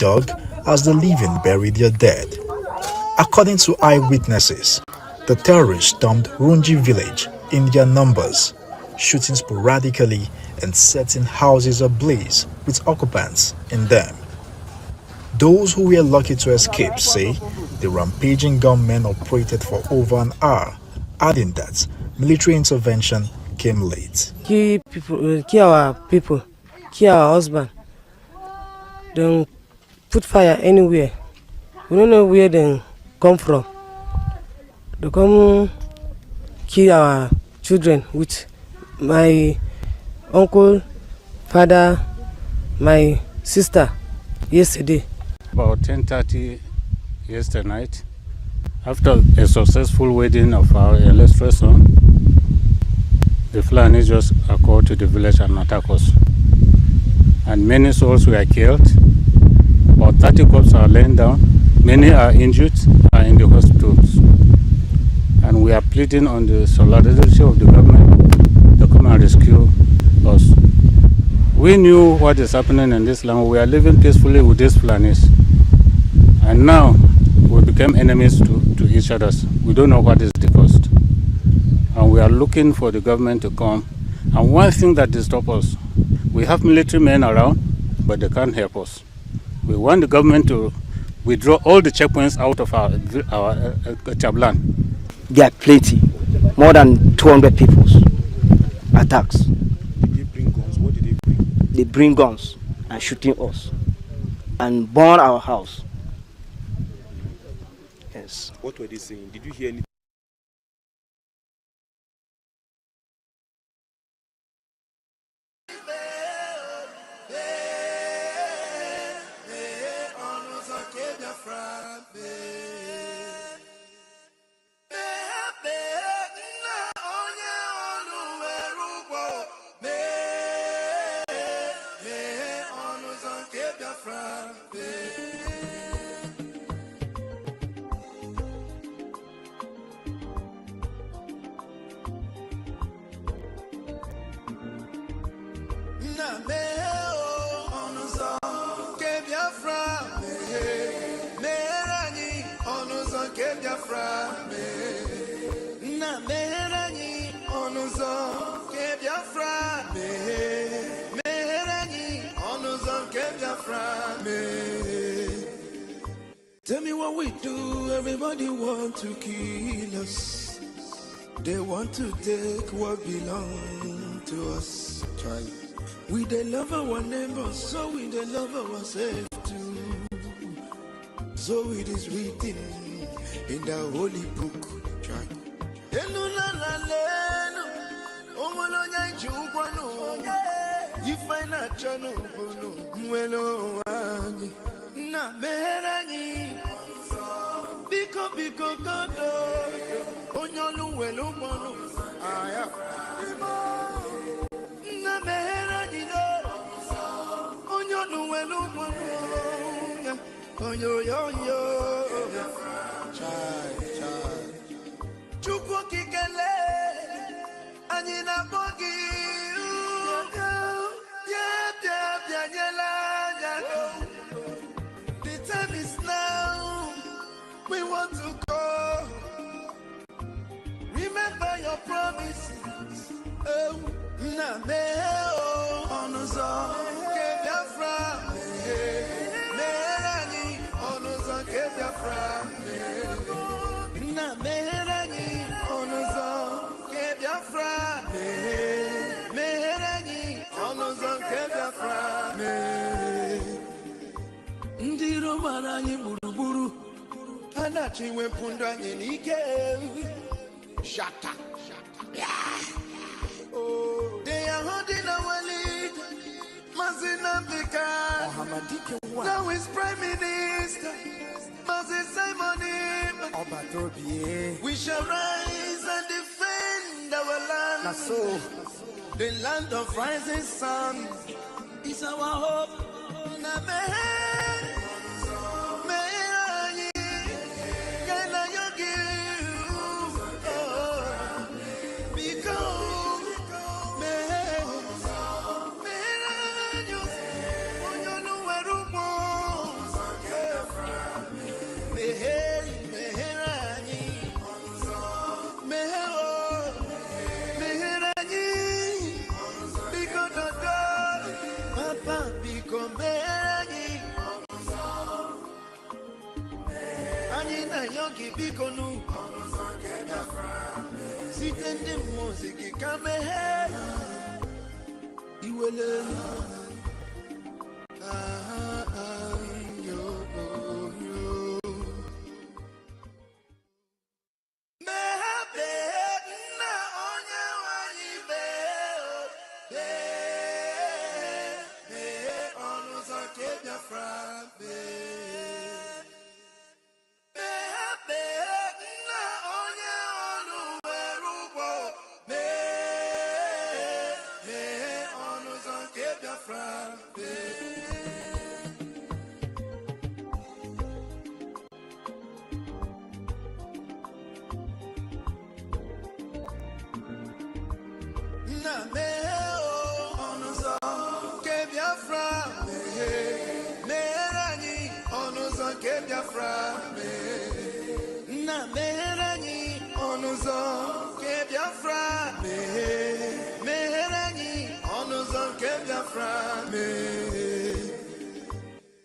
dug as the living bury their dead. According to eyewitnesses, the terrorists stormed Runji village in their numbers, shooting sporadically and setting houses ablaze with occupants in them. Those who were lucky to escape say the rampaging gunmen operated for over an hour, adding that military intervention came late. Kill our people, kill our husband. Don't put fire anywhere. We don't know where they come from. They come kill our children with my uncle, father, my sister yesterday. About 10:30 yesterday night, after a successful wedding of our illustrious son, the Fulani just occurred to the village and attacked us. And many souls were killed. About 30 corpses are laying down. Many are injured, are in the hospitals. And we are pleading on the solidarity of the government to come and rescue us. We knew what is happening in this land. We are living peacefully with these Fulanis. And now we became enemies to each other. We don't know what is the cost. And we are looking for the government to come. And one thing that disturbs us, we have military men around, but they can't help us. We want the government to withdraw all the checkpoints out of our Chablan. There are plenty, more than 200 people's attacks. Did they bring guns? What did they bring? They bring guns and shooting us and burn our house. Yes. What were they saying? Did you hear anything? Tell me what we do, everybody want to kill us. They want to take what belongs to us. Try. We they love our neighbors, so we they love ourselves too. So it is written in the holy book. Try. You find a channel, na meranyi biko godo onyolu welu mono aya na meranyi do onyolu welu mono oyoyo chai chukwu kikele anyị na bogi ya nyela ya. The time is now. We want to go. Remember your promises. Oh, na me oh, onuzo ke Biafra. Me rani onuzo ke Biafra. Na me rani onuzo ke Biafra. Me rani onuzo ke Biafra. Ndiro marani buruburu anachi wepunda anyị n'ike. Shata. Oh, they are holding our lead. Mazina Bika. Now is Prime Minister. Mazin Simon. We shall rise and defend our land. So, the land of rising sun is our hope. yogi bikonu sitende muziki kame iwele yo mehabe na onye wanyi be onuzo ke Biafra be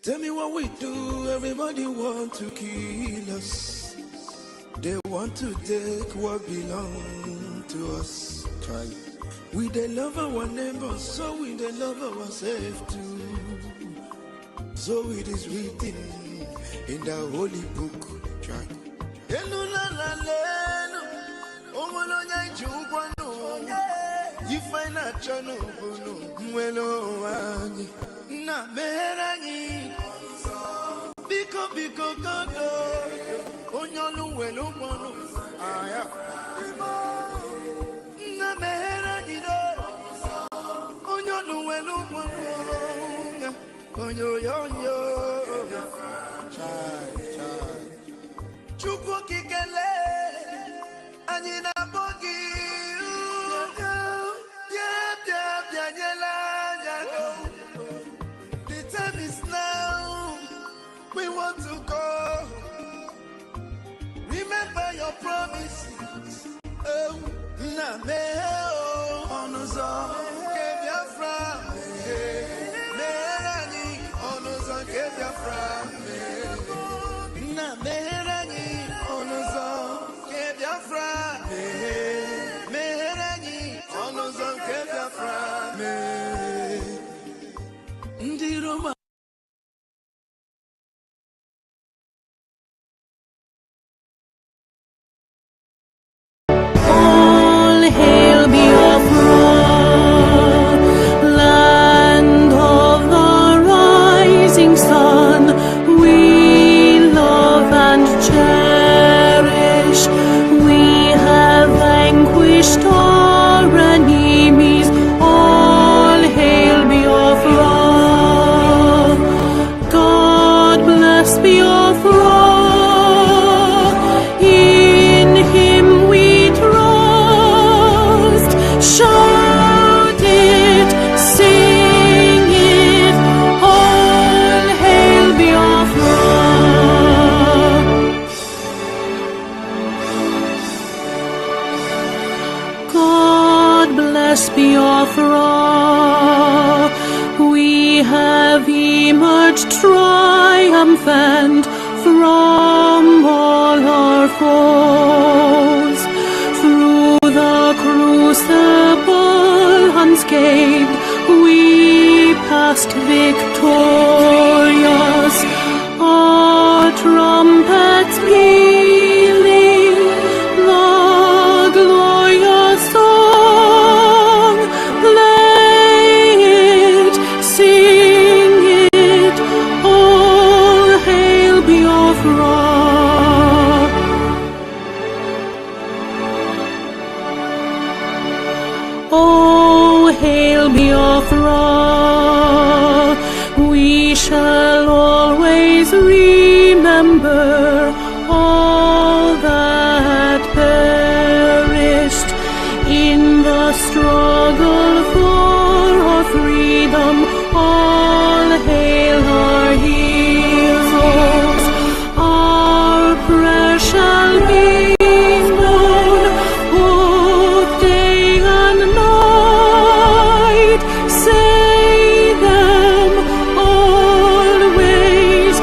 Tell me what we do, everybody want to kill us. They want to take what belongs to us. Try. We they love our neighbors, so we they love ourselves too. So it is written in the holy book. Try. You find a channel, na meranyi biko godo onyolu welu mono aya na meranyi do onyolu welu mono onyo chai chukwu kikele anyị na bogi we want to go. Remember your promises. Oh, na me oh, onuzo ke Biafra me. Merani onuzo ke Biafra me. Na merani onuzo ke Biafra me. Merani onuzo ke Biafra me. Ndiroma. Biafra, we have emerged triumphant from all our foes. Through the crucible unscathed, we passed victorious. Our trumpets pealing the glorious song, play it, sing it, all hail Biafra. Oh, hail Biafra, we shall always remember all that perished in the struggle for our freedom. All hail our heroes, our prayer shall be known both day and night. Say them always,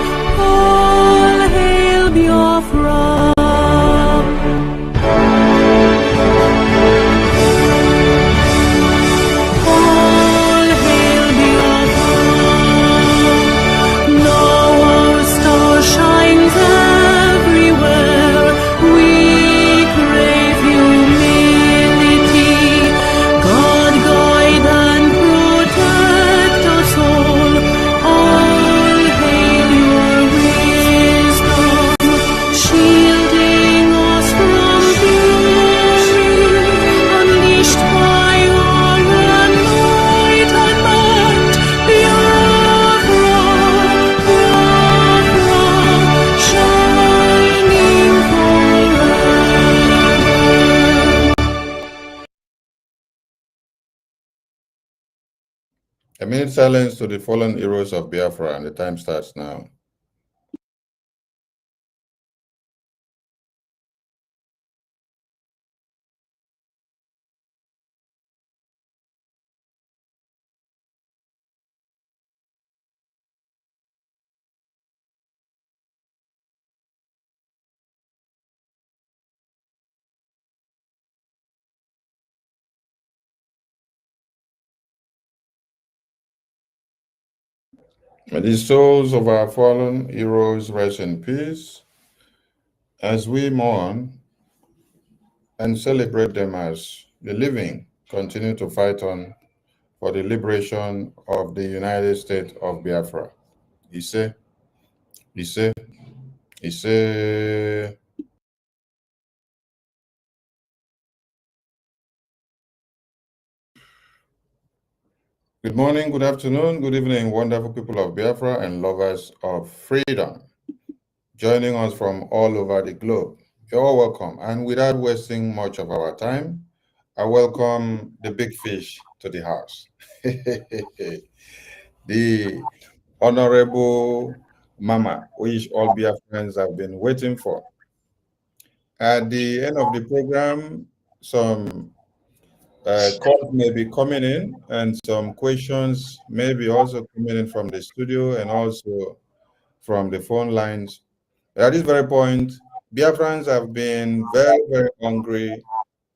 A minute silence to the fallen heroes of Biafra, and the time starts now. May the souls of our fallen heroes rest in peace as we mourn and celebrate them as the living continue to fight on for the liberation of the United States of Biafra. Ise, Ise, Ise. Good morning, good afternoon, good evening, wonderful people of Biafra and lovers of freedom. Joining us from all over the globe. You're all welcome. And without wasting much of our time, I welcome the big fish to the house. The Honorable Mama, which all Biafrans have been waiting for. At the end of the program, some calls may be coming in and some questions may be also coming in from the studio and also from the phone lines. At this very point, Biafrans have been very, very hungry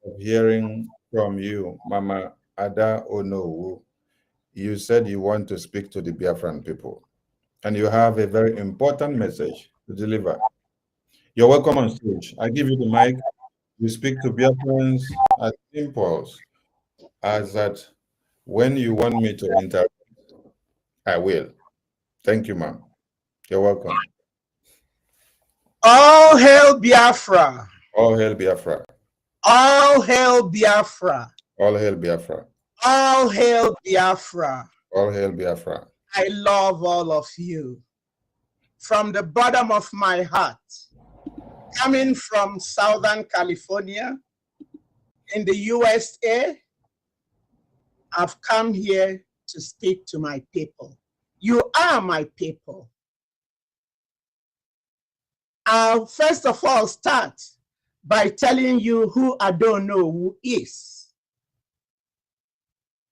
of hearing from you, Mama Ada Onuwu. You said you want to speak to the Biafran people, and you have a very important message to deliver. You're welcome on stage. I give you the mic. You speak to Biafrans as impulse as that when you want me to interrupt, I will. Thank you, ma'am. You're welcome. All hail Biafra. All hail Biafra. All hail Biafra. All hail Biafra. All hail Biafra. All hail Biafra. I love all of you. From the bottom of my heart, coming from Southern California in the USA, I've come here to speak to my people. You are my people. I'll first of all start by telling you who Onuwu is.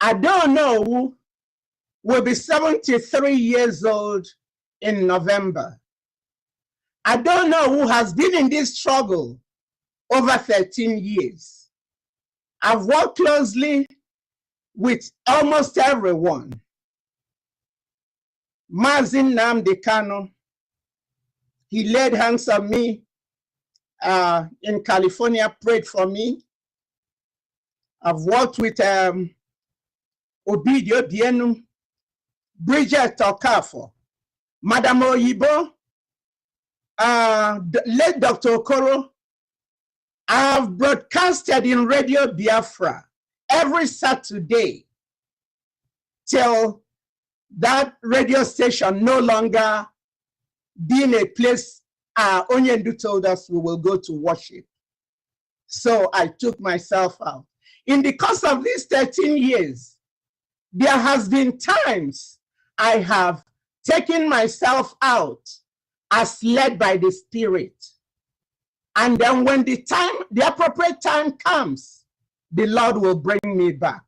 Onuwu will be 73 years old in November. Onuwu has been in this struggle over 13 years. I've worked closely with almost everyone. Mazin Nnamdi Kanu, he laid hands on me in California, prayed for me. I've worked with Obidio Dienu, Bridget Okafo, Madam Oyibo, late Dr. Okoro. I've broadcasted in Radio Biafra every Saturday till that radio station no longer being a place Onyendu told us we will go to worship. So I took myself out. In the course of these 13 years, there has been times I have taken myself out as led by the Spirit. And then when the appropriate time comes, the Lord will bring me back.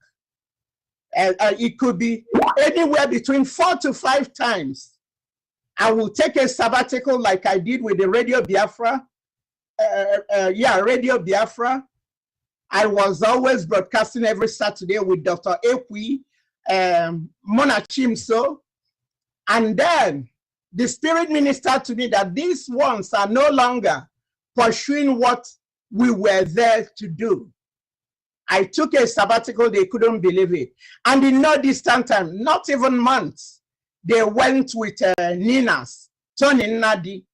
It could be anywhere between 4 to 5 times. I will take a sabbatical like I did with the Radio Biafra. Radio Biafra. I was always broadcasting every Saturday with Dr. Ekpa, Mona Chimso. And then the Spirit ministered to me that these ones are no longer pursuing what we were there to do. I took a sabbatical, they couldn't believe it. And in no distant time, not even months, they went with Nina's, Tony Nadi,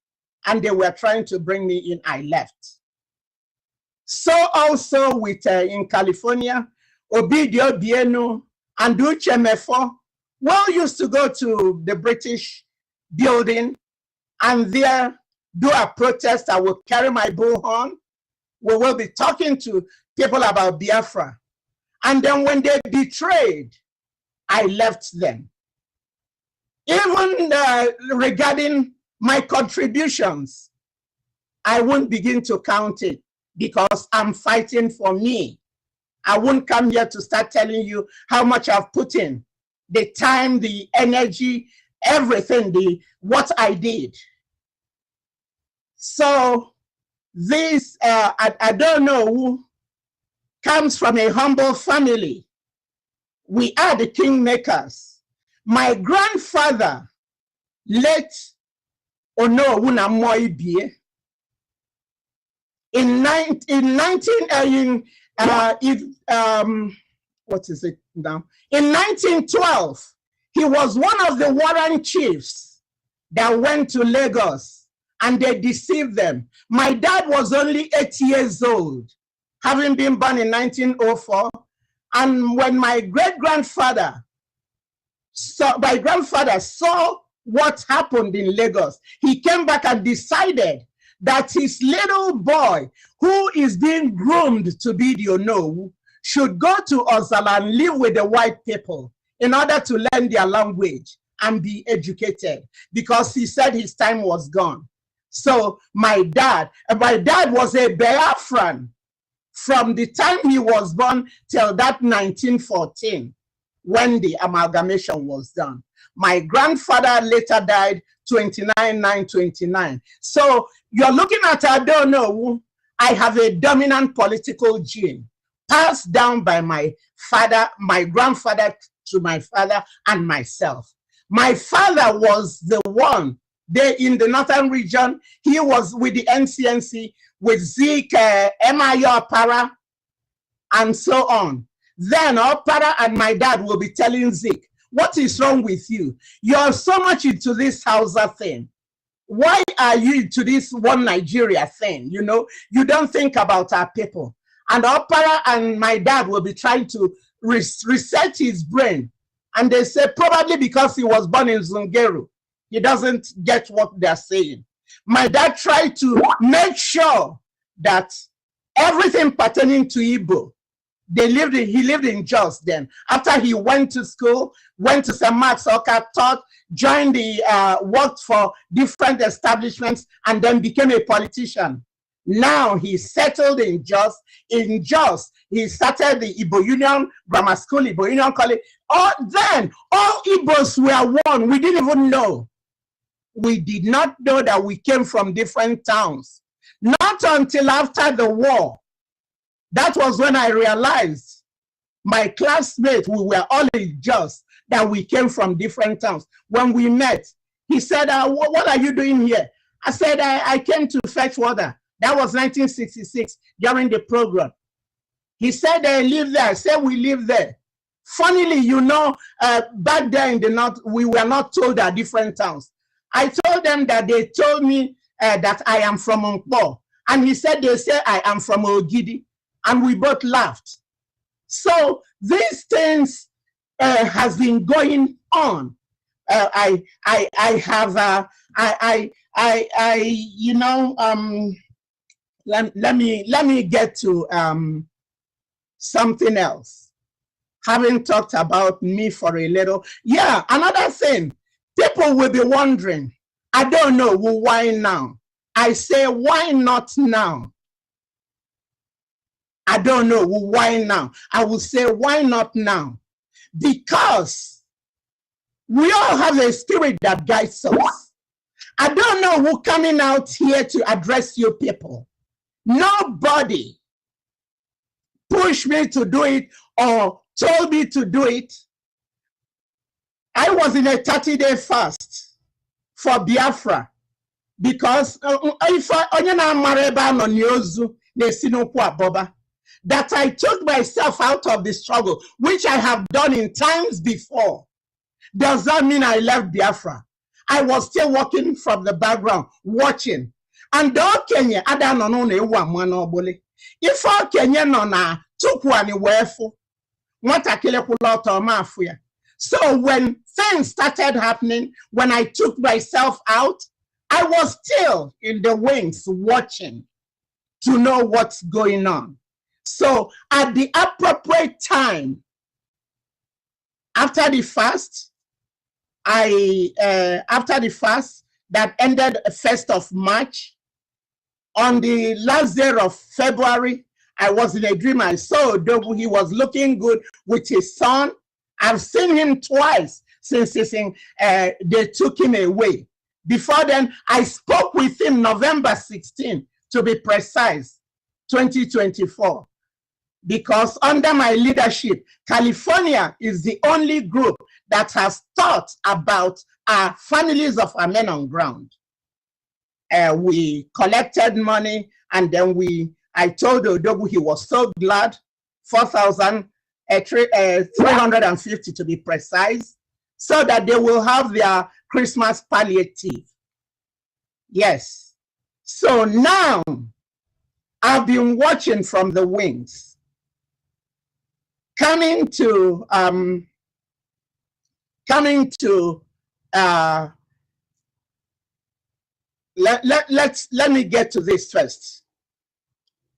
and they were trying to bring me in. I left. So also with, in California, Obidio Dienu and Uche Mefo, we all used to go to the British building and there do a protest. I will carry my bullhorn. We will be talking to people about Biafra. And then when they betrayed I left them. Even regarding my contributions, I won't begin to count it because I'm fighting for me. I won't come here to start telling you how much I've put in, the time, the energy, everything, what I did. So this, I don't know who comes from a humble family. We are the kingmakers. My grandfather, late Onuwu na Moibie, what is it now? In 1912, he was one of the Warren chiefs that went to Lagos and they deceived them. My dad was only 8 years old, having been born in 1904. And when my great-grandfather saw what happened in Lagos, he came back and decided that his little boy, who is being groomed to be the Onuwu, should go to Ozala and live with the white people in order to learn their language and be educated, because he said his time was gone. So my dad was a Biafran from the time he was born till that 1914, when the amalgamation was done. My grandfather later died 29/9/29. So you're looking at, I don't know, I have a dominant political gene passed down by my father, my grandfather to my father and myself. My father was the one there in the northern region. He was with the NCNC, with Zeke, Emayo Opara, and so on. Then Opara and my dad will be telling Zeke, what is wrong with you? You're so much into this Hausa thing. Why are you into this one Nigeria thing? You know, you don't think about our people. And Opara and my dad will be trying to reset his brain. And they say probably because he was born in Zungeru, he doesn't get what they're saying. My dad tried to make sure that everything pertaining to Igbo, he lived in Jos then. After he went to school, went to St. Mark's, Oka, taught, joined worked for different establishments, and then became a politician. Now he settled in Jos. In Jos, he started the Igbo Union Grammar School, Igbo Union College. Then all Igbos were one. We didn't even know. We did not know that we came from different towns. Not until after the war. That was when I realized, my classmates, we were all in Jos, that we came from different towns. When we met, he said, what are you doing here? I said, I came to fetch water. That was 1966, during the program. He said, they live there. I said, we live there. Funnily, you know, back there in the north, we were not told our different towns. I told them that they told me that I am from Nkpo. And he said, they say I am from Ogidi. And we both laughed. So these things has been going on. Let me get to something else. Having talked about me for a little, yeah, another thing, people will be wondering, I don't know, well, why now? I say, why not now? I don't know, well, why now? I will say, why not now? Because we all have a spirit that guides us. I don't know who coming out here to address you people. Nobody pushed me to do it or told me to do it. I was in a 30-day fast for Biafra because that I took myself out of the struggle, which I have done in times before. Does that mean I left Biafra? I was still working from the background, watching. And Kenya, I don't know, if all Kenya no na tukwani wefu, so when things started happening, when I took myself out, I was still in the wings watching to know what's going on. So at the appropriate time, After the fast, after the fast that ended 1st of March, on the last day of February, I was in a dream. I saw Odogu. He was looking good with his son. I've seen him twice since they took him away. Before then, I spoke with him November 16, to be precise, 2024. Because under my leadership, California is the only group that has thought about our families of our men on ground. We collected money, and then I told Odogu he was so glad, 4,350 to be precise, so that they will have their Christmas palliative. Yes. So now I've been watching from the wings, coming to let me get to this first.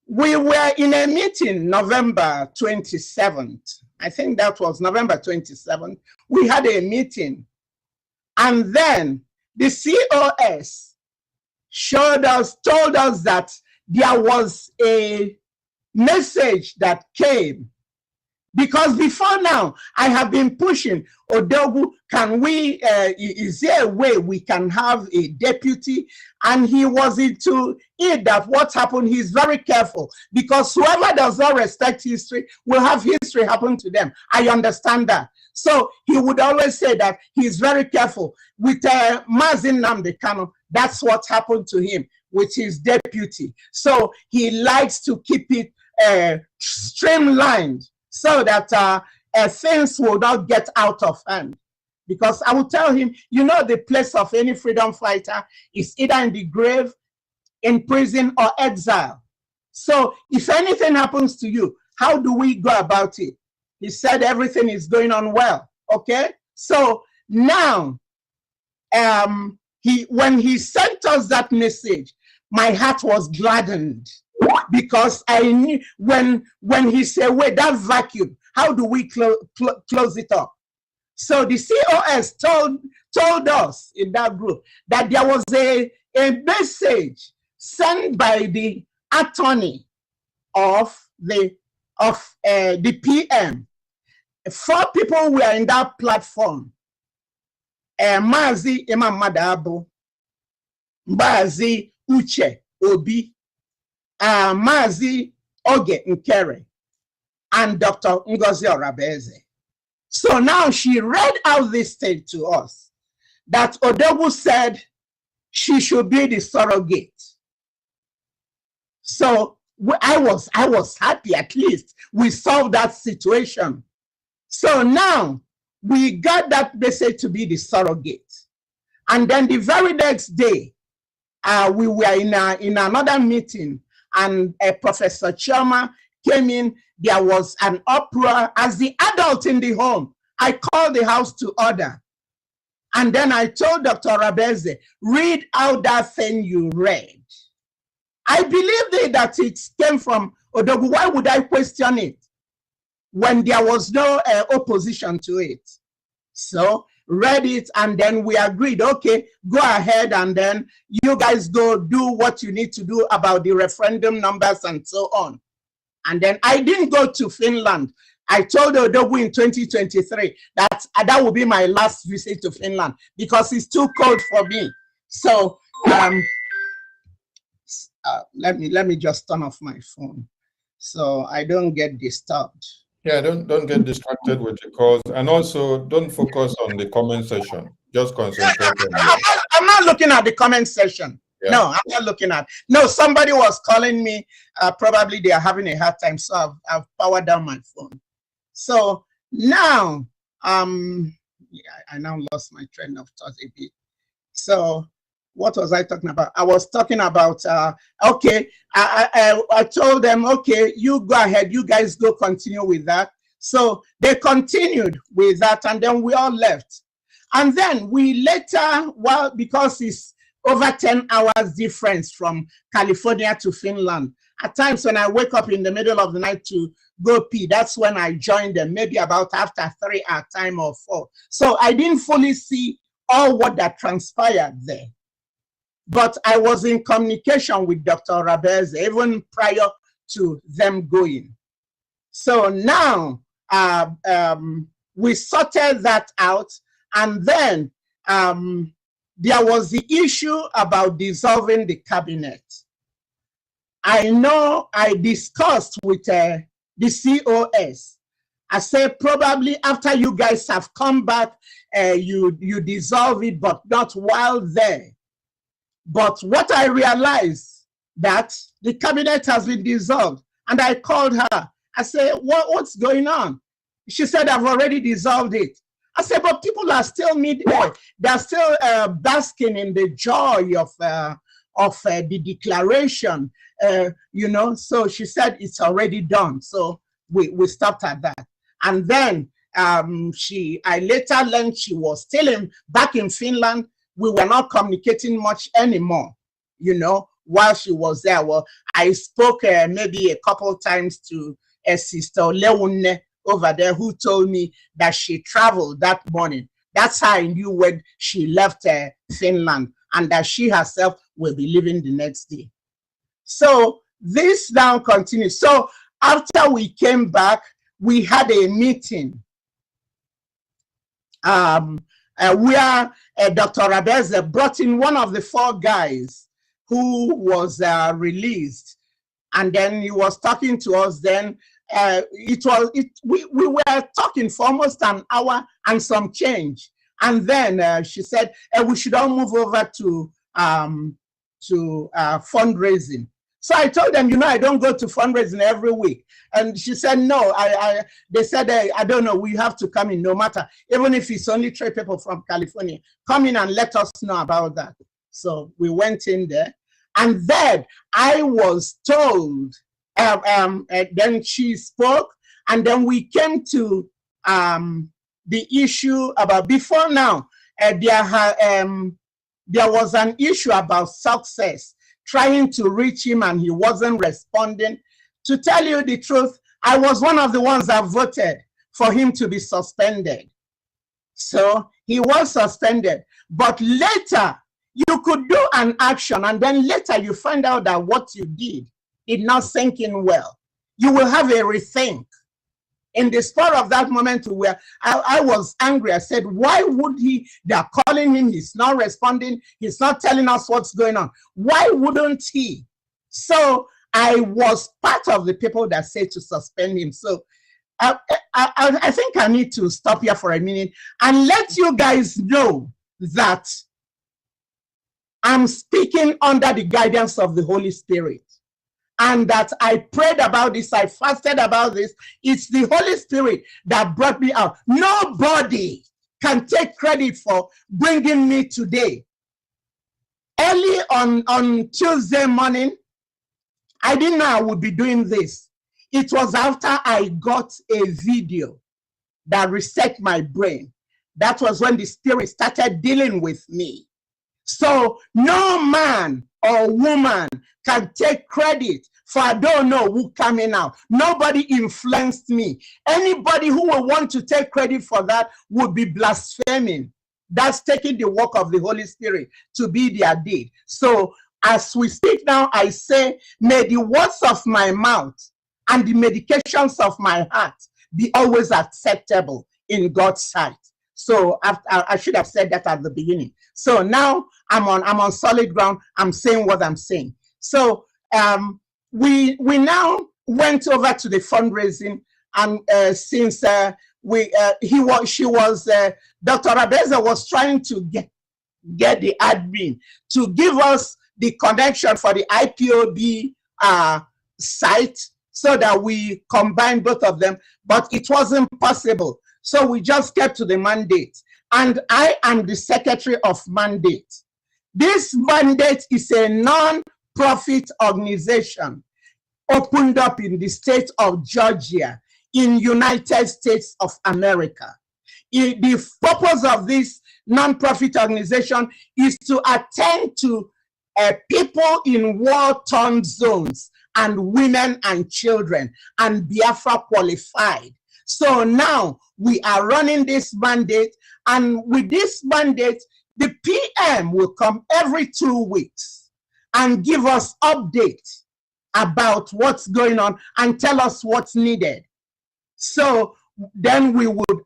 We were in a meeting November 27th. I think that was November 27th. We had a meeting, and then the COS told us that there was a message that came. Because before now, I have been pushing, Odogu, is there a way we can have a deputy? And he was into it that what happened, he's very careful, because whoever does not respect history will have history happen to them. I understand that. So he would always say that he's very careful. With Mazin Nnamdi Kanu, that's what happened to him with his deputy. So he likes to keep it streamlined, so that things will not get out of hand. Because I will tell him, you know, the place of any freedom fighter is either in the grave, in prison, or exile. So if anything happens to you, how do we go about it? He said everything is going on well. Okay? So now, when he sent us that message, my heart was gladdened. Because I knew when he said, wait, that vacuum, how do we close it up? So the COS told us in that group that there was a message sent by the attorney of the PM. 4 people were in that platform. Mazi Imam Madabo, Mbazi Uche Obi, Mazi Oge Nkere, and Dr. Ngozi Orabeze. So now she read out this thing to us, that Odogu said she should be the surrogate. So I was happy, at least we solved that situation. So now we got that message to be the surrogate. And then the very next day, we were in another meeting, and Professor Choma came in. There was an uproar. As the adult in the home, I called the house to order. And then I told Dr. Rabeze, read out that thing you read. I believed that it came from Odogu. Why would I question it when there was no opposition to it? So read it, and then we agreed, okay, go ahead, and then you guys go do what you need to do about the referendum numbers and so on. And then I didn't go to Finland. I told Odogu in 2023 that that will be my last visit to Finland because it's too cold for me. So let me just turn off my phone so I don't get disturbed. Yeah, don't get distracted with the calls, and also don't focus on the comment section. Just concentrate. I'm not looking at the comment section. Yeah. No, I'm not looking at. No, somebody was calling me. Probably they are having a hard time, so I've powered down my phone. So now, yeah, I now lost my train of thought a bit. So what was I talking about? I was talking about, okay, I told them, okay, you go ahead, you guys go continue with that. So they continued with that, and then we all left. And then we later, well, because it's over 10 hours difference from California to Finland, At times when I wake up in the middle of the night to go pee, that's when I join them, maybe about after 3 at time or 4. So I didn't fully see all what that transpired there. But I was in communication with Dr. Rabez even prior to them going. So now we sorted that out, and then there was the issue about dissolving the cabinet. I know I discussed with the COS. I said probably after you guys have come back, you dissolve it, but not while there. But what I realized that the cabinet has been dissolved, and I called her. I said, what's going on? She said, I've already dissolved it. I said, but people are still they're still basking in the joy of the declaration, you know. So she said it's already done. So we stopped at that. And then I later learned she was still back in Finland. We were not communicating much anymore, you know, while she was there. Well, I spoke maybe a couple times to a sister Leone over there, who told me that she traveled that morning. That's how I knew when she left Finland, and that she herself will be leaving the next day. So this now continues. So after we came back, we had a meeting where Dr. Rabez brought in one of the 4 guys who was released, and then he was talking to us. Then we were talking for almost an hour and some change, and then she said we should all move over to fundraising. So I told them, you know, I don't go to fundraising every week. And she said, no, they said, I don't know, we have to come in no matter, even if it's only 3 people from California, come in and let us know about that. So we went in there, and then I was told, then she spoke, and then we came to the issue about, before now, there was an issue about success, trying to reach him, and he wasn't responding. To tell you the truth, I was one of the ones that voted for him to be suspended. So he was suspended. But later, you could do an action, and then later you find out that what you did not sink in well. You will have a rethink. In the spur of that moment, where I was angry, I said, why would he? They're calling him, he's not responding, he's not telling us what's going on. Why wouldn't he? So I was part of the people that said to suspend him. So I think I need to stop here for a minute and let you guys know that I'm speaking under the guidance of the Holy Spirit. And that I prayed about this, I fasted about this. It's the Holy Spirit that brought me out. Nobody can take credit for bringing me today. Early on Tuesday morning, I didn't know I would be doing this. It was after I got a video that reset my brain. That was when the Spirit started dealing with me. So no man or woman can take credit for I don't know who coming out. Nobody influenced me. Anybody who will want to take credit for that would be blaspheming. That's taking the work of the Holy Spirit to be their deed. So as we speak now, I say, may the words of my mouth and the medications of my heart be always acceptable in God's sight. So I should have said that at the beginning. So now I'm on solid ground. I'm saying what I'm saying. So we now went over to the fundraising, and since Dr. Rabeza was trying to get the admin to give us the connection for the IPOB site so that we combine both of them, but it wasn't possible. So we just kept to the mandate, and I am the secretary of mandate. This mandate is a non-profit organization opened up in the state of Georgia in United States of America. The purpose of this non-profit organization is to attend to people in war-torn zones and women and children, and Biafra qualified. So now we are running this mandate, and with this mandate, the PM will come every 2 weeks and give us updates about what's going on and tell us what's needed. So then we would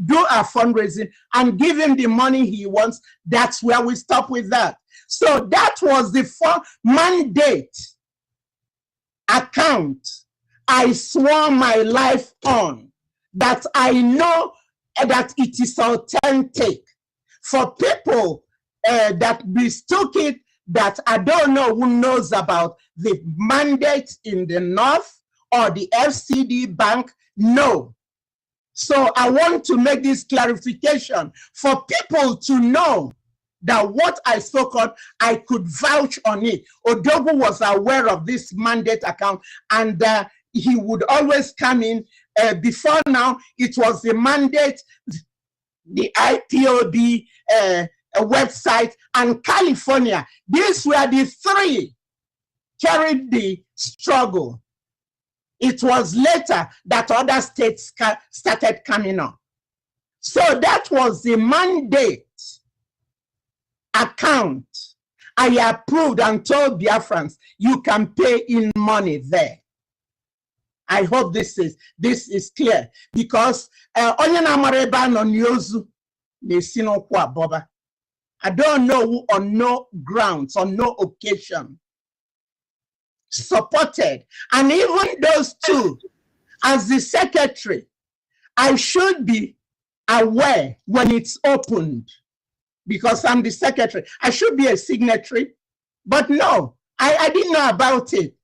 do our fundraising and give him the money he wants. That's where we stop with that. So that was the mandate account I swore my life on, that I know that it is authentic. For people that mistook it, that I don't know who knows about the mandate in the North or the FCD Bank, no. So I want to make this clarification for people to know that what I spoke on, I could vouch on it. Odogu was aware of this mandate account, and he would always come in. Before now, it was the mandate, the IPOB website, and California. These were the three carried the struggle. It was later that other states started coming up. So that was the mandate account I approved and told Biafrans, you can pay in money there. I hope this is clear, because I don't know who on no grounds, on no occasion supported. And even those two, as the secretary, I should be aware when it's opened, because I'm the secretary. I should be a signatory, but no, I didn't know about it.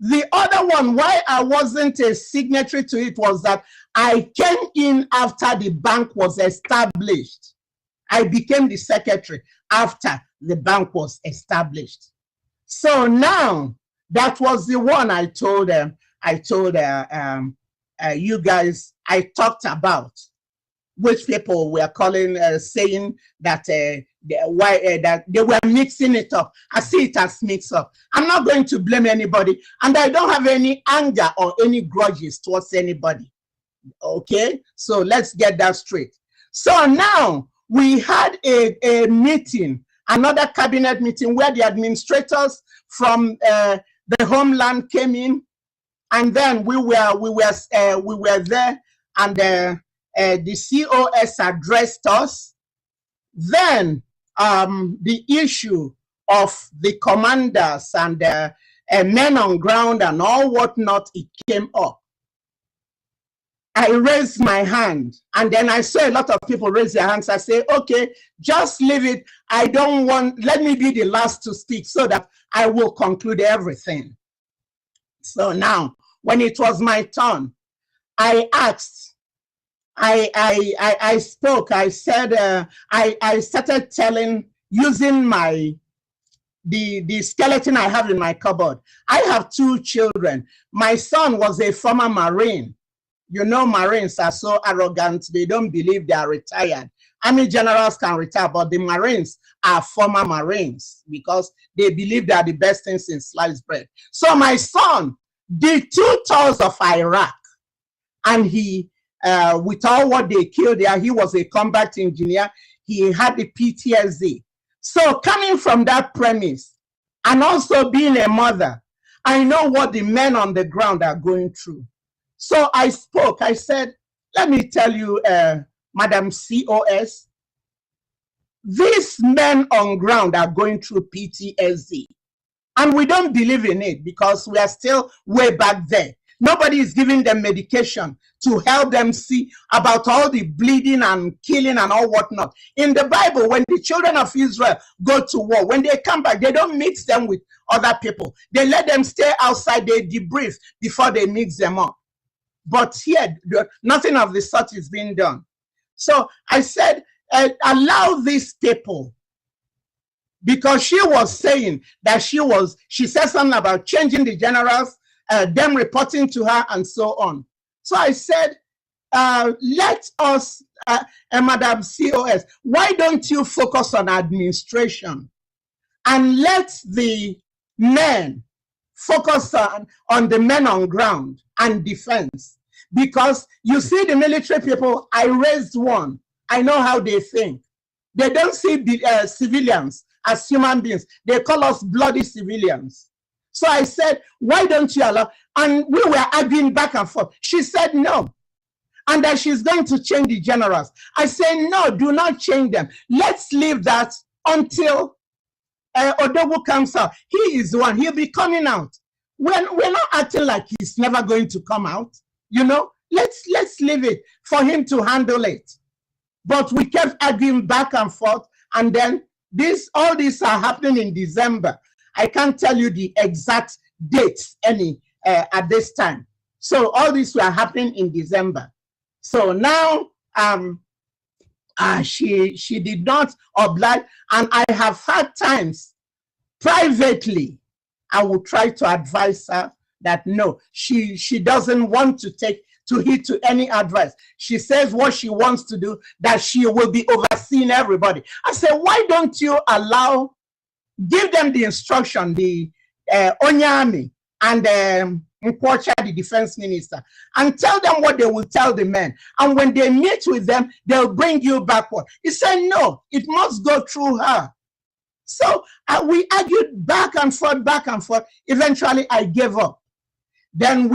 The other one, why I wasn't a signatory to it, was that I came in after the bank was established. I became the secretary after the bank was established. So now, that was the one I told you guys, I talked about, which people were calling, saying that that they were mixing it up. I see it as mixed up. I'm not going to blame anybody, and I don't have any anger or any grudges towards anybody. Okay, so let's get that straight. So now we had a meeting, another cabinet meeting, where the administrators from the homeland came in, and then we were there, and the COS addressed us. Then the issue of the commanders and men on ground and all whatnot, it came up. I raised my hand, and then I saw a lot of people raise their hands. I say, okay, just leave it. I don't want, let me be the last to speak so that I will conclude everything. So now, when it was my turn, I asked, I spoke, I said, I started telling, using the skeleton I have in my cupboard. I have 2 children. My son was a former Marine. You know, Marines are so arrogant, they don't believe they are retired. Army generals can retire, but the Marines are former Marines because they believe they are the best things in sliced bread. So my son did 2 tours of Iraq, and he, with all what they killed there, he was a combat engineer. He had the PTSD. So coming from that premise, and also being a mother, I know what the men on the ground are going through. So I spoke, I said, let me tell you, Madam COS, these men on ground are going through PTSD. And we don't believe in it because we are still way back there. Nobody is giving them medication to help them see about all the bleeding and killing and all whatnot. In the Bible, when the children of Israel go to war, when they come back, they don't mix them with other people. They let them stay outside, they debrief before they mix them up. But here, nothing of the sort is being done. So I said, allow these people, because she was saying that she said something about changing the generals, them reporting to her and so on. So I said, let us, Madam COS, why don't you focus on administration and let the men focus on the men on ground and defense. Because you see the military people, I raised one. I know how they think. They don't see the civilians as human beings. They call us bloody civilians. So I said, why don't you allow? And we were arguing back and forth. She said no. And that she's going to change the generals. I say, no, do not change them. Let's leave that until Onuwu comes out. He is one. He'll be coming out. We're not acting like he's never going to come out. You know, let's leave it for him to handle it. But we kept arguing back and forth. And then all these are happening in December. I can't tell you the exact dates at this time. So all these were happening in December. So now she did not oblige, and I have had times privately I will try to advise her that no, she doesn't want to take to heed to any advice. She says what she wants to do, that she will be overseeing everybody. I said, why don't you give them the instruction, the Onyami and Nkwocha, the defense minister, and tell them what they will tell the men. And when they meet with them, they'll bring you backward. He said, no, it must go through her. So we argued back and forth, back and forth. Eventually, I gave up. Then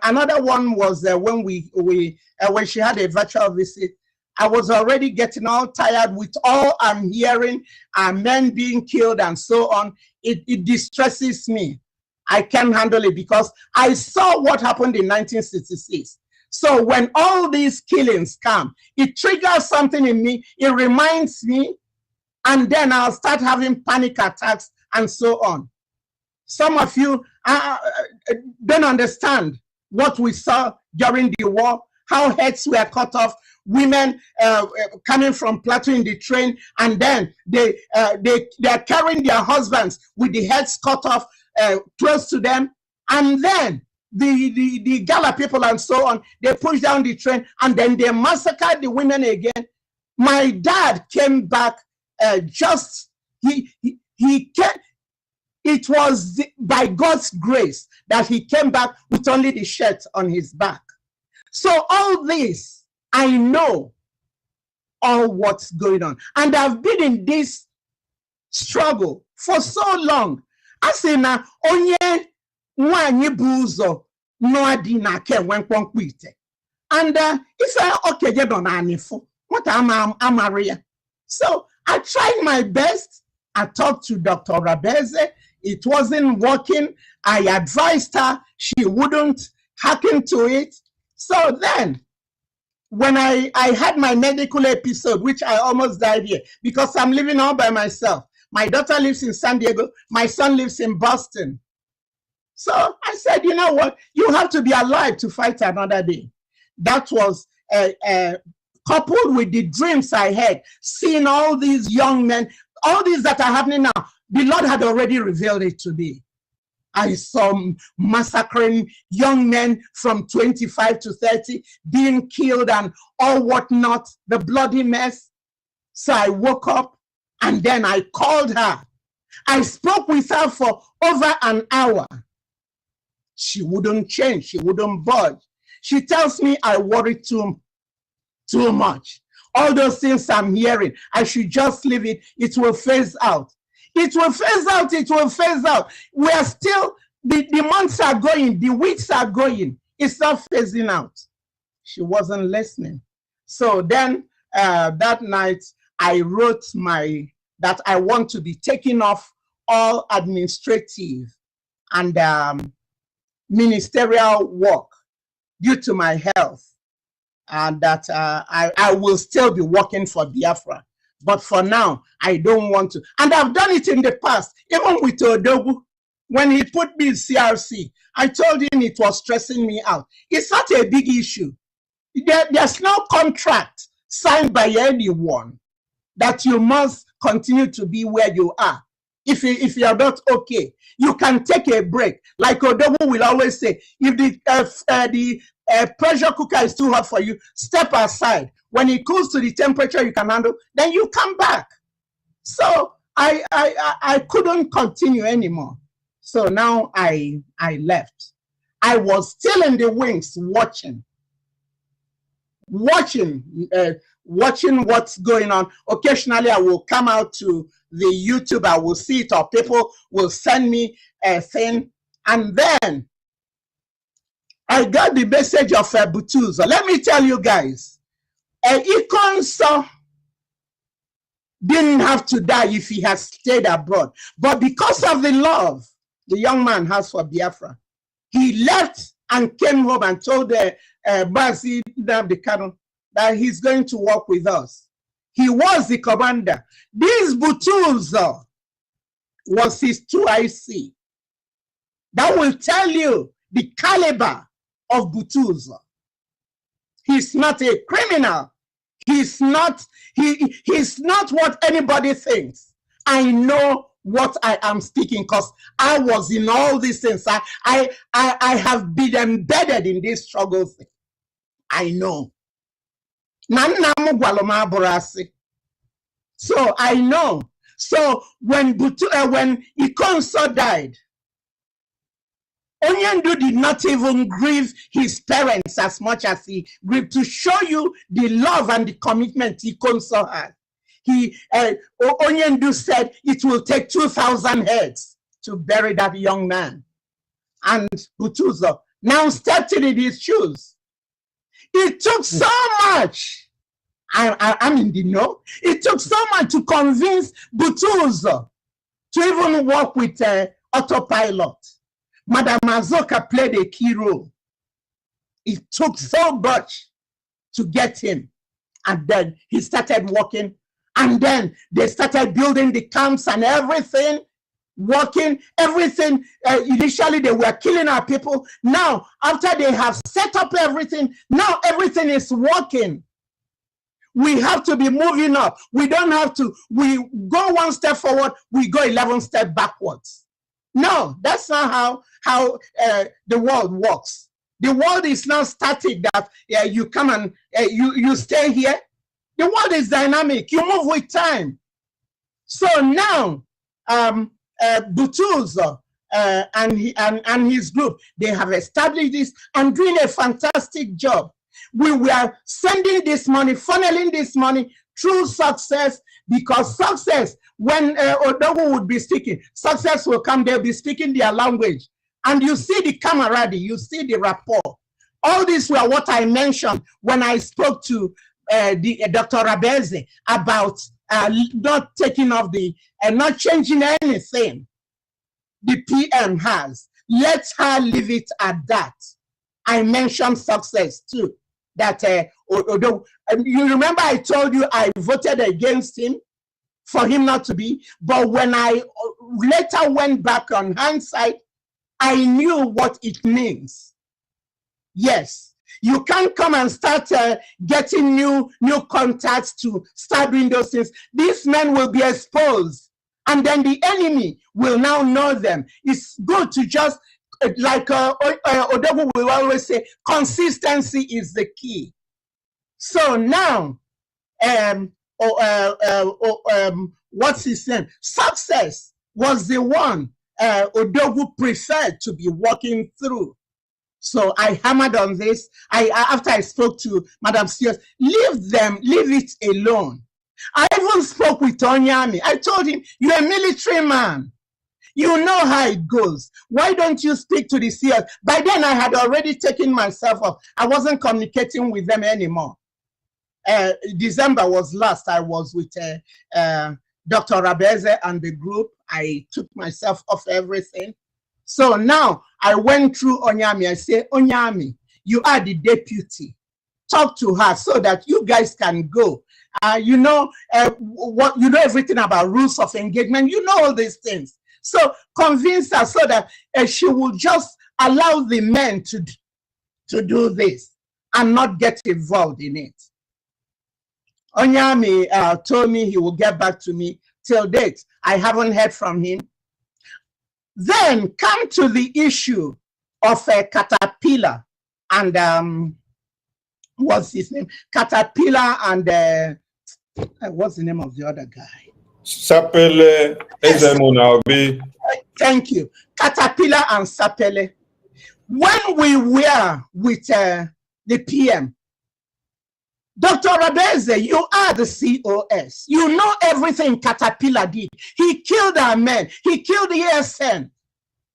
another one was when she had a virtual visit. I was already getting all tired with all I'm hearing, men being killed and so on. It distresses me. I can't handle it because I saw what happened in 1966. So when all these killings come, it triggers something in me. It reminds me, and then I'll start having panic attacks and so on. Some of you don't understand what we saw during the war, how heads were cut off, women coming from Plateau in the train, and then they're carrying their husbands with the heads cut off close to them, and then the Gala people and so on, they push down the train, and then they massacred the women again. My dad came back he came. It was by God's grace that he came back with only the shirt on his back. So all this, I know all what's going on. And I've been in this struggle for so long. I say now, onye nwanyi buzo no adi na ke wenkwonkpite. And if I okay, you don't know what I'm Maria. So I tried my best. I talked to Dr. Rabeze. It wasn't working. I advised her. She wouldn't hearken to it. So then, when I had my medical episode, which I almost died here, because I'm living all by myself. My daughter lives in San Diego. My son lives in Boston. So I said, you know what? You have to be alive to fight another day. That was coupled with the dreams I had, seeing all these young men, all these that are happening now. The Lord had already revealed it to me. I saw massacring young men from 25 to 30 being killed and all whatnot, the bloody mess. So I woke up and then I called her. I spoke with her for over an hour. She wouldn't change. She wouldn't budge. She tells me I worry too much. All those things I'm hearing, I should just leave it. It will phase out. It will phase out. It will phase out. We are still, the months are going, the weeks are going. It's not phasing out. She wasn't listening. So then that night, I wrote that I want to be taking off all administrative and ministerial work due to my health, and that I will still be working for Biafra. But for now, I don't want to. And I've done it in the past, even with Onuwu. When he put me in CRC, I told him it was stressing me out. It's not a big issue. There's no contract signed by anyone that you must continue to be where you are. If you're not okay, you can take a break. Like Onuwu will always say, if the pressure cooker is too hot for you, step aside. When it cools to the temperature you can handle, then you come back. So I couldn't continue anymore. So now I left. I was still in the wings watching what's going on. Occasionally I will come out to the YouTube, I will see it, or people will send me a thing. And then I got the message of Butuzo. Let me tell you guys, Ikonso didn't have to die if he had stayed abroad. But because of the love the young man has for Biafra, he left and came home and told Bazi Nnamdi that he's going to work with us. He was the commander. This Butuzo was his 2IC. That will tell you the caliber of Butuzo. He's not a criminal. He's not what anybody thinks. I know what I am speaking because I was in all these things. I have been embedded in these struggles. I know. So I know. So when Ikonso died, Onyendu did not even grieve his parents as much as he grieved, to show you the love and the commitment Ikonso had. Onyendu said it will take 2,000 heads to bury that young man. And Butuzo now stepped in his shoes. It took so much. I'm in the know. It took so much to convince Butuzo to even work with autopilot. Madam Azoka played a key role. It took so much to get him. And then he started working. And then they started building the camps and everything, working, everything. Initially, they were killing our people. Now, after they have set up everything, now everything is working. We have to be moving up. We don't have to, we go one step forward, we go 11 steps backwards. No, that's not how the world works. The world is not static that you come and you stay here. The world is dynamic. You move with time. So now, Butuzo and his group, they have established this and doing a fantastic job. We were sending this money, funneling this money through Success, because Success, when Onuwu would be speaking, Success will come, they'll be speaking their language. And you see the camaraderie, you see the rapport. All these were what I mentioned when I spoke to Dr. Rabeze about not taking off not changing anything the PM has. Let her leave it at that. I mentioned Success too. That you remember I told you I voted against him for him not to be, but when I later went back on hindsight, I knew what it means. Yes, you can't come and start getting new contacts to start doing those things. These men will be exposed, and then the enemy will now know them. It's good to just, like Odogu will always say, consistency is the key. So now, what's his name? Success was the one Odogu preferred to be working through. So I hammered on this. After I spoke to Madam Sears, leave it alone. I even spoke with Onyami. I told him, you're a military man. You know how it goes. Why don't you speak to the Sears? By then I had already taken myself off. I wasn't communicating with them anymore. December was last. I was with Dr. Rabeze and the group. I took myself off everything. So now I went through Onyami. I say, Onyami, you are the deputy. Talk to her so that you guys can go. You know everything about rules of engagement. You know all these things. So convince her so that she will just allow the men to do this and not get involved in it. Onyami told me he will get back to me. Till date, I haven't heard from him. Then come to the issue of Caterpillar and what's his name? Caterpillar and what's the name of the other guy? Sapele Ezemunaobi. Thank you. Caterpillar and Sapele. When we were with the PM, Dr. Rabeze, you are the COS. You know everything Caterpillar did. He killed our men. He killed the ASN.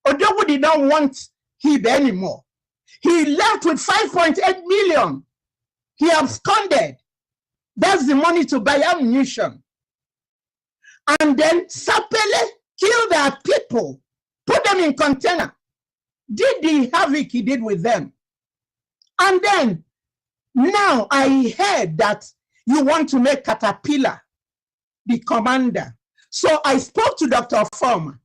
Odogu did not want him anymore. He left with 5.8 million. He absconded. That's the money to buy ammunition. And then Sapele killed our people, put them in container, did the havoc he did with them. And then now I heard that you want to make Caterpillar the commander. So I spoke to Dr. Former.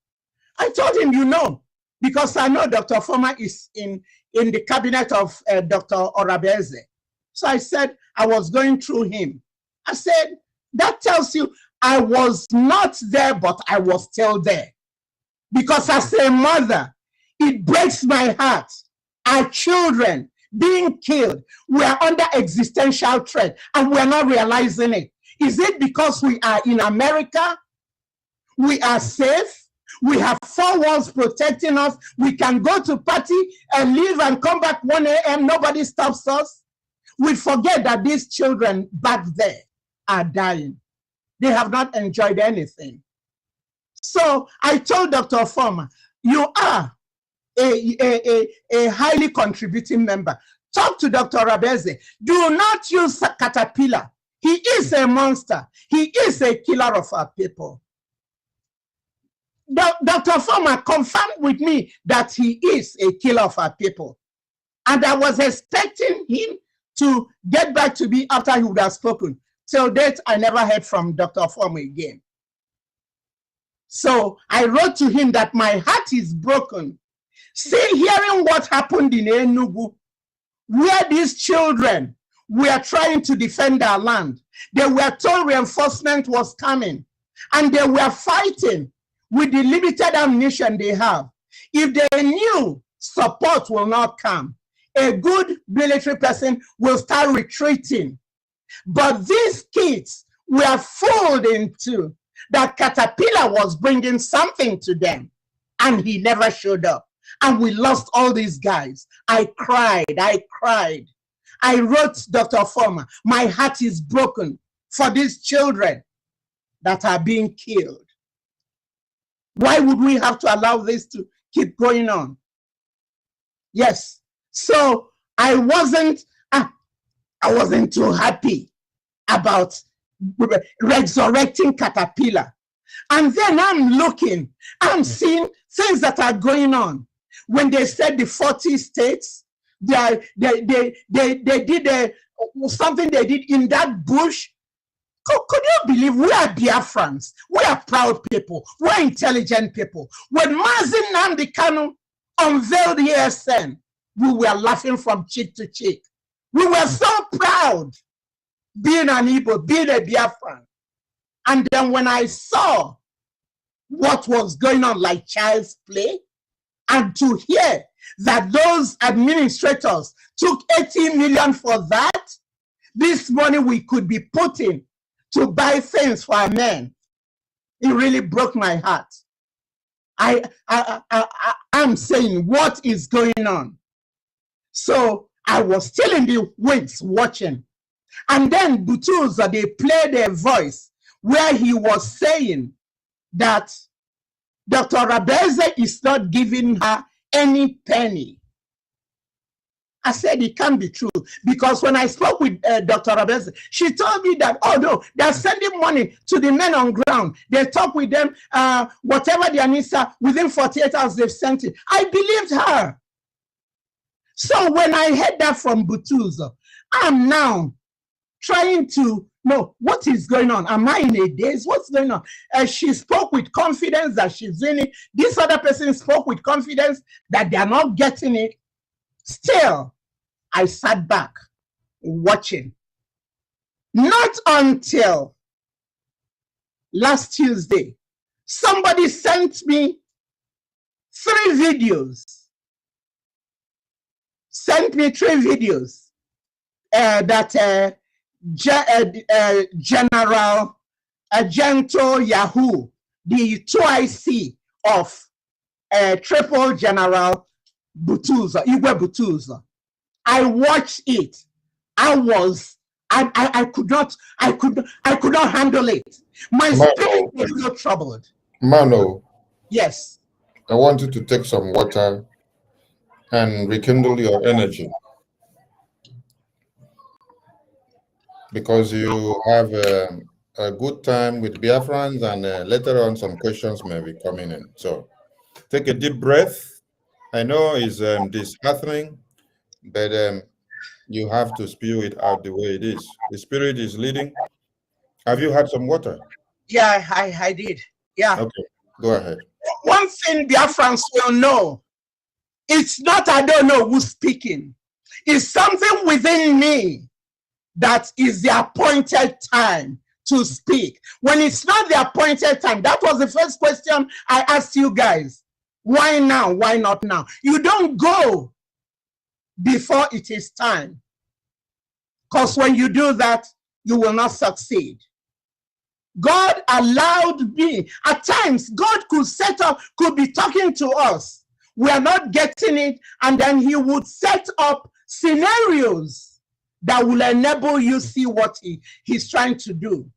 I told him, you know, because I know Dr. Former is in the cabinet of Dr. Orabeze. So I said, I was going through him. I said, that tells you I was not there, but I was still there. Because as a mother, it breaks my heart. Our children being killed, we are under existential threat and we're not realizing it. Is it because we are in America? We are safe. We have 4 walls protecting us. We can go to party and leave and come back 1 a.m. Nobody stops us. We forget that these children back there are dying. They have not enjoyed anything. So I told Dr. Former, you are a highly contributing member. Talk to Dr. Rabeze. Do not use Caterpillar. He is a monster. He is a killer of our people. Dr. Former confirmed with me that he is a killer of our people. And I was expecting him to get back to me after he would have spoken. Till date, I never heard from Dr. Former again. So I wrote to him that my heart is broken. Still hearing what happened in Enugu, where these children were trying to defend our land. They were told reinforcement was coming, and they were fighting with the limited ammunition they have. If they knew support will not come, a good military person will start retreating. But these kids were fooled into that Caterpillar was bringing something to them, and he never showed up. And we lost all these guys. I cried. I wrote Dr. Former, my heart is broken for these children that are being killed. Why would we have to allow this to keep going on? Yes. So I wasn't too happy about resurrecting Caterpillar. And then I'm seeing things that are going on. When they said the 40 states, they did something they did in that bush. Could you believe we are Biafrans? We are proud people. We're intelligent people. When Mazin Nnamdi Kanu unveiled the ASN, we were laughing from cheek to cheek. We were so proud being an Igbo, being a Biafran. And then when I saw what was going on like child's play, and to hear that those administrators took 80 million for that, this money we could be putting to buy things for our men, it really broke my heart. I'm saying, what is going on? So I was still in the wings watching. And then Butuza, they played a voice where he was saying that Dr. Rabeze is not giving her any penny. I said it can't be true, because when I spoke with Dr. Rabeze, she told me that, oh no, they're sending money to the men on ground. They talk with them, whatever their needs are, within 48 hours they've sent it. I believed her. So when I heard that from Butuzo, I'm now trying to know what is going on. Am I in a daze? What's going on? She spoke with confidence that she's in it. This other person spoke with confidence that they are not getting it. Still, I sat back watching. Not until last Tuesday, somebody sent me 3 videos. Sent me 3 videos that General Agento Yahoo, the 2IC of Triple General Butuza, Igwe Butuza. I watched it. I could not handle it. My spirit was so troubled. Mano. Yes. I want you to take some water and rekindle your energy, because you have a good time with Biafrans, and later on some questions may be coming in. So take a deep breath. I know it's disheartening, but you have to spew it out the way it is. The Spirit is leading. Have you had some water? Yeah, I did. Yeah. Okay, go ahead. One thing Biafrans will know, it's not I don't know who's speaking. It's something within me that is the appointed time to speak. When it's not the appointed time, that was the first question I asked you guys. Why now? Why not now? You don't go before it is time. Because when you do that, you will not succeed. God allowed me. At times, God could be talking to us. We are not getting it, and then he would set up scenarios that will enable you see what he's trying to do.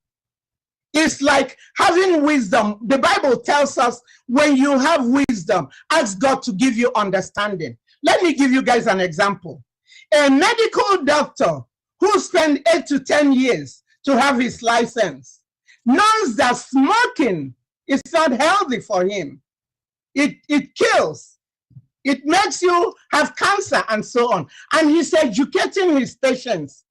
It's like having wisdom. The Bible tells us when you have wisdom, ask God to give you understanding. Let me give you guys an example. A medical doctor who spent 8 to 10 years to have his license knows that smoking is not healthy for him. It kills. It makes you have cancer and so on. And he's educating his patients.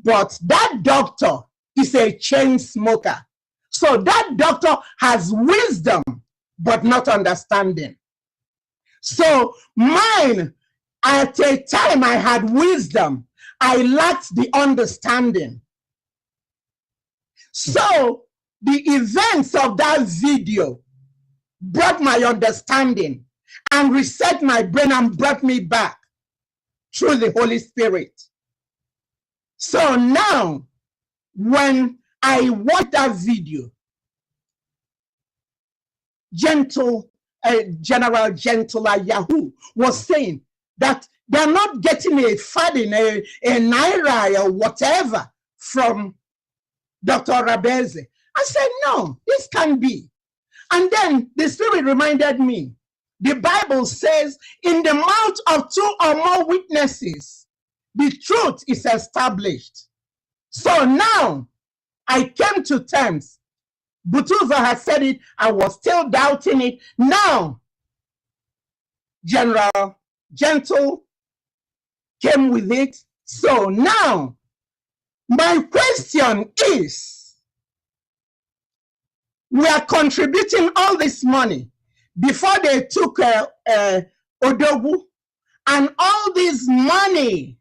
But that doctor is a chain smoker. So that doctor has wisdom, but not understanding. So mine, at a time I had wisdom, I lacked the understanding. So the events of that video brought my understanding and reset my brain and brought me back through the Holy Spirit. So now, when I watch that video, General Yahoo was saying that they're not getting a fading, a naira or whatever from Dr. Rabeze. I said, no, this can't be. And then the Spirit reminded me, the Bible says, in the mouth of 2 or more witnesses, the truth is established. So now I came to terms. Butuza has said it. I was still doubting it. Now, General Gentle came with it. So now, my question is, we are contributing all this money before they took Onuwu, and all this money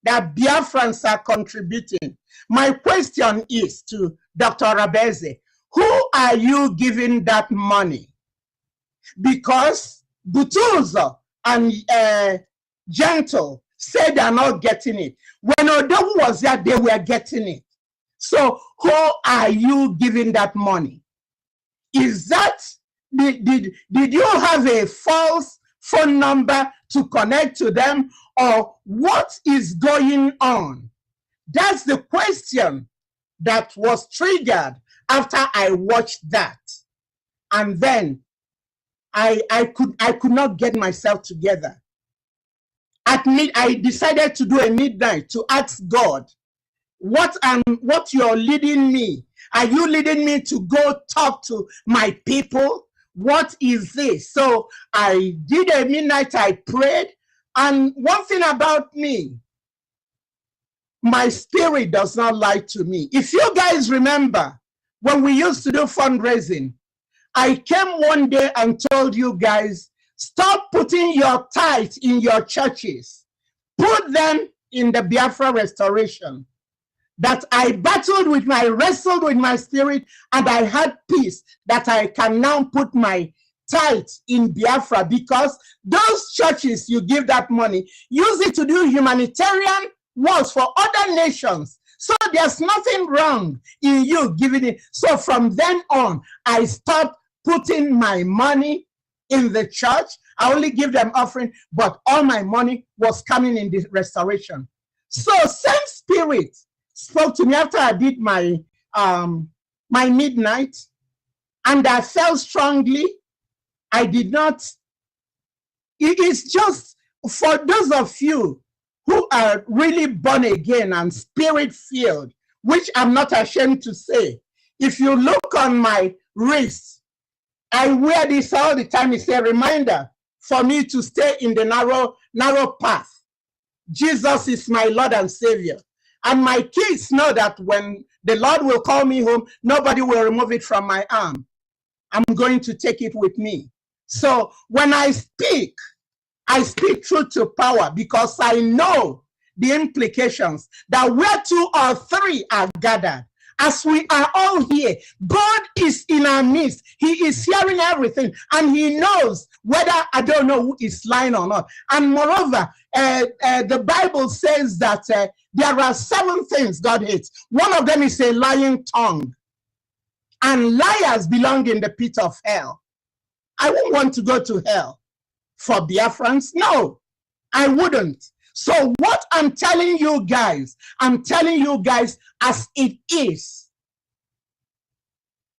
that Biafrans are contributing. My question is to Dr. Rabeze, who are you giving that money? Because Butuza and Gentle said they're not getting it. When Onuwu was there, they were getting it. So who are you giving that money? Is that, did you have a false phone number to connect to them, or what is going on? That's the question that was triggered after I watched that. And then I could not get myself together. I decided to do a midnight to ask God, what you're leading me? Are you leading me to go talk to my people? What is this? So I did a midnight, I prayed. And one thing about me, my spirit does not lie to me. If you guys remember, when we used to do fundraising, I came one day and told you guys, stop putting your tithes in your churches. Put them in the Biafra restoration. That I wrestled with my spirit, and I had peace that I can now put my tithes in Biafra, because those churches you give that money, use it to do humanitarian works for other nations. So there's nothing wrong in you giving it. So from then on, I stopped putting my money in the church. I only give them offering, but all my money was coming in the restoration. So same spirit spoke to me after I did my my midnight, and I felt strongly. I did not. It is just for those of you who are really born again and spirit filled, which I'm not ashamed to say. If you look on my wrist, I wear this all the time. It's a reminder for me to stay in the narrow path. Jesus is my Lord and Savior. And my kids know that when the Lord will call me home, nobody will remove it from my arm. I'm going to take it with me. So when I speak truth to power, because I know the implications that where 2 or 3 are gathered, as we are all here, God is in our midst. He is hearing everything, and he knows whether, I don't know, who is lying or not. And moreover, the Bible says that there are 7 things God hates. One of them is a lying tongue. And liars belong in the pit of hell. I wouldn't want to go to hell for Biafrans. No, I wouldn't. So what I'm telling you guys as it is.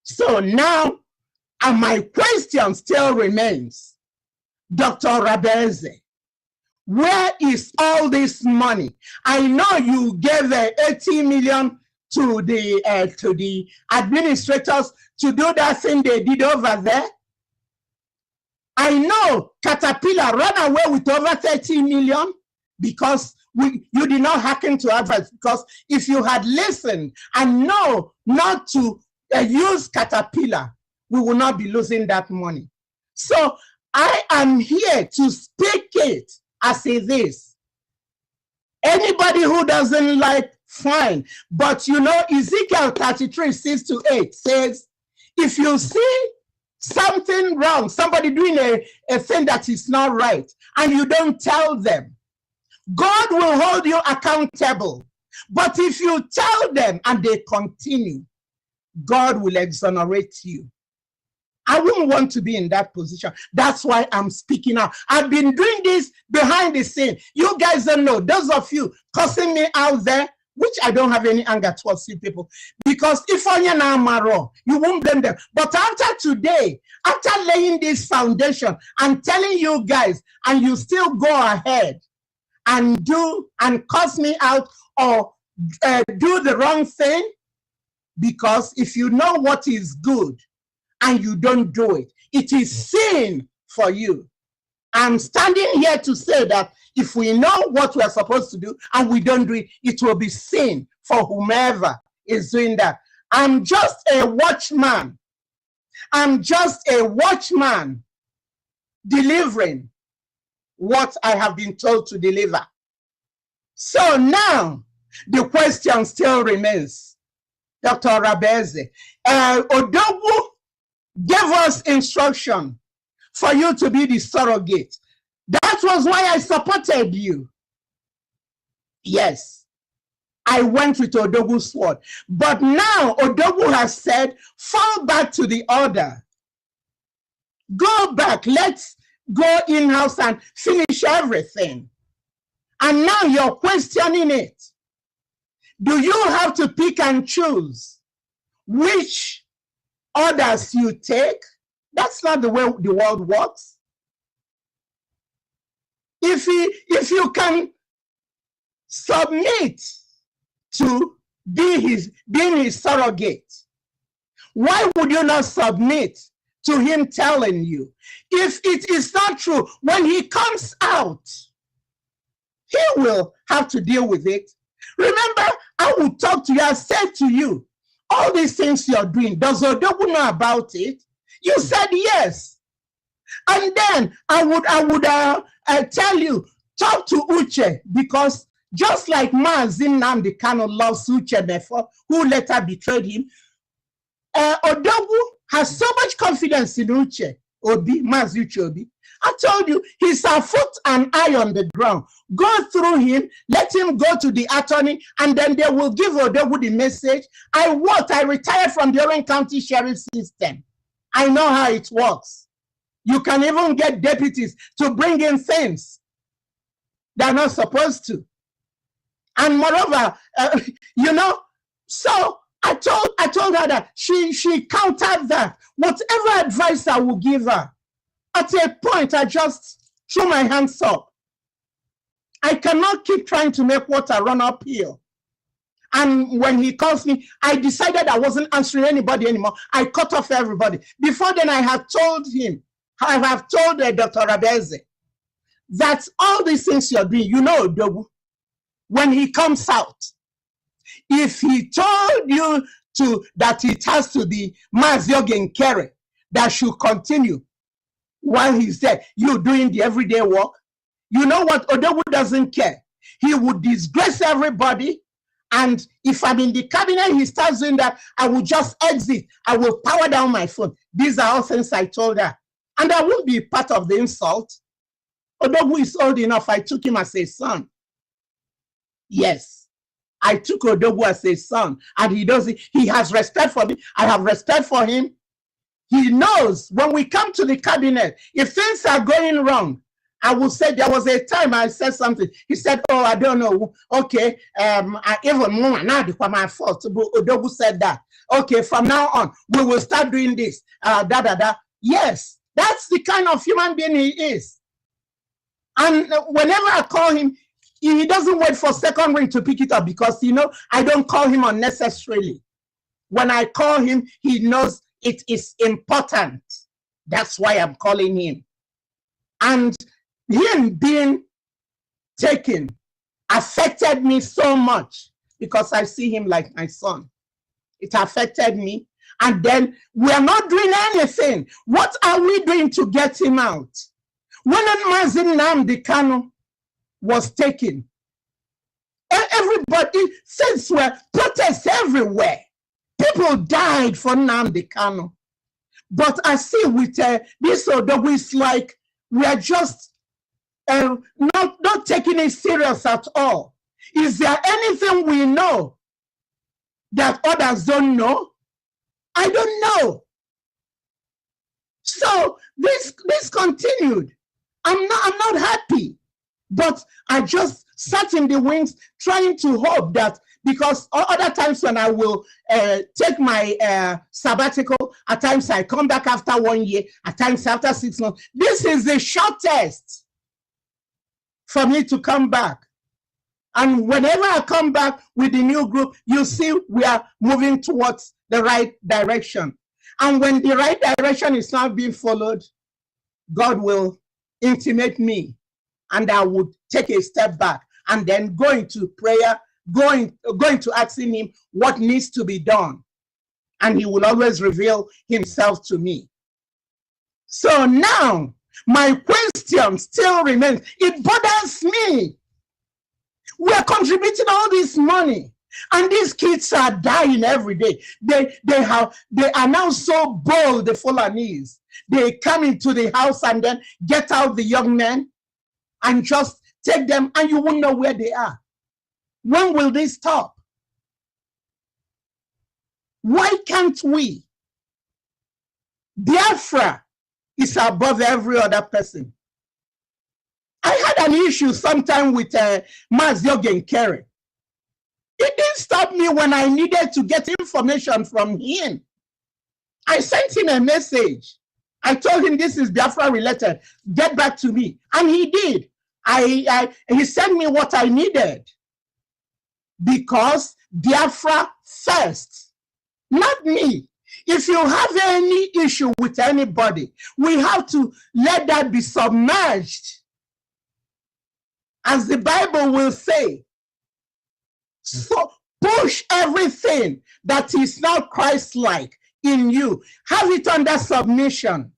So now, and my question still remains, Dr. Rabeze, where is all this money? I know you gave 80 million to the administrators to do that thing they did over there. I know Caterpillar ran away with over 30 million because you did not hearken to advice. Because if you had listened and know not to use Caterpillar, we will not be losing that money. So I am here to speak it as it is. Anybody who doesn't like, fine. But you know, Ezekiel 33, 6-8 says, if you see something wrong, somebody doing a thing that is not right, and you don't tell them, God will hold you accountable. But if you tell them and they continue, God will exonerate you. I wouldn't want to be in that position. That's why I'm speaking out. I've been doing this behind the scene. You guys don't know. Those of you cussing me out there, which I don't have any anger towards you people, because if you won't blame them. But after today, after laying this foundation and telling you guys, and you still go ahead and do and cuss me out or do the wrong thing, because if you know what is good and you don't do it, it is sin for you. I'm standing here to say that if we know what we're supposed to do and we don't do it, it will be sin for whomever is doing that. I'm just a watchman. I'm just a watchman delivering what I have been told to deliver. So now the question still remains, Dr. Rabeze. Onuwu gave us instruction for you to be the surrogate. That was why I supported you. Yes, I went with Onuwu's sword. But now Onuwu has said, fall back to the order. Go back. Let's go in-house and finish everything. And now you're questioning it. Do you have to pick and choose which orders you take? That's not the way the world works. If you can submit to being his surrogate, why would you not submit to him telling you? If it is not true, when he comes out, he will have to deal with it. Remember, I will talk to you. I said to you, all these things you're doing, does Onuwu know about it? You said yes. And then I would tell you, talk to Uche, because just like Mazin Nnamdi Kanu loves Uche Mefo, who later betrayed him, Onuwu has so much confidence in Uche Obi, Maz Uche Obi. I told you, he's a foot and eye on the ground. Go through him, let him go to the attorney, and then they will give Onuwu the message. I retired from the Orange County Sheriff System. I know how it works. You can even get deputies to bring in things they're not supposed to. And moreover, you know, so I told her that she countered that. Whatever advice I would give her, at a point, I just threw my hands up. I cannot keep trying to make water run uphill. And when he calls me, I decided I wasn't answering anybody anymore. I cut off everybody. Before then, I have told him, I have told Dr. Rabeze, that all these things you're doing, you know, Dogu, when he comes out, if he told you that it has to be Maziogen Kere that should continue while he's there, you doing the everyday work, you know what? Odogu doesn't care. He would disgrace everybody. And if I'm in the cabinet, he starts doing that, I will just exit. I will power down my phone. These are all things I told her. And I won't be part of the insult. Odogu is old enough. I took him as a son. Yes, I took Odogu as a son. And he has respect for me. I have respect for him. He knows when we come to the cabinet, if things are going wrong, I will say there was a time I said something. He said, oh, I don't know. Okay, even more now it's my fault. Odogu said that. Okay, from now on, we will start doing this. Yes, that's the kind of human being he is. And whenever I call him, he doesn't wait for second ring to pick it up because, you know, I don't call him unnecessarily. When I call him, he knows it is important. That's why I'm calling him. And him being taken affected me so much because I see him like my son. It affected me. And then we're not doing anything. What are we doing to get him out? When Mazin Nnamdi Kanu was taken, everybody, since we're protests everywhere, people died for Nnamdi Kanu. But I see with this Odogu, it's like we're just not taking it serious at all. Is there anything we know that others don't know? I don't know. So this continued. I'm not happy, but I just sat in the wings trying to hope that, because other times when I will take my sabbatical, at times I come back after 1 year, at times after 6 months. This is the shortest for me to come back. And whenever I come back with the new group, you see we are moving towards the right direction. And when the right direction is not being followed, God will intimate me and I would take a step back and then go into prayer, going to asking him what needs to be done. And he will always reveal himself to me. So now, my question still remains. It bothers me. We are contributing all this money, and these kids are dying every day. They are now so bold, the Fulanese. They come into the house and then get out the young men and just take them, and you won't know where they are. When will this stop? Why can't we? Biafra is above every other person. I had an issue sometime with Maziogen Kere. It didn't stop me when I needed to get information from him. I sent him a message. I told him this is Biafra related. Get back to me. And he did. He sent me what I needed. Because Biafra first, not me. If you have any issue with anybody, we have to let that be submerged. As the Bible will say, so push everything that is not Christ-like in you. Have it under submission.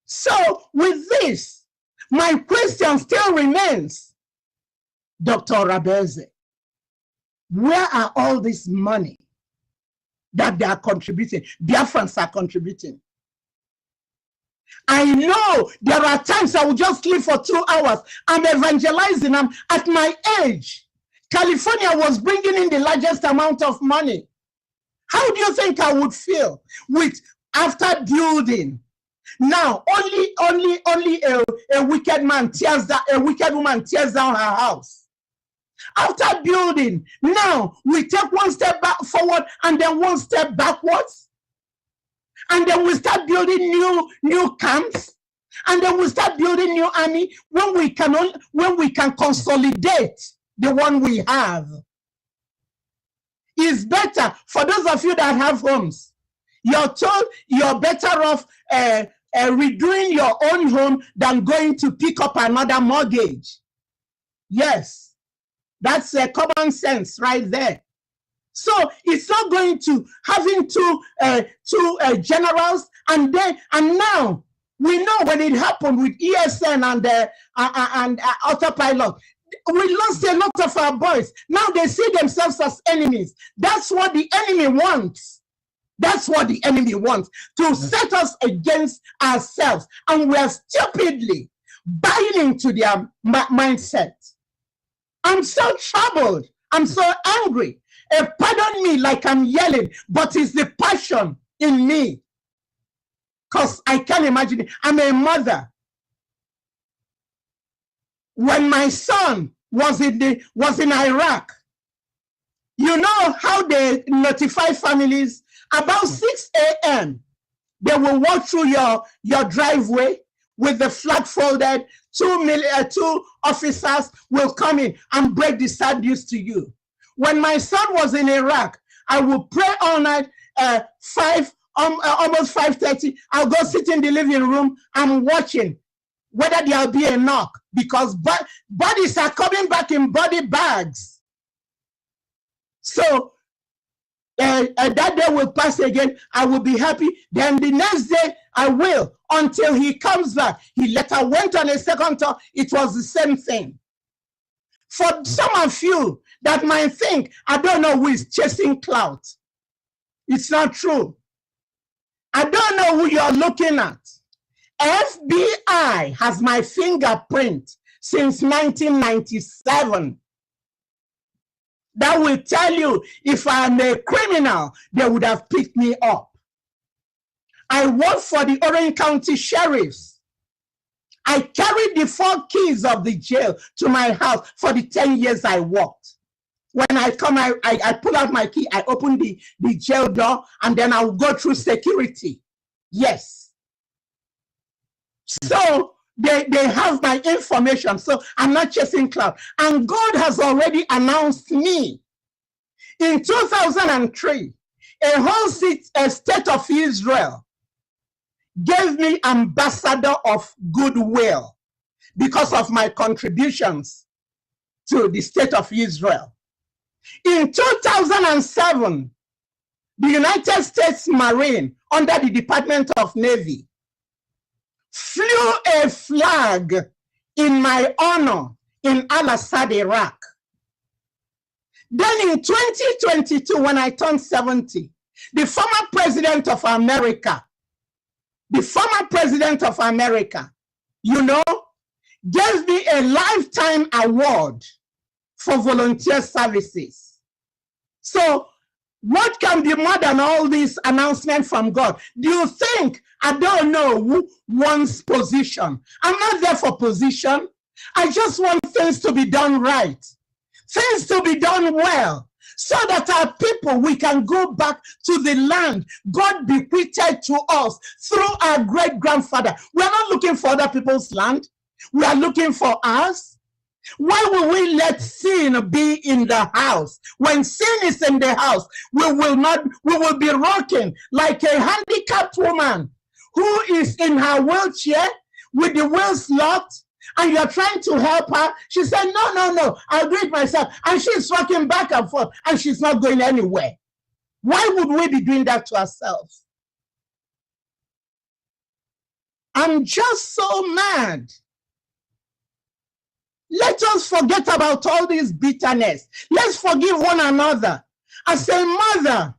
So with this, my question still remains, Dr. Rabeze, where are all this money that they are contributing? Biafrans are contributing. I know there are times I will just sleep for 2 hours. I'm evangelizing. I'm at my age. California was bringing in the largest amount of money. How do you think I would feel with after building Now, only a wicked man tears down, a wicked woman tears down her house. After building, now we take one step back forward and then one step backwards. And then we start building new camps. And then we start building new army when we can consolidate the one we have. It's better for those of you that have homes. You're told you're better off redoing your own home than going to pick up another mortgage. Yes, that's a common sense right there. So it's not going to having two generals and now we know when it happened with ESN and autopilot. We lost a lot of our boys. Now they see themselves as enemies. That's what the enemy wants. That's what the enemy wants, to set us against ourselves. And we are stupidly buying into their mindset. I'm so troubled. I'm so angry. Pardon me like I'm yelling, but it's the passion in me. Because I can't imagine it. I'm a mother. When my son was in Iraq, you know how they notify families? About 6 a.m., they will walk through your driveway with the flag folded. Two officers will come in and break the sad news to you. When my son was in Iraq, I would pray all night, almost 5:30. I'll go sit in the living room. I'm watching whether there'll be a knock, because bodies are coming back in body bags. So that day will pass again. I will be happy. Then the next day I will, until he comes back. He later went on a second tour. It was the same thing. For some of you that might think, I don't know who is chasing clout. It's not true. I don't know who you're looking at. FBI has my fingerprint since 1997. That will tell you if I'm a criminal, they would have picked me up. I work for the Orange County Sheriffs. I carried the 4 keys of the jail to my house for the 10 years I worked. When I come, I pull out my key, I open the jail door, and then I'll go through security. Yes. So they have my information. So I'm not chasing clout. And God has already announced me. In 2003, a whole state of Israel gave me ambassador of goodwill because of my contributions to the state of Israel. In 2007, the United States Marine under the Department of Navy flew a flag in my honor in Al-Assad, Iraq. Then in 2022, when I turned 70, the former president of America, you know, gave me a lifetime award for volunteer services. So what can be more than all these announcements from God? Do you think I don't know who wants position? I'm not there for position. I just want things to be done right, things to be done well, so that our people, we can go back to the land God bequeathed to us through our great-grandfather. We're not looking for other people's land. We are looking for ours. Why will we let sin be in the house? When sin is in the house, we will be rocking like a handicapped woman who is in her wheelchair with the wheels locked, and you're trying to help her. She said, no, I'll do it myself. And she's rocking back and forth, and she's not going anywhere. Why would we be doing that to ourselves? I'm just so mad. Let us forget about all this bitterness. Let's forgive one another. As a mother,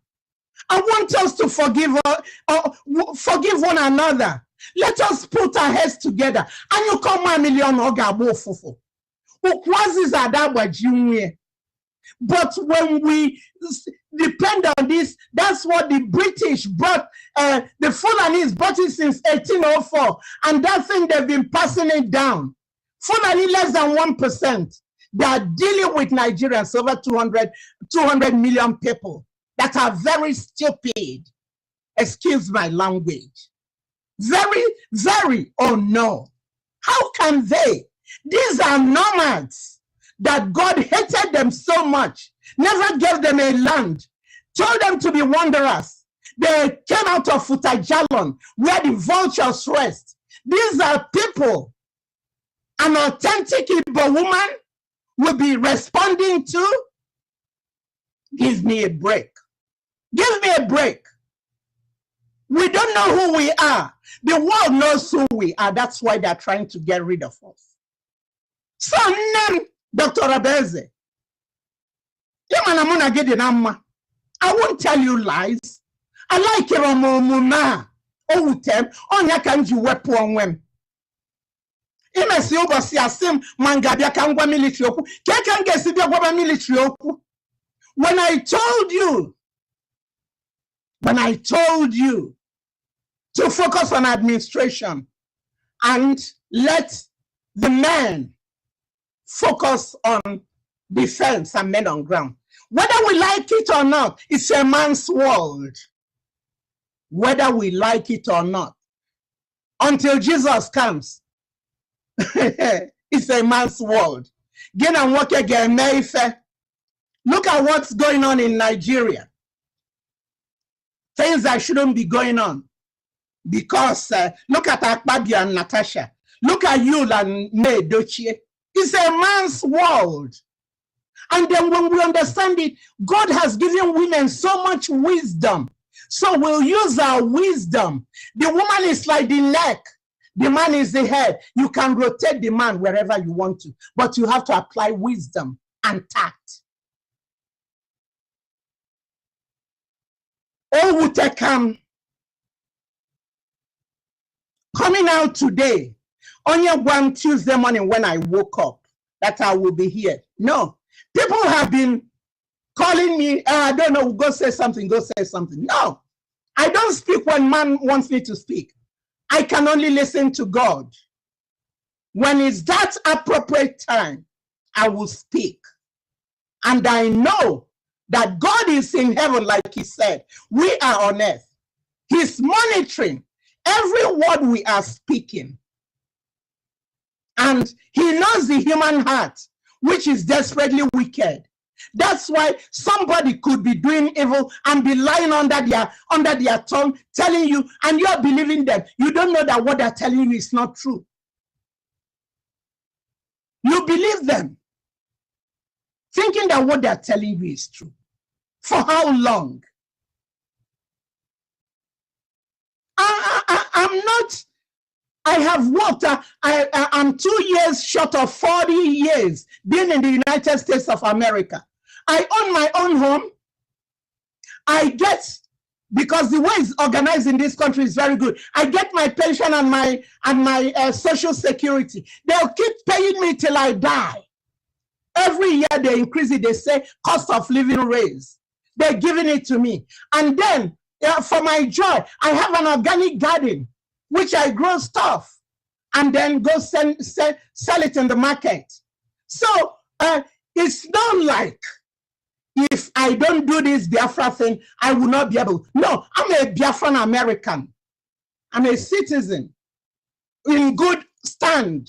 I want us to forgive one another. Let us put our heads together. And you come 1 million ogabo fufu. But when we depend on this, that's what the British brought, the Fulanis brought it since 1804, and that thing they've been passing it down. Fulani less than 1%. They are dealing with Nigerians, over 200 million people that are very stupid. Excuse my language. Very, very, oh no. How can they? These are nomads that God hated them so much, never gave them a land, told them to be wanderers. They came out of Futajalon, where the vultures rest. These are people an authentic Igbo woman will be responding to. Give me a break. Give me a break. We don't know who we are. The world knows who we are. That's why they're trying to get rid of us. So, name Dr. Abeze. I won't tell you lies. I like your mumuna. Oh, them. Onya kanji wepu onwem. Imesi obosi asim mangabia kangwa military oku. Kekan gesibia gwa military oku. When I told you to focus on administration and let the men focus on defense and men on ground. Whether we like it or not, it's a man's world. Whether we like it or not, until Jesus comes, it's a man's world. Look at what's going on in Nigeria. Things that shouldn't be going on. Because look at Ekpa and Natasha. Look at you and May Dochie. It's a man's world. And then when we understand it, God has given women so much wisdom. So we'll use our wisdom. The woman is like the neck. The man is the head. You can rotate the man wherever you want to. But you have to apply wisdom and tact. Oh, Wutekam. Coming out today, on your one Tuesday morning when I woke up, that I will be here. No, people have been calling me, I don't know, go say something, go say something. No, I don't speak when man wants me to speak. I can only listen to God. When it's that appropriate time, I will speak. And I know that God is in heaven, like he said. We are on earth. He's monitoring every word we are speaking. And he knows the human heart, which is desperately wicked. That's why somebody could be doing evil and be lying under their tongue, telling you, and you're believing them. You don't know that what they're telling you is not true. You believe them, thinking that what they're telling you is true. For how long? I have worked, I'm 2 years short of 40 years being in the United States of America. I own my own home. I get, because the way it's organized in this country is very good, I get my pension and my social security. They'll keep paying me till I die. Every year they increase it, they say cost of living raise. They're giving it to me. And then for my joy, I have an organic garden, which I grow stuff and then go sell it in the market. So it's not like if I don't do this Biafra thing, I will not be able. No, I'm a Biafran American. I'm a citizen in good stand.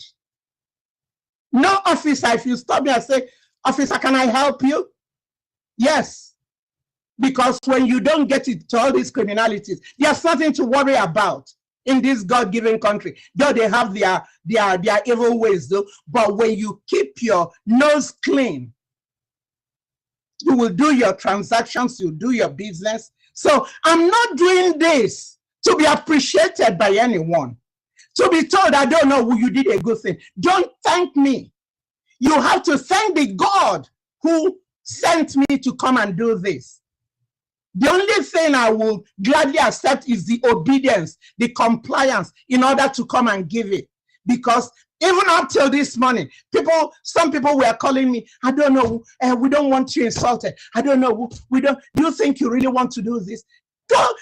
No officer, if you stop me and say, officer, can I help you? Yes. Because when you don't get it to all these criminalities, there's nothing to worry about in this God-given country. Though they have their evil ways, though. But when you keep your nose clean, you will do your transactions, you do your business. So I'm not doing this to be appreciated by anyone. To be told, I don't know, you did a good thing. Don't thank me. You have to thank the God who sent me to come and do this. The only thing I will gladly accept is the obedience, the compliance in order to come and give it. Because Even up till this morning, some people were calling me, I don't know, we don't want you insulted. I don't know, do you think you really want to do this? Don't,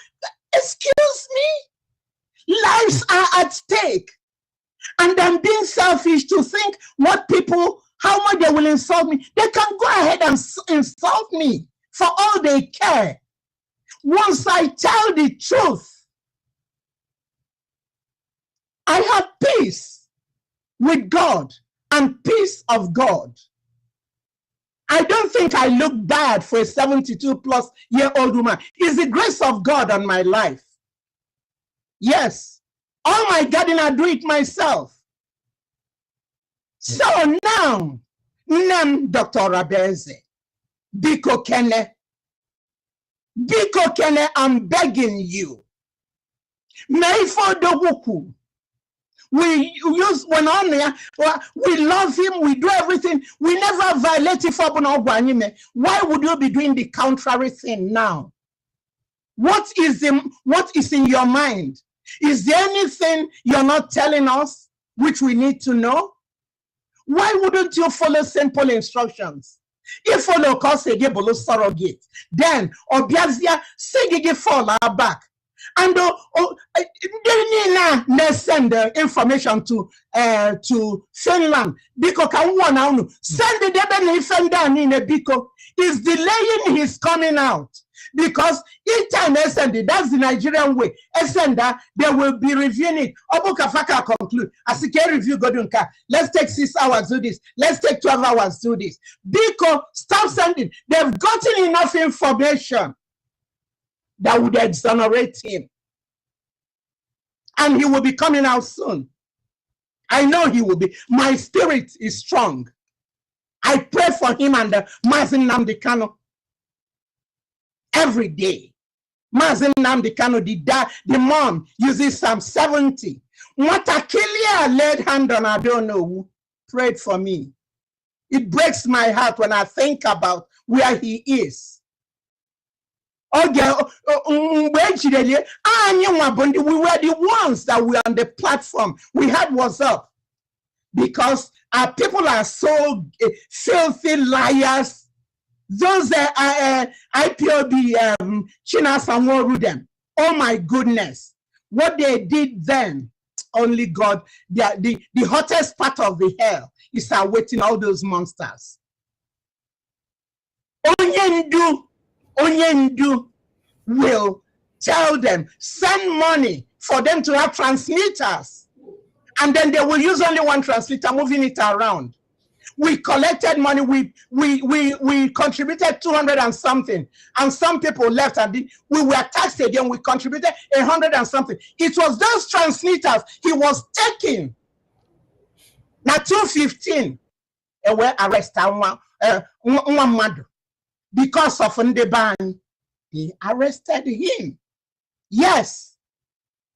excuse me? Lives are at stake. And I'm being selfish to think how much they will insult me. They can go ahead and insult me for all they care. Once I tell the truth, I have peace with God and peace of God. I don't think I look bad for a 72-plus-year-old woman. It's the grace of God on my life. Yes, all my gardening, I do it myself. So now, Dr. Rabeze, Biko Kene, I'm begging you. We use we love him, we do everything, we never violate it. Why would you be doing the contrary thing now? What is in your mind? Is there anything you're not telling us which we need to know? Why wouldn't you follow simple instructions? If follow cause a below surrogate, then Obiazia say fall back. And they send the information to Finland because send the Deben in a biko is delaying his coming out because each time they send it, that's the Nigerian way. They will be reviewing it. Obukafaka conclude. As a care review Godunka, let's take 6 hours do this. Let's take 12 hours do this. Biko, stop sending. They've gotten enough information that would exonerate him. And he will be coming out soon. I know he will be. My spirit is strong. I pray for him and Mazin Nnamdi Kanu every day. Mazin Nnamdi Kanu, the mom uses Psalm 70. Watakilia laid hand on Onuwu, prayed for me. It breaks my heart when I think about where he is. We were the ones that were on the platform. We had what's up because our people are so filthy liars. Those IPOB China Sanwo them. Oh my goodness, what they did then, only God. The hottest part of the hell is awaiting all those monsters. Onyendu will tell them, send money for them to have transmitters. And then they will use only one transmitter, moving it around. We collected money, we contributed 200 and something, and some people left and we were taxed again, we contributed 100 and something. It was those transmitters he was taking. Now 215, were arrested because of Ndeban. They arrested him. Yes.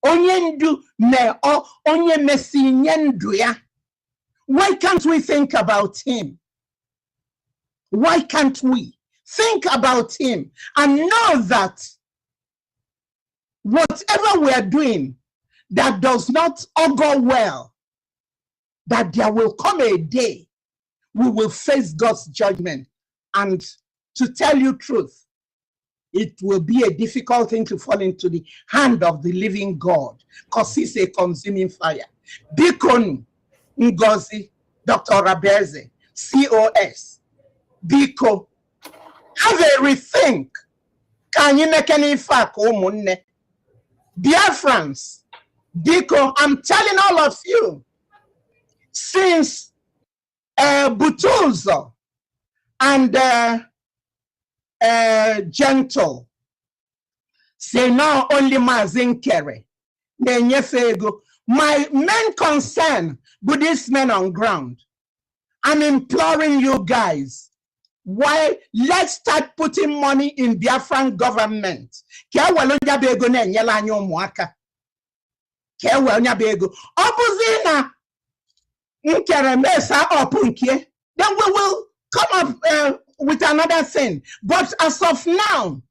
Onyendu me o onye mesinyenduya. Why can't we think about him? Why can't we think about him and know that whatever we are doing that does not augur well, that there will come a day we will face God's judgment. And to tell you truth, it will be a difficult thing to fall into the hand of the living God because he's a consuming fire. Bikonu, Ngozi, Dr. Rabeze, COS, Biko, have a rethink. Can you make any fact? Biafrans, Biko, I'm telling all of you, since Butuzo and Gentle say now only Mazin Kere, my main concern, Buddhist men on ground, I'm imploring you guys, why let's start putting money in Biafran government. Then we will come up with another thing. But as of now,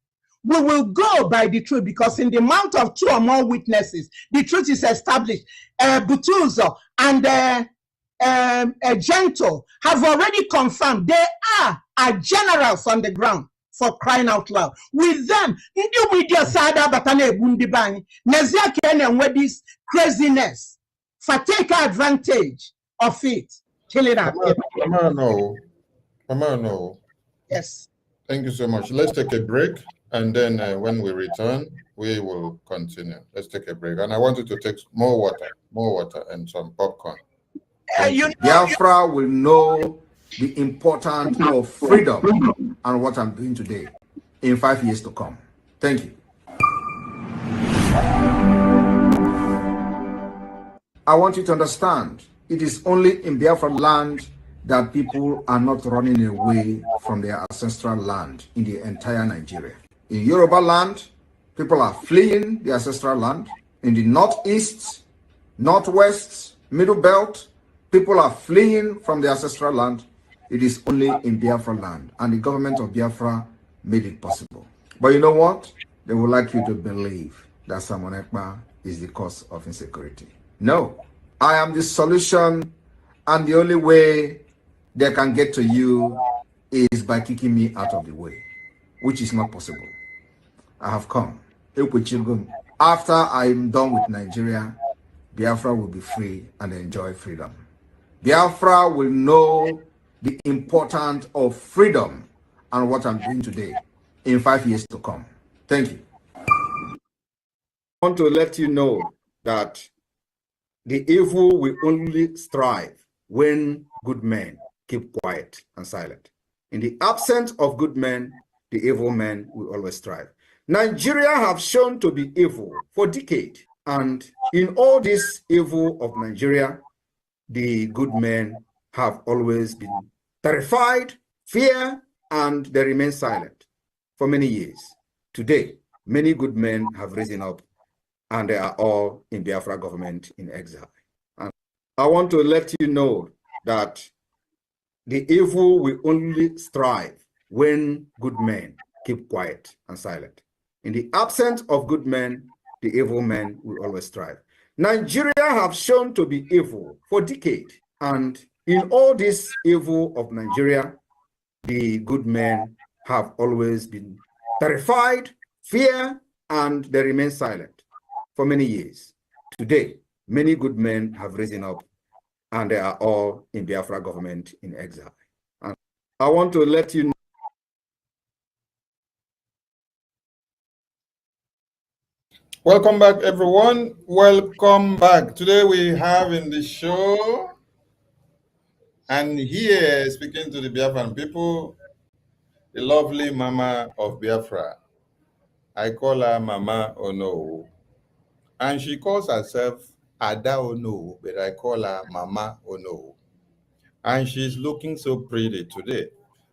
we will go by the truth, because in the amount of 2 or more witnesses, the truth is established. Butuzo and Gentle have already confirmed they are generals on the ground, for crying out loud. With them, new media sada batane bundi bang, Nazia and with this craziness, for take advantage of it, killing our people. Mama, no. Yes. Thank you so much. Let's take a break, and then when we return, we will continue. Let's take a break. And I want you to take more water, and some popcorn. Biafra will know the importance of freedom and what I'm doing today in 5 years to come. Thank you. I want you to understand, it is only in Biafra land that people are not running away from their ancestral land in the entire Nigeria. In Yoruba land, people are fleeing the ancestral land. In the northeast, northwest, middle belt, people are fleeing from the ancestral land. It is only in Biafra land, and the government of Biafra made it possible. But you know what? They would like you to believe that Simon Ekpa is the cause of insecurity. No, I am the solution, and the only way they can get to you is by kicking me out of the way, which is not possible. I have come. After I'm done with Nigeria, Biafra will be free and enjoy freedom. Biafra will know the importance of freedom and what I'm doing today in 5 years to come. Thank you. I want to let you know that the evil will only strive when good men keep quiet and silent. In the absence of good men, the evil men will always strive. Nigeria have shown to be evil for decades, and in all this evil of Nigeria, the good men have always been terrified, fear, and they remain silent for many years. Today, many good men have risen up, and they are all in Biafra government in exile. And I want to let you know that the evil will only strive when good men keep quiet and silent. In the absence of good men, the evil men will always strive. Nigeria have shown to be evil for decades, and in all this evil of Nigeria, the good men have always been terrified, fear, and they remain silent for many years. Today, many good men have risen up, and they are all in Biafra government in exile. And I want to let you know. Welcome back, everyone. Welcome back. Today we have in the show, and here speaking to the Biafran people, the lovely Mama of Biafra. I call her Mama Onuwu, and she calls herself Ada Onuwu, but I call her Mama Onuwu. And she's looking so pretty today.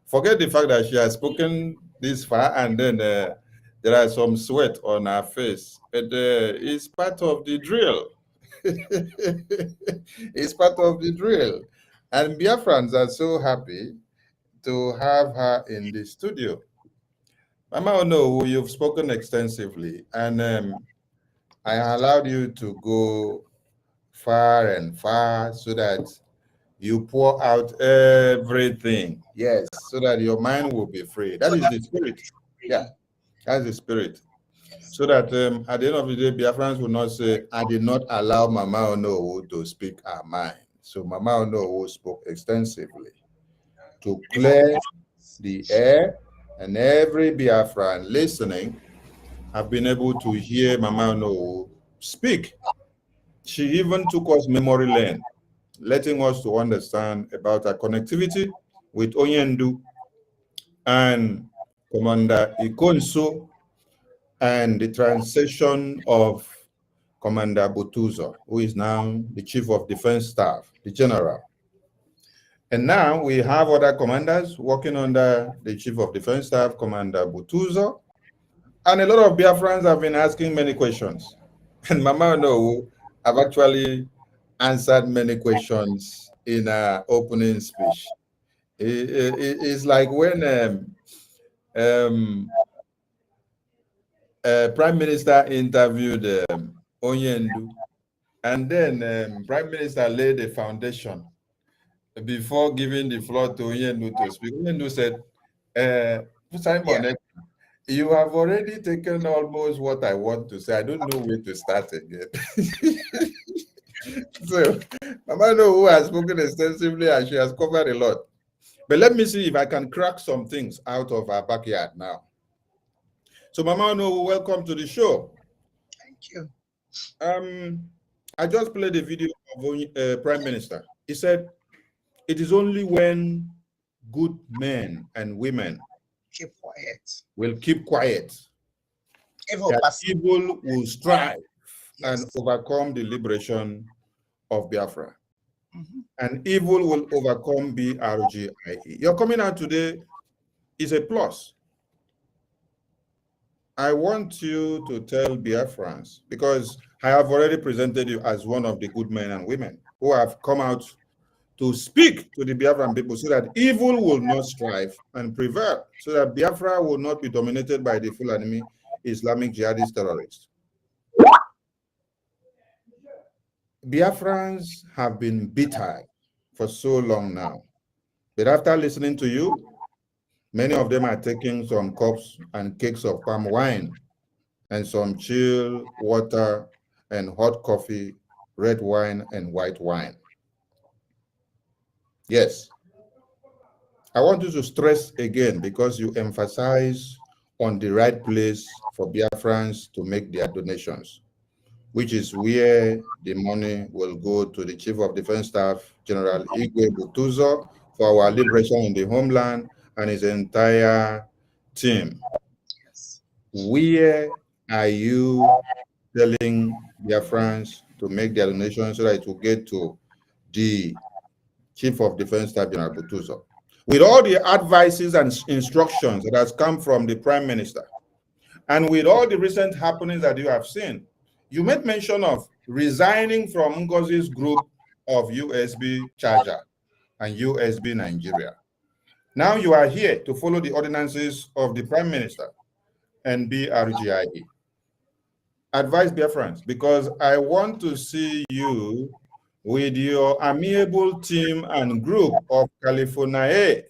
Forget the fact that she has spoken this far, and then there are some sweat on her face, but it's part of the drill. It's part of the drill. And Biafrans are so happy to have her in the studio. Mama Onuwu, you've spoken extensively, and I allowed you to go far and far so that you pour out everything. Yes, so that your mind will be free. That is the spirit. Yeah, that's the spirit. So that at the end of the day, Biafrans will not say, I did not allow Mama Onuwu to speak her mind. So Mama Onuwu spoke extensively to clear the air, and every Biafran listening have been able to hear Mama Onuwu speak. She even took us memory lane, letting us to understand about our connectivity with Onyendu and Commander Ikonso, and the transition of Commander Butuzo, who is now the Chief of Defense Staff, the General. And now we have other commanders working under the Chief of Defense Staff, Commander Butuzo. And a lot of Biafrans have been asking many questions. And Mama Onuwu have actually answered many questions in her opening speech. It's like when Prime Minister interviewed Onyendu, and then Prime Minister laid a foundation, before giving the floor to Yenu to speak, Yenu said, Simon, you have already taken almost what I want to say. I don't know where to start again. So, Mama know who has spoken extensively and she has covered a lot. But let me see if I can crack some things out of our backyard now. So, Mama know, welcome to the show. Thank you. I just played a video of Prime Minister. He said, it is only when good men and women keep quiet. Will keep quiet. Evil will strive and overcome the liberation of Biafra. And evil will overcome BRGIE. Your coming out today is a plus. I want you to tell Biafrans, because I have already presented you as one of the good men and women who have come out to speak to the Biafran people so that evil will not strive and prevail, so that Biafra will not be dominated by the full enemy Islamic jihadist terrorists. Biafrans have been bitter for so long now, but after listening to you, many of them are taking some cups and cakes of palm wine and some chill water and hot coffee, red wine and white wine. Yes, I want you to stress again, because you emphasize on the right place for Biafrans to make their donations, which is where the money will go to the Chief of Defense Staff, General Igwe Butuzo, for our liberation in the homeland and his entire team. Yes. Where are you telling Biafrans to make their donations so that it will get to the Chief of Defense Staff, General Butuzo? With all the advices and instructions that has come from the Prime Minister, and with all the recent happenings that you have seen, you made mention of resigning from Ngozi's group of USB Charger and USB Nigeria. Now you are here to follow the ordinances of the Prime Minister and BRGIE. Advise Biafrans, because I want to see you with your amiable team and group of California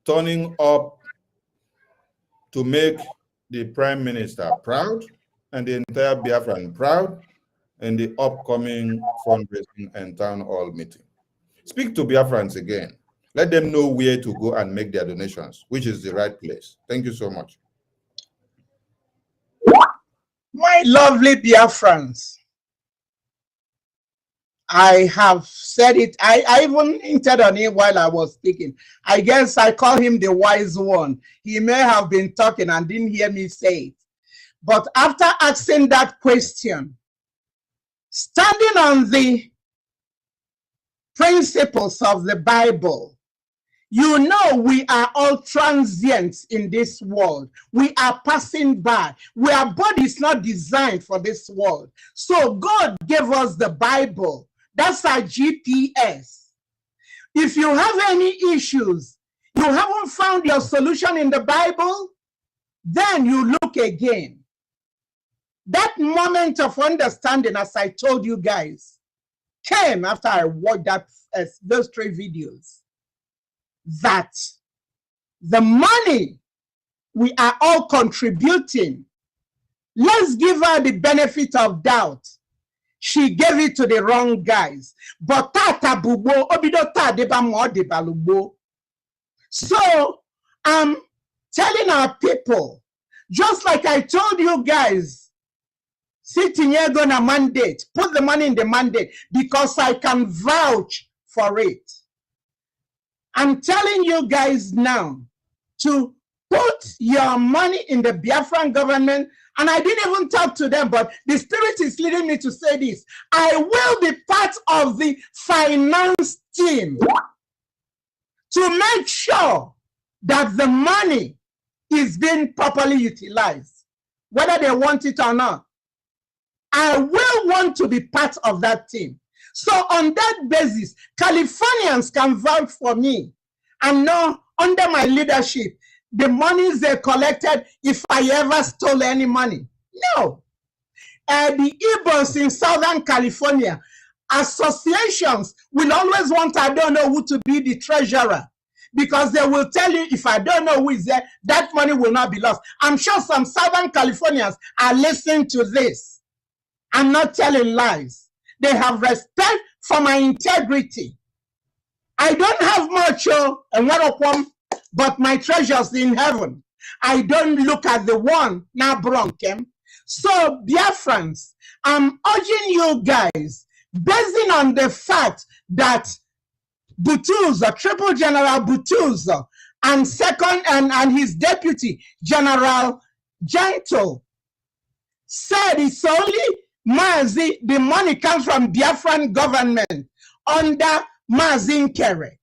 turning up to make the Prime Minister proud and the entire Biafran proud in the upcoming fundraising and town hall meeting. Speak to Biafrans again. Let them know where to go and make their donations, which is the right place. Thank you so much. My lovely Biafrans, I have said it. I even hinted on it while I was speaking. I guess I call him the wise one. He may have been talking and didn't hear me say it. But after asking that question, standing on the principles of the Bible, you know we are all transients in this world. We are passing by. Our body is not designed for this world. So God gave us the Bible. That's our GPS. If you have any issues, you haven't found your solution in the Bible, then you look again. That moment of understanding, as I told you guys, came after I watched those 3 videos. That the money we are all contributing, let's give her the benefit of doubt. She gave it to the wrong guys. But tata bubo obidota deba mo deba lubo. So I'm telling our people, just like I told you guys, sitting here gonna mandate, put the money in the mandate, because I can vouch for it. I'm telling you guys now to put your money in the Biafran government. And I didn't even talk to them, but the Spirit is leading me to say this. I will be part of the finance team to make sure that the money is being properly utilized, whether they want it or not. I will want to be part of that team. So on that basis, Californians can vouch for me and know under my leadership, the monies they collected, if I ever stole any money. No. The Igbos in Southern California, Associations will always want I don't know who to be the treasurer, because they will tell you if I don't know who is there, that money will not be lost. I'm sure some Southern Californians are listening to this. I'm not telling lies. They have respect for my integrity. I don't have much, but my treasures in heaven. I don't look at the one now bronkem. So Biafrans, I'm urging you guys, basing on the fact that Butuza, Triple General Butuza, and second and his deputy, General Gentle, said it's only Mazi, the money comes from Biafran government under Mazin Kere.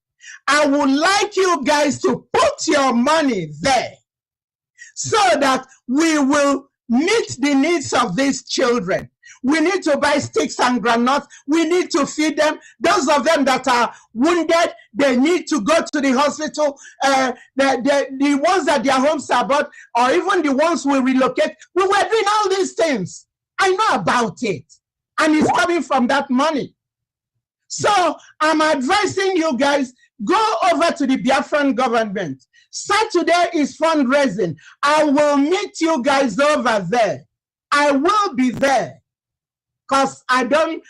I would like you guys to put your money there so that we will meet the needs of these children. We need to buy sticks and granuts. We need to feed them. Those of them that are wounded, they need to go to the hospital. The ones that their homes are bought, or even the ones we relocate. We were doing all these things. I know about it. And it's coming from that money. So I'm advising you guys, go over to the Biafran government. Saturday is fundraising. I will meet you guys over there. I will be there. Because I don't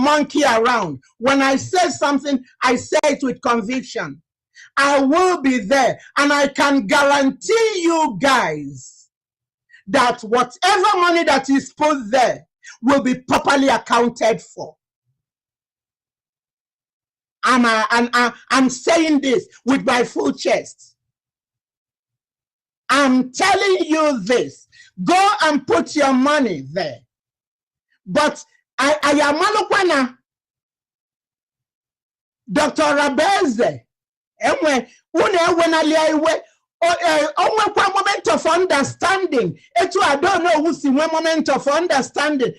monkey around. When I say something, I say it with conviction. I will be there. And I can guarantee you guys that whatever money that is put there will be properly accounted for. I'm saying this with my full chest. I'm telling you this. Go and put your money there. But I am Malukwana, Dr. Rabeze, moment of understanding. I don't know who's in one moment of understanding.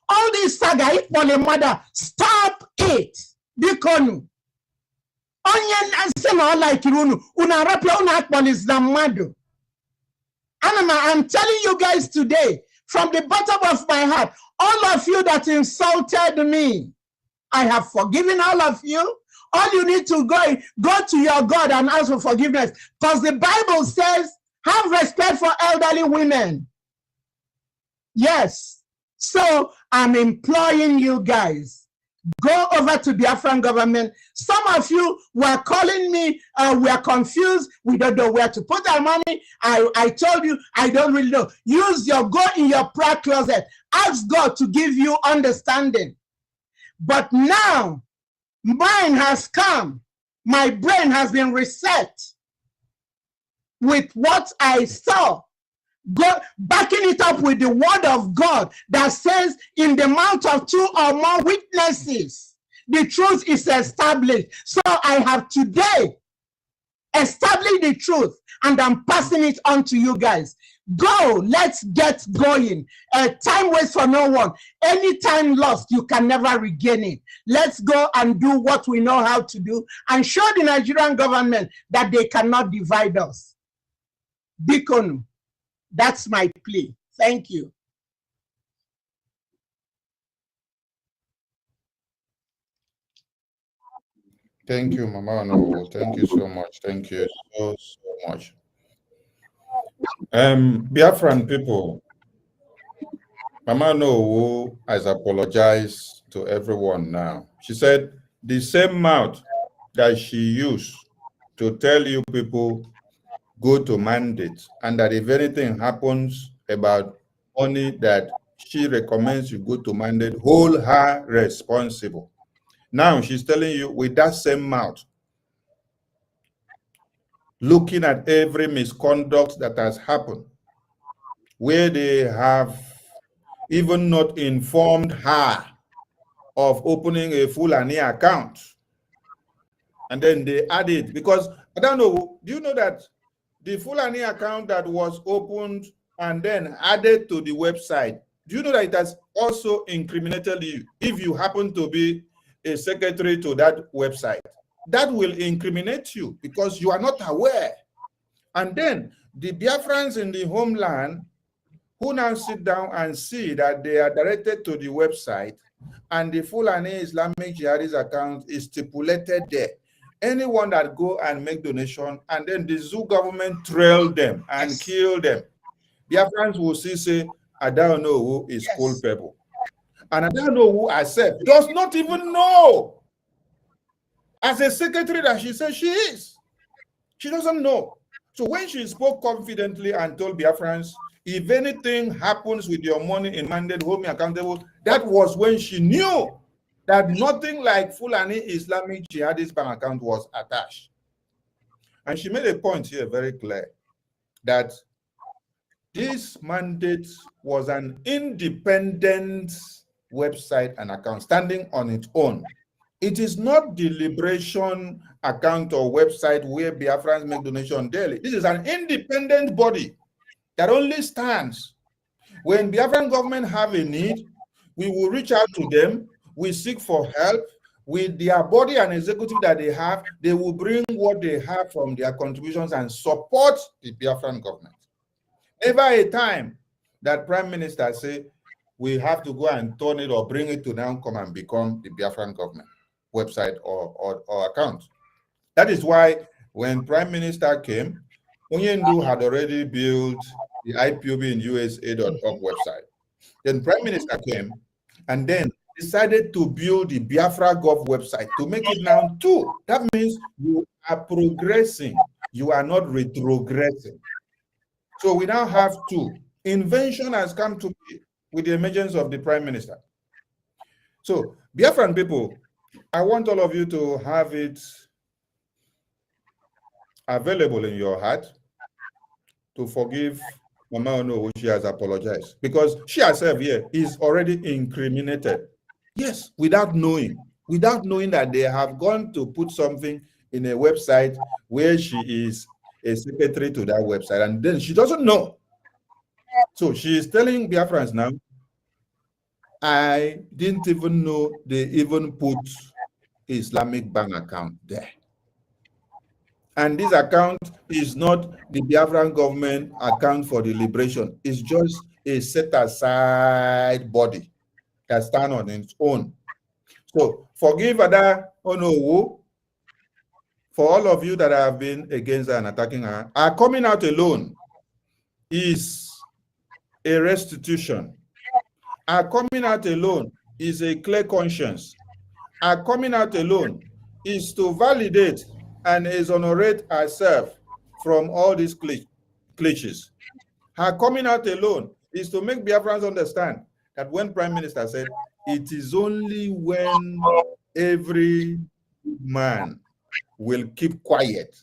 All this saga, mother, stop it. Bikonu. Onion asema like Runu. Unarapia unakbal is namado. I'm telling you guys today, from the bottom of my heart, all of you that insulted me, I have forgiven all of you. All you need to go to your God and ask for forgiveness. Because the Bible says, have respect for elderly women. Yes. So I'm imploring you guys, go over to the Biafran government. Some of you were calling me, we are confused. We don't know where to put our money. I told you, I don't really know. Go in your prayer closet. Ask God to give you understanding. But now, mine has come. My brain has been reset with what I saw. Go backing it up with the word of God that says, in the mouth of two or more witnesses, the truth is established. So I have today established the truth, and I'm passing it on to you guys. Go, let's get going. Time waits for no one. Any time lost, you can never regain it. Let's go and do what we know how to do and show the Nigerian government that they cannot divide us. Bikonu. That's my plea. Thank you. Thank you, Mama Onuwu. Thank you so much. Thank you so much. Biafran people, Mama Onuwu has apologized to everyone now. She said the same mouth that she used to tell you people go to mandate, and that if anything happens about money that she recommends you go to mandate, hold her responsible. Now she's telling you with that same mouth, looking at every misconduct that has happened, where they have even not informed her of opening a Fulani account. And then they added, because I don't know, do you know that the Fulani account that was opened and then added to the website, do you know that it has also incriminated you if you happen to be a secretary to that website? That will incriminate you because you are not aware. And then the Biafrans in the homeland who now sit down and see that they are directed to the website, and the Fulani Islamic Jihadist account is stipulated there. Anyone that go and make donation, and then the zoo government trail them and kill them, Biafrans will say, I don't know who is cold people. And I don't know who herself does not even know. As a secretary that she says she is. She doesn't know. So when she spoke confidently and told Biafrans, if anything happens with your money in mandate, hold me accountable, that was when she knew that nothing like Fulani Islamic Jihadist bank account was attached. And she made a point here very clear that this mandate was an independent website and account standing on its own. It is not the liberation account or website where Biafrans make donation daily. This is an independent body that only stands. When Biafran government have a need, we will reach out to them, we seek for help. With their body and executive that they have, they will bring what they have from their contributions and support the Biafran government. Never a time that Prime Minister say, we have to go and turn it or bring it to now come and become the Biafran government website or account. That is why when Prime Minister came, Onyendu had already built the IPOBinusa.org website. Then Prime Minister came and then decided to build the Biafra Gov website to make it now two. That means you are progressing. You are not retrogressing. So we now have two. Invention has come to be with the emergence of the Prime Minister. So Biafran people, I want all of you to have it available in your heart to forgive Mama Onuwu. She has apologized because she herself here is already incriminated. Yes, without knowing that they have gone to put something in a website where she is a secretary to that website, and then she doesn't know. So she is telling Biafrans now, I didn't even know they even put Islamic bank account there. And this account is not the Biafran government account for the liberation. It's just a set-aside body that stands on its own. So forgive Ada Onuwu for all of you that have been against her and attacking her. Her coming out alone is a restitution. Her coming out alone is a clear conscience. Her coming out alone is to validate and exonerate herself from all these cliches. Her coming out alone is to make Biafrans understand that when Prime Minister said, it is only when every man will keep quiet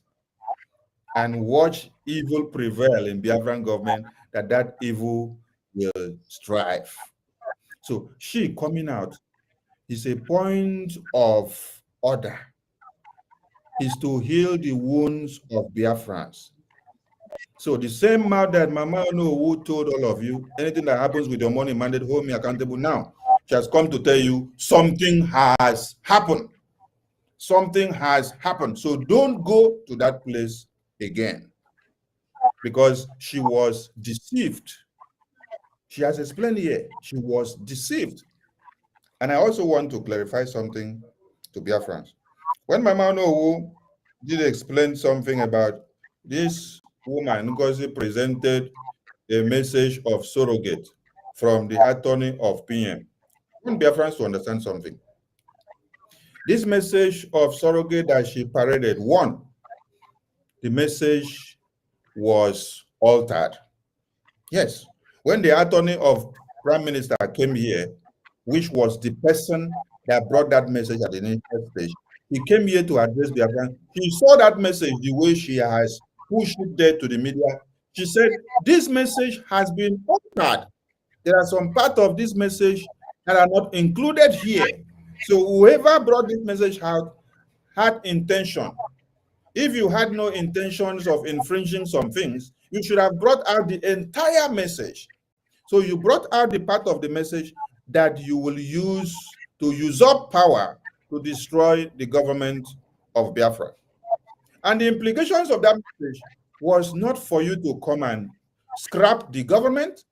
and watch evil prevail in Biafran government, that evil will strive. So she coming out is a point of order, is to heal the wounds of Biafrans. So the same mouth that Mama Onuwu told all of you, anything that happens with your money mandate, hold me accountable now. She has come to tell you something has happened. Something has happened. So don't go to that place again, because she was deceived. She has explained here, she was deceived. And I also want to clarify something to Biafrans. When Mama Onuwu did explain something about this woman, Ngozi presented a message of surrogate from the attorney of PM. I want Biafrans to understand something. This message of surrogate that she paraded, one, the message was altered. Yes, when the attorney of Prime Minister came here, which was the person that brought that message at the initial stage, he came here to address Biafran. He saw that message the way she has pushed it there to the media. She said, this message has been altered. There are some parts of this message that are not included here. So whoever brought this message out had intention. If you had no intentions of infringing some things, you should have brought out the entire message. So you brought out the part of the message that you will use to usurp power to destroy the government of Biafra. And the implications of that message was not for you to come and scrap the government,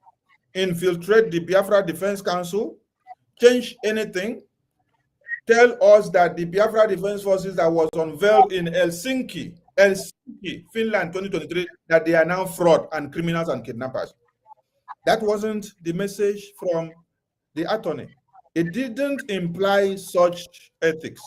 infiltrate the Biafra Defense Council, change anything. Tell us that the Biafra Defense Forces that was unveiled in Helsinki, Finland 2023, that they are now fraud and criminals and kidnappers. That wasn't the message from the attorney. It didn't imply such ethics.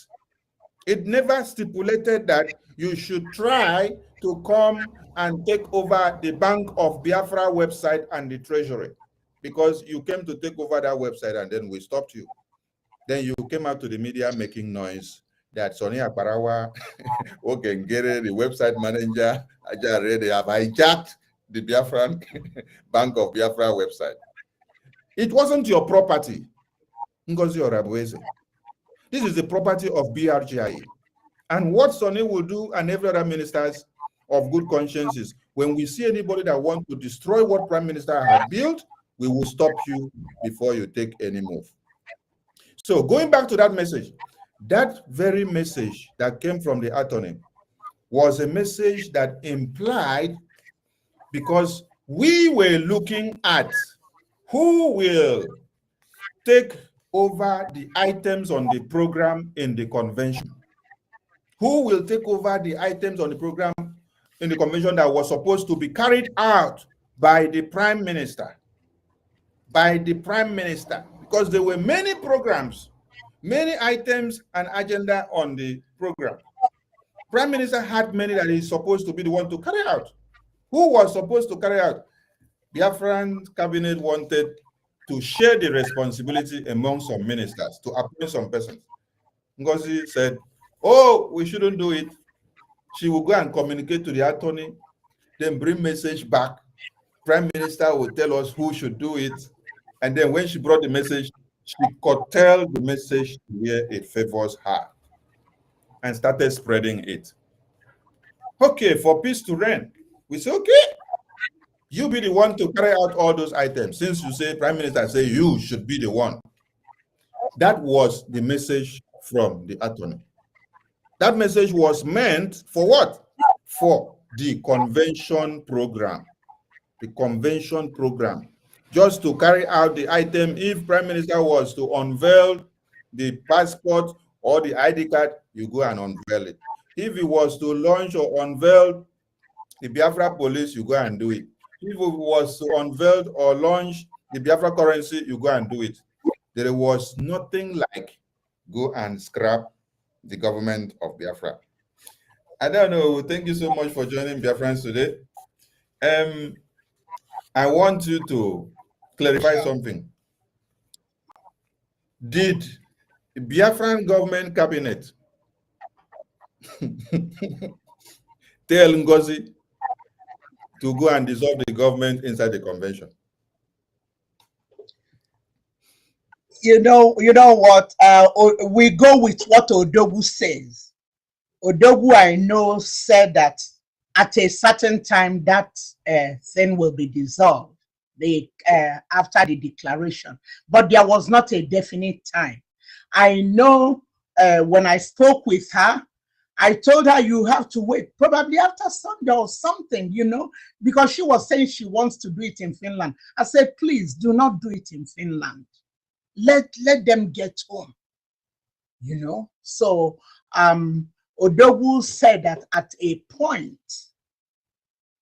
It never stipulated that you should try to come and take over the Bank of Biafra website and the treasury, because you came to take over that website and then we stopped you. Then you came out to the media making noise that Sonny Akbarawa, Okengere, the website manager, they have hijacked the Biafran Bank of Biafra website. It wasn't your property, Ngozi Orabueze. This is the property of BRGIA. And what Sonny will do, and every other ministers of good conscience, is when we see anybody that wants to destroy what Prime Minister had built, we will stop you before you take any move. So going back to that message, that very message that came from the attorney was a message that implied, because we were looking at who will take over the items on the program in the convention. Who will take over the items on the program in the convention that was supposed to be carried out by the Prime Minister? By the Prime Minister. Because there were many programs, many items and agenda on the program. Prime Minister had many that he's supposed to be the one to carry out. Who was supposed to carry out? Biafran cabinet wanted to share the responsibility among some ministers, to appoint some persons. Ngozi said, oh, we shouldn't do it. She will go and communicate to the attorney, then bring message back. Prime Minister will tell us who should do it. And then when she brought the message, she curtailed the message to where it favors her and started spreading it. Okay, for peace to reign, we say, okay, you be the one to carry out all those items. Since you say, Prime Minister say you should be the one. That was the message from the attorney. That message was meant for what? For the convention program. The convention program. Just to carry out the item. If Prime Minister was to unveil the passport or the ID card, you go and unveil it. If he was to launch or unveil the Biafra police, you go and do it. If it was to unveil or launch the Biafra currency, you go and do it. There was nothing like go and scrap the government of Biafra. I don't know. Thank you so much for joining Biafrans today. I want you to clarify something. Did the Biafran government cabinet tell Ngozi to go and dissolve the government inside the convention? You know what? We go with what Odogu says. Odogu, I know, said that at a certain time that thing will be dissolved after the declaration, but there was not a definite time. I know when I spoke with her, I told her you have to wait, probably after Sunday or something, you know, because she was saying she wants to do it in Finland. I said, please do not do it in Finland. Let them get home, you know. So Odogu said that at a point.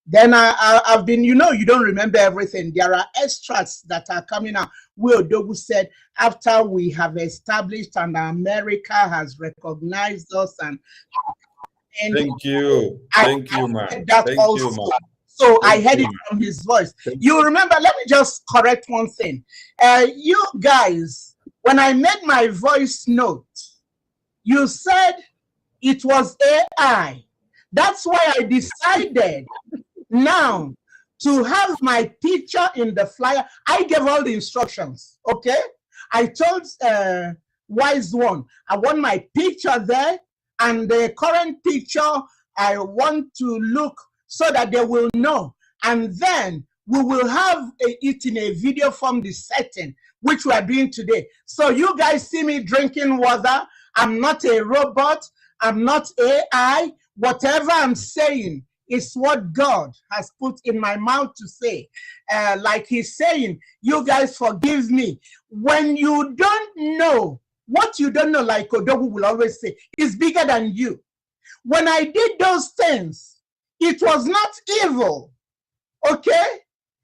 Then I've been, you know, you don't remember everything. There are extracts that are coming out where Odogu said, after we have established and America has recognized us and thank you, ma. That thank also. you, ma. So I heard it from his voice. You remember, let me just correct one thing. You guys, when I made my voice note, you said it was AI. That's why I decided now to have my picture in the flyer. I gave all the instructions, okay? I told Wise One, I want my picture there, and the current picture, I want to look so that they will know. And then we will have it in a video from the setting, which we are doing today. So you guys see me drinking water. I'm not a robot. I'm not AI. Whatever I'm saying is what God has put in my mouth to say. Like he's saying, you guys forgive me. When you don't know, what you don't know, like Odogu will always say, is bigger than you. When I did those things, it was not evil. Okay?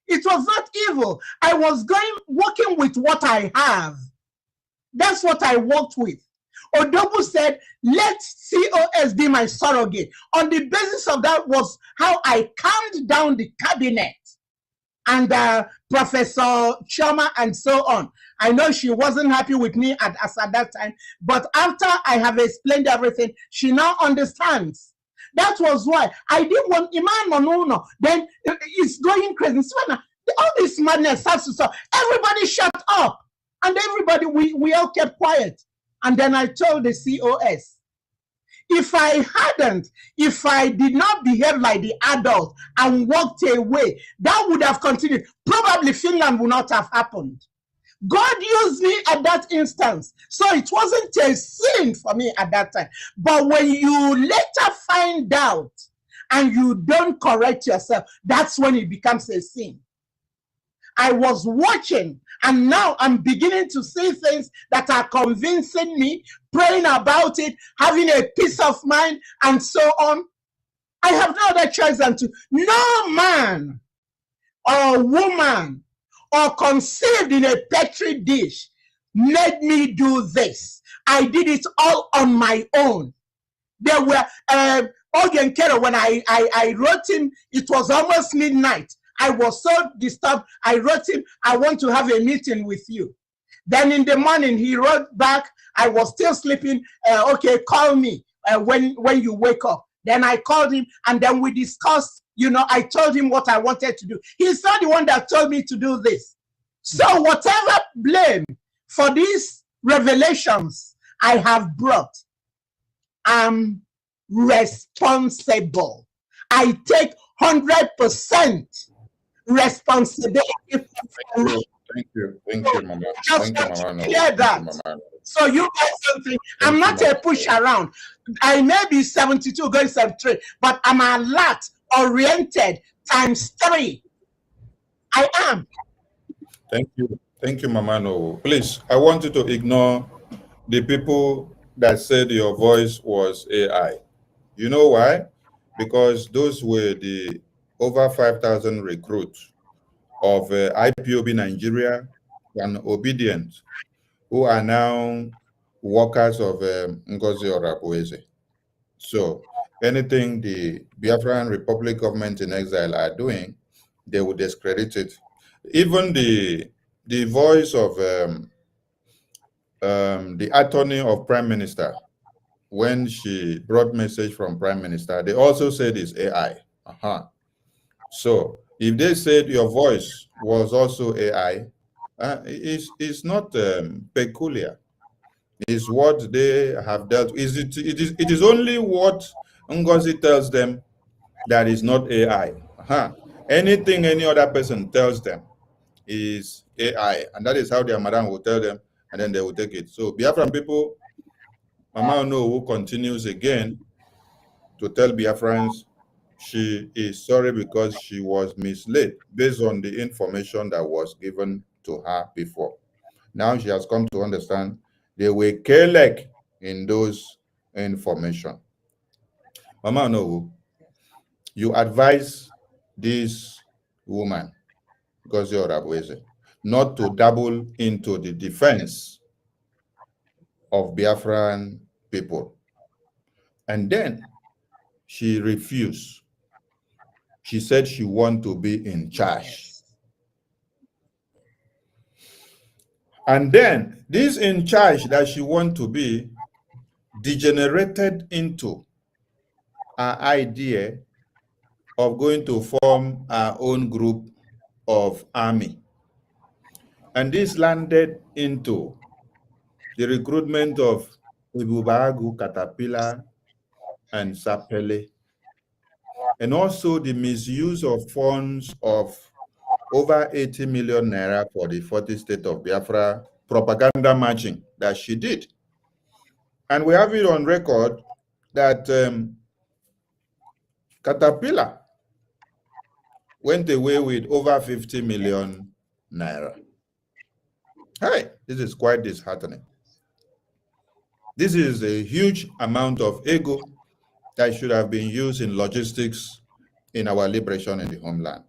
It was not evil. I was working with what I have. That's what I worked with. Odogu said, let COS be my surrogate. On the basis of that was how I calmed down the cabinet and Professor Choma and so on. I know she wasn't happy with me at that time, but after I have explained everything, she now understands. That was why I didn't want Iman Onuwu. Then it's going crazy. All this madness has to stop. Everybody shut up. And everybody, we all kept quiet. And then I told the COS, if I did not behave like the adult and walked away, that would have continued. Probably Finland would not have happened. God used me at that instance. So it wasn't a sin for me at that time. But when you later find out and you don't correct yourself, that's when it becomes a sin. I was watching, and now I'm beginning to see things that are convincing me, praying about it, having a peace of mind, and so on. I have no other choice than to. No man or woman or conceived in a petri dish made me do this. I did it all on my own. There were, Ogen Kero, when I wrote him, it was almost midnight. I was so disturbed. I wrote him, I want to have a meeting with you. Then in the morning, he wrote back, I was still sleeping. Okay, call me when you wake up. Then I called him, and then we discussed, I told him what I wanted to do. He's not the one that told me to do this. So whatever blame for these revelations I have brought, I'm responsible. I take 100% responsibility. Thank you, Mama. Just Thank you, Mama. clear that. So you guys don't think I'm not a push around. I may be 72 going 73, but I'm alert, oriented, ×3. I am. Thank you, Mama. No, please, I want you to ignore the people that said your voice was AI. You know why? Because those were the over 5,000 recruits of IPOB Nigeria and Obedient, who are now workers of Ngozi Orabueze. So anything the Biafran Republic government in exile are doing, they will discredit it. Even the voice of the attorney of Prime Minister, when she brought message from Prime Minister, they also said it's AI. So if they said your voice was also AI, it's not peculiar. It's what they have dealt. It is only what Ngozi tells them that is not AI. Anything any other person tells them is AI, and that is how their madam will tell them, and then they will take it. So Biafran people, Mama Onuwu continues again to tell Biafrans she is sorry because she was misled based on the information that was given to her before. Now she has come to understand they were careless in those information. Mama Onuwu, you advise this woman, Ngozi Orabueze, not to dabble into the defense of Biafran people. And then she refused. She said she wants to be in charge. And then this in charge that she wants to be degenerated into an idea of going to form our own group of army. And this landed into the recruitment of Ibubagu, Caterpillar, and Sapele, and also the misuse of funds of over 80 million naira for the 40th state of Biafra propaganda marching that she did. And we have it on record that Caterpillar went away with over 50 million naira. Hey, this is quite disheartening. This is a huge amount of ego that should have been used in logistics in our liberation in the homeland.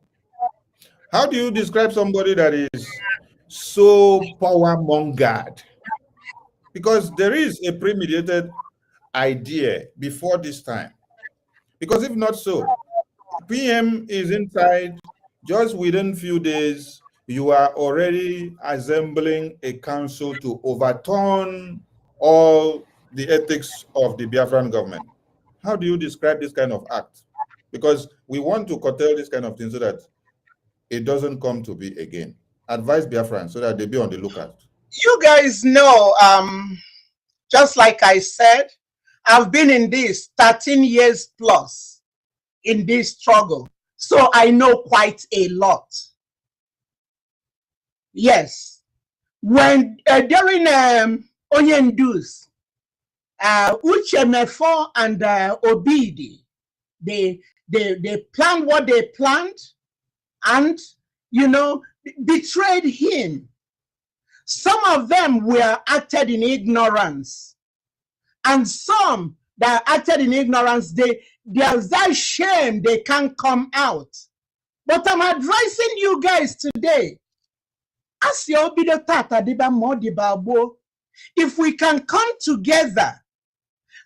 How do you describe somebody that is so power-mongered? Because there is a premeditated idea before this time. Because if not so, PM is inside, just within few days, you are already assembling a council to overturn all the ethics of the Biafran government. How do you describe this kind of act? Because we want to curtail this kind of thing so that it doesn't come to be again. Advise Biafran so that they be on the lookout. You guys know, just like I said, I've been in this 13 years plus in this struggle. So I know quite a lot. Yes. When during Onyendus, Uchemefo and Obidi, they planned what they planned and, you know, betrayed him. Some of them were acted in ignorance. And some that acted in ignorance, there's that shame they can't come out. But I'm advising you guys today, as if we can come together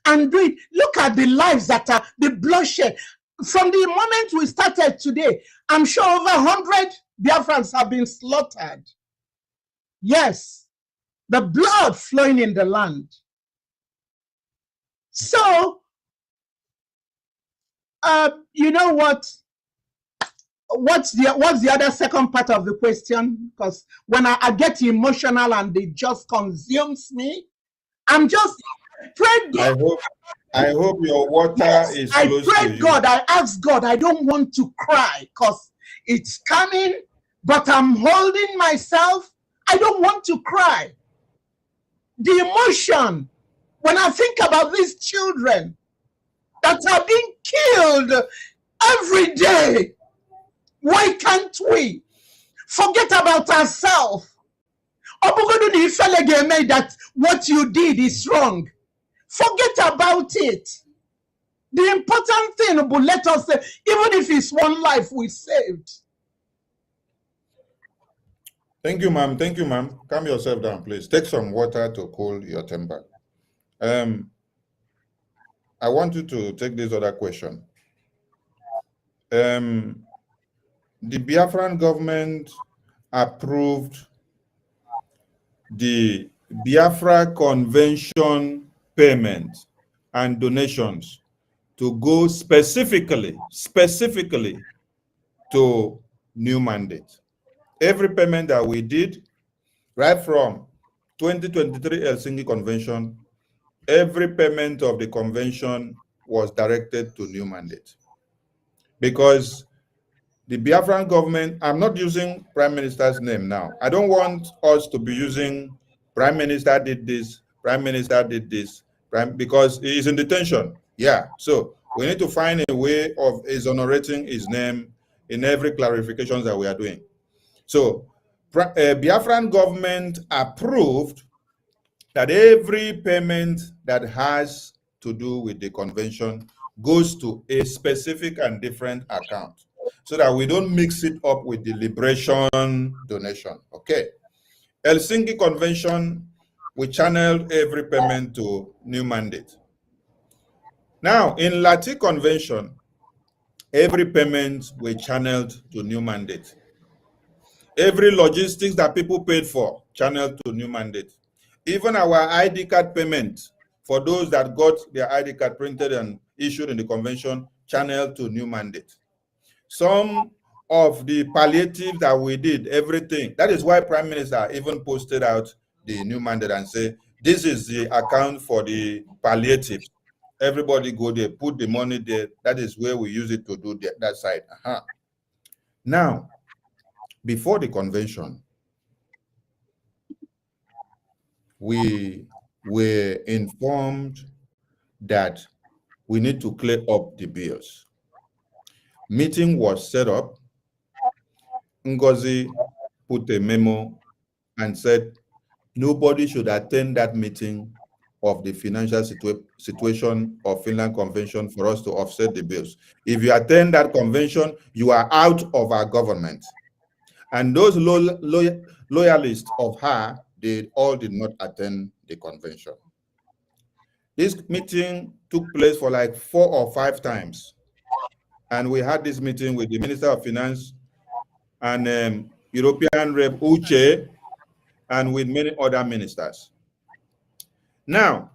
and do it, look at the lives that are the bloodshed. From the moment we started today, I'm sure over 100 Biafrans have been slaughtered. Yes, the blood flowing in the land. So, you know what? What's the other second part of the question? Because when I get emotional and it just consumes me, I'm just praying. I hope your water is close to you. I pray God, I ask God, I don't want to cry because it's coming, but I'm holding myself. I don't want to cry. The emotion, when I think about these children that are being killed every day, why can't we forget about ourselves? That what you did is wrong. Forget about it. The important thing, but let us say, even if it's one life we saved. Thank you, ma'am. Thank you, ma'am. Calm yourself down, please. Take some water to cool your temper. I want you to take this other question. The Biafran government approved the Biafra Convention payment and donations to go specifically to New Mandate. Every payment that we did, right from 2023 Helsinki Convention, every payment of the convention was directed to New Mandate. Because the Biafran government, I'm not using Prime Minister's name now. I don't want us to be using Prime Minister did this, Prime Minister did this, because he is in detention. Yeah, so we need to find a way of exonerating his name in every clarifications that we are doing. So Biafran government approved that every payment that has to do with the convention goes to a specific and different account so that we don't mix it up with the liberation donation. Okay. Helsinki Convention, we channeled every payment to New Mandate. Now, in Lati Convention, every payment we channeled to New Mandate. Every logistics that people paid for, channeled to New Mandate. Even our ID card payment for those that got their ID card printed and issued in the convention, channeled to New Mandate. Some of the palliative that we did, everything. That is why Prime Minister even posted out the New Mandate and say, this is the account for the palliative. Everybody go there, put the money there. That is where we use it to do that side. Now, before the convention, we were informed that we need to clear up the bills. meeting was set up, Ngozi put a memo and said nobody should attend that meeting of the financial situation of Finland Convention for us to offset the bills. If you attend that convention, you are out of our government. And those loyalists of her, they all did not attend the convention. This meeting took place for like 4 or 5 times. And we had this meeting with the Minister of Finance and European Rep Uche, and with many other ministers. Now,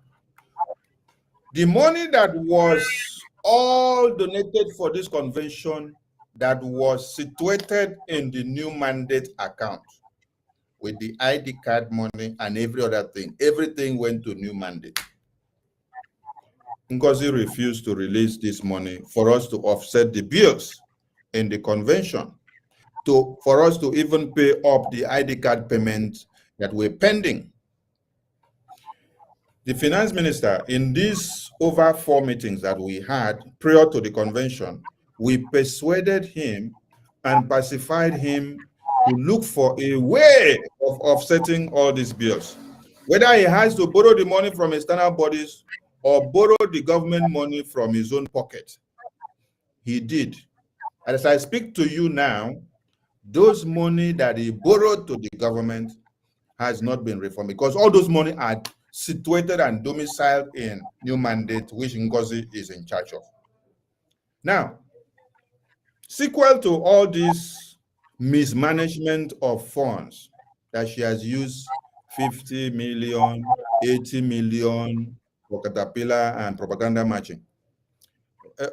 the money that was all donated for this convention that was situated in the new mandate account with the ID card money and every other thing, everything went to new mandate. Ngozi refused to release this money for us to offset the bills in the convention, for us to even pay up the ID card payments that were pending. The finance minister, in these over 4 meetings that we had prior to the convention, we persuaded him and pacified him to look for a way of offsetting all these bills. Whether he has to borrow the money from external bodies or borrow the government money from his own pocket, he did. As I speak to you now, those money that he borrowed to the government has not been reformed because all those money are situated and domiciled in new mandate, which Ngozi is in charge of. Now, sequel to all this mismanagement of funds that she has used 50 million, 80 million for Caterpillar and propaganda matching,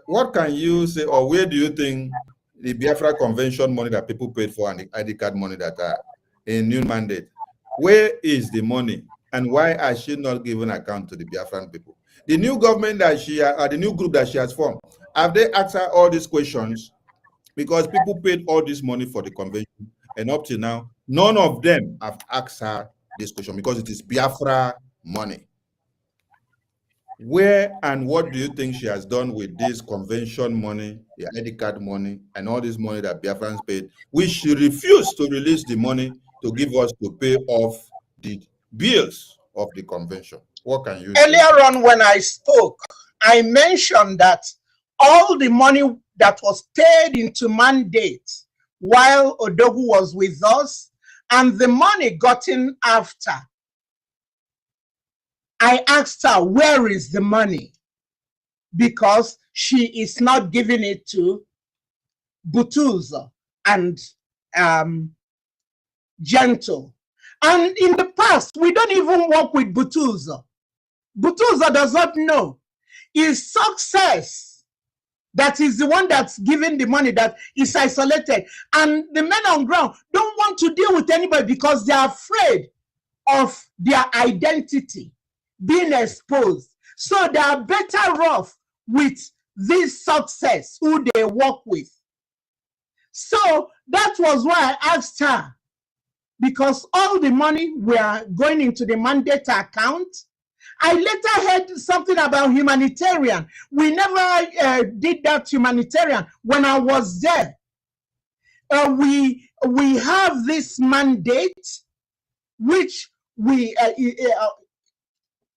what can you say, or where do you think the Biafra convention money that people paid for and the ID card money that are in new mandate, where is the money? And why are she not giving account to the Biafran people? The new government that the new group that she has formed, have they asked her all these questions? Because people paid all this money for the convention, and up to now, none of them have asked her this question because it is Biafra money. Where and what do you think she has done with this convention money, the ID card money, and all this money that Biafrans paid, which she refused to release the money to give us to pay off the bills of the convention? What can you Earlier say? on when I spoke, I mentioned that all the money that was paid into mandate while Odogu was with us and the money gotten after, I asked her, where is the money? Because she is not giving it to Butuza and Gentle. And in the past, we don't even work with Butuza. Butuza does not know. It's Success that is the one that's giving the money that is isolated. And the men on ground don't want to deal with anybody because they are afraid of their identity being exposed. So they are better off with this Success who they work with. So that was why I asked her, because all the money were going into the mandate account. I later heard something about humanitarian. We never did that humanitarian when I was there. We have this mandate, which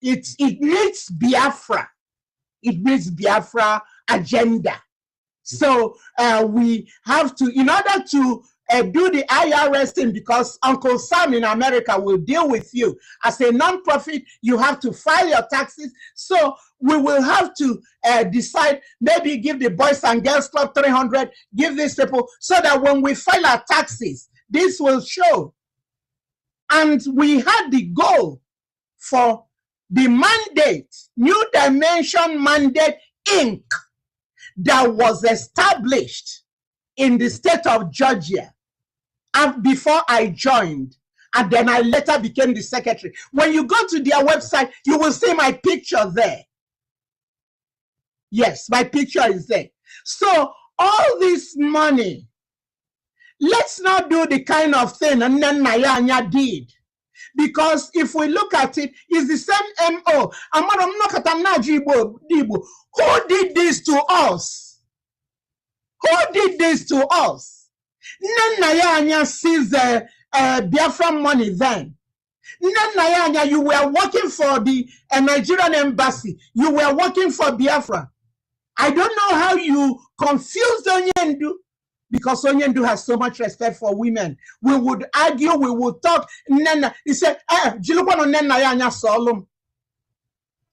it needs Biafra. It needs Biafra agenda. So we have to, in order to do the IRS thing, because Uncle Sam in America will deal with you. As a non-profit, you have to file your taxes. So we will have to decide, maybe give the Boys and Girls Club 300, give these people, so that when we file our taxes, this will show. And we had the goal for the mandate, New Dimension Mandate, Inc., that was established in the state of Georgia before I joined, and then I later became the secretary. When you go to their website, you will see my picture there. Yes, my picture is there. So all this money, let's not do the kind of thing and then Nayanya did. Because if we look at it, it's the same MO. Who did this to us? Who did this to us? Nana sees the Biafran money then. Nana, you were working for the Nigerian embassy. You were working for Biafra. I don't know how you confused Onyendu, because Onyendu has so much respect for women. We would argue, we would talk. Nana, he said, Jilupano Nenayanya Solom.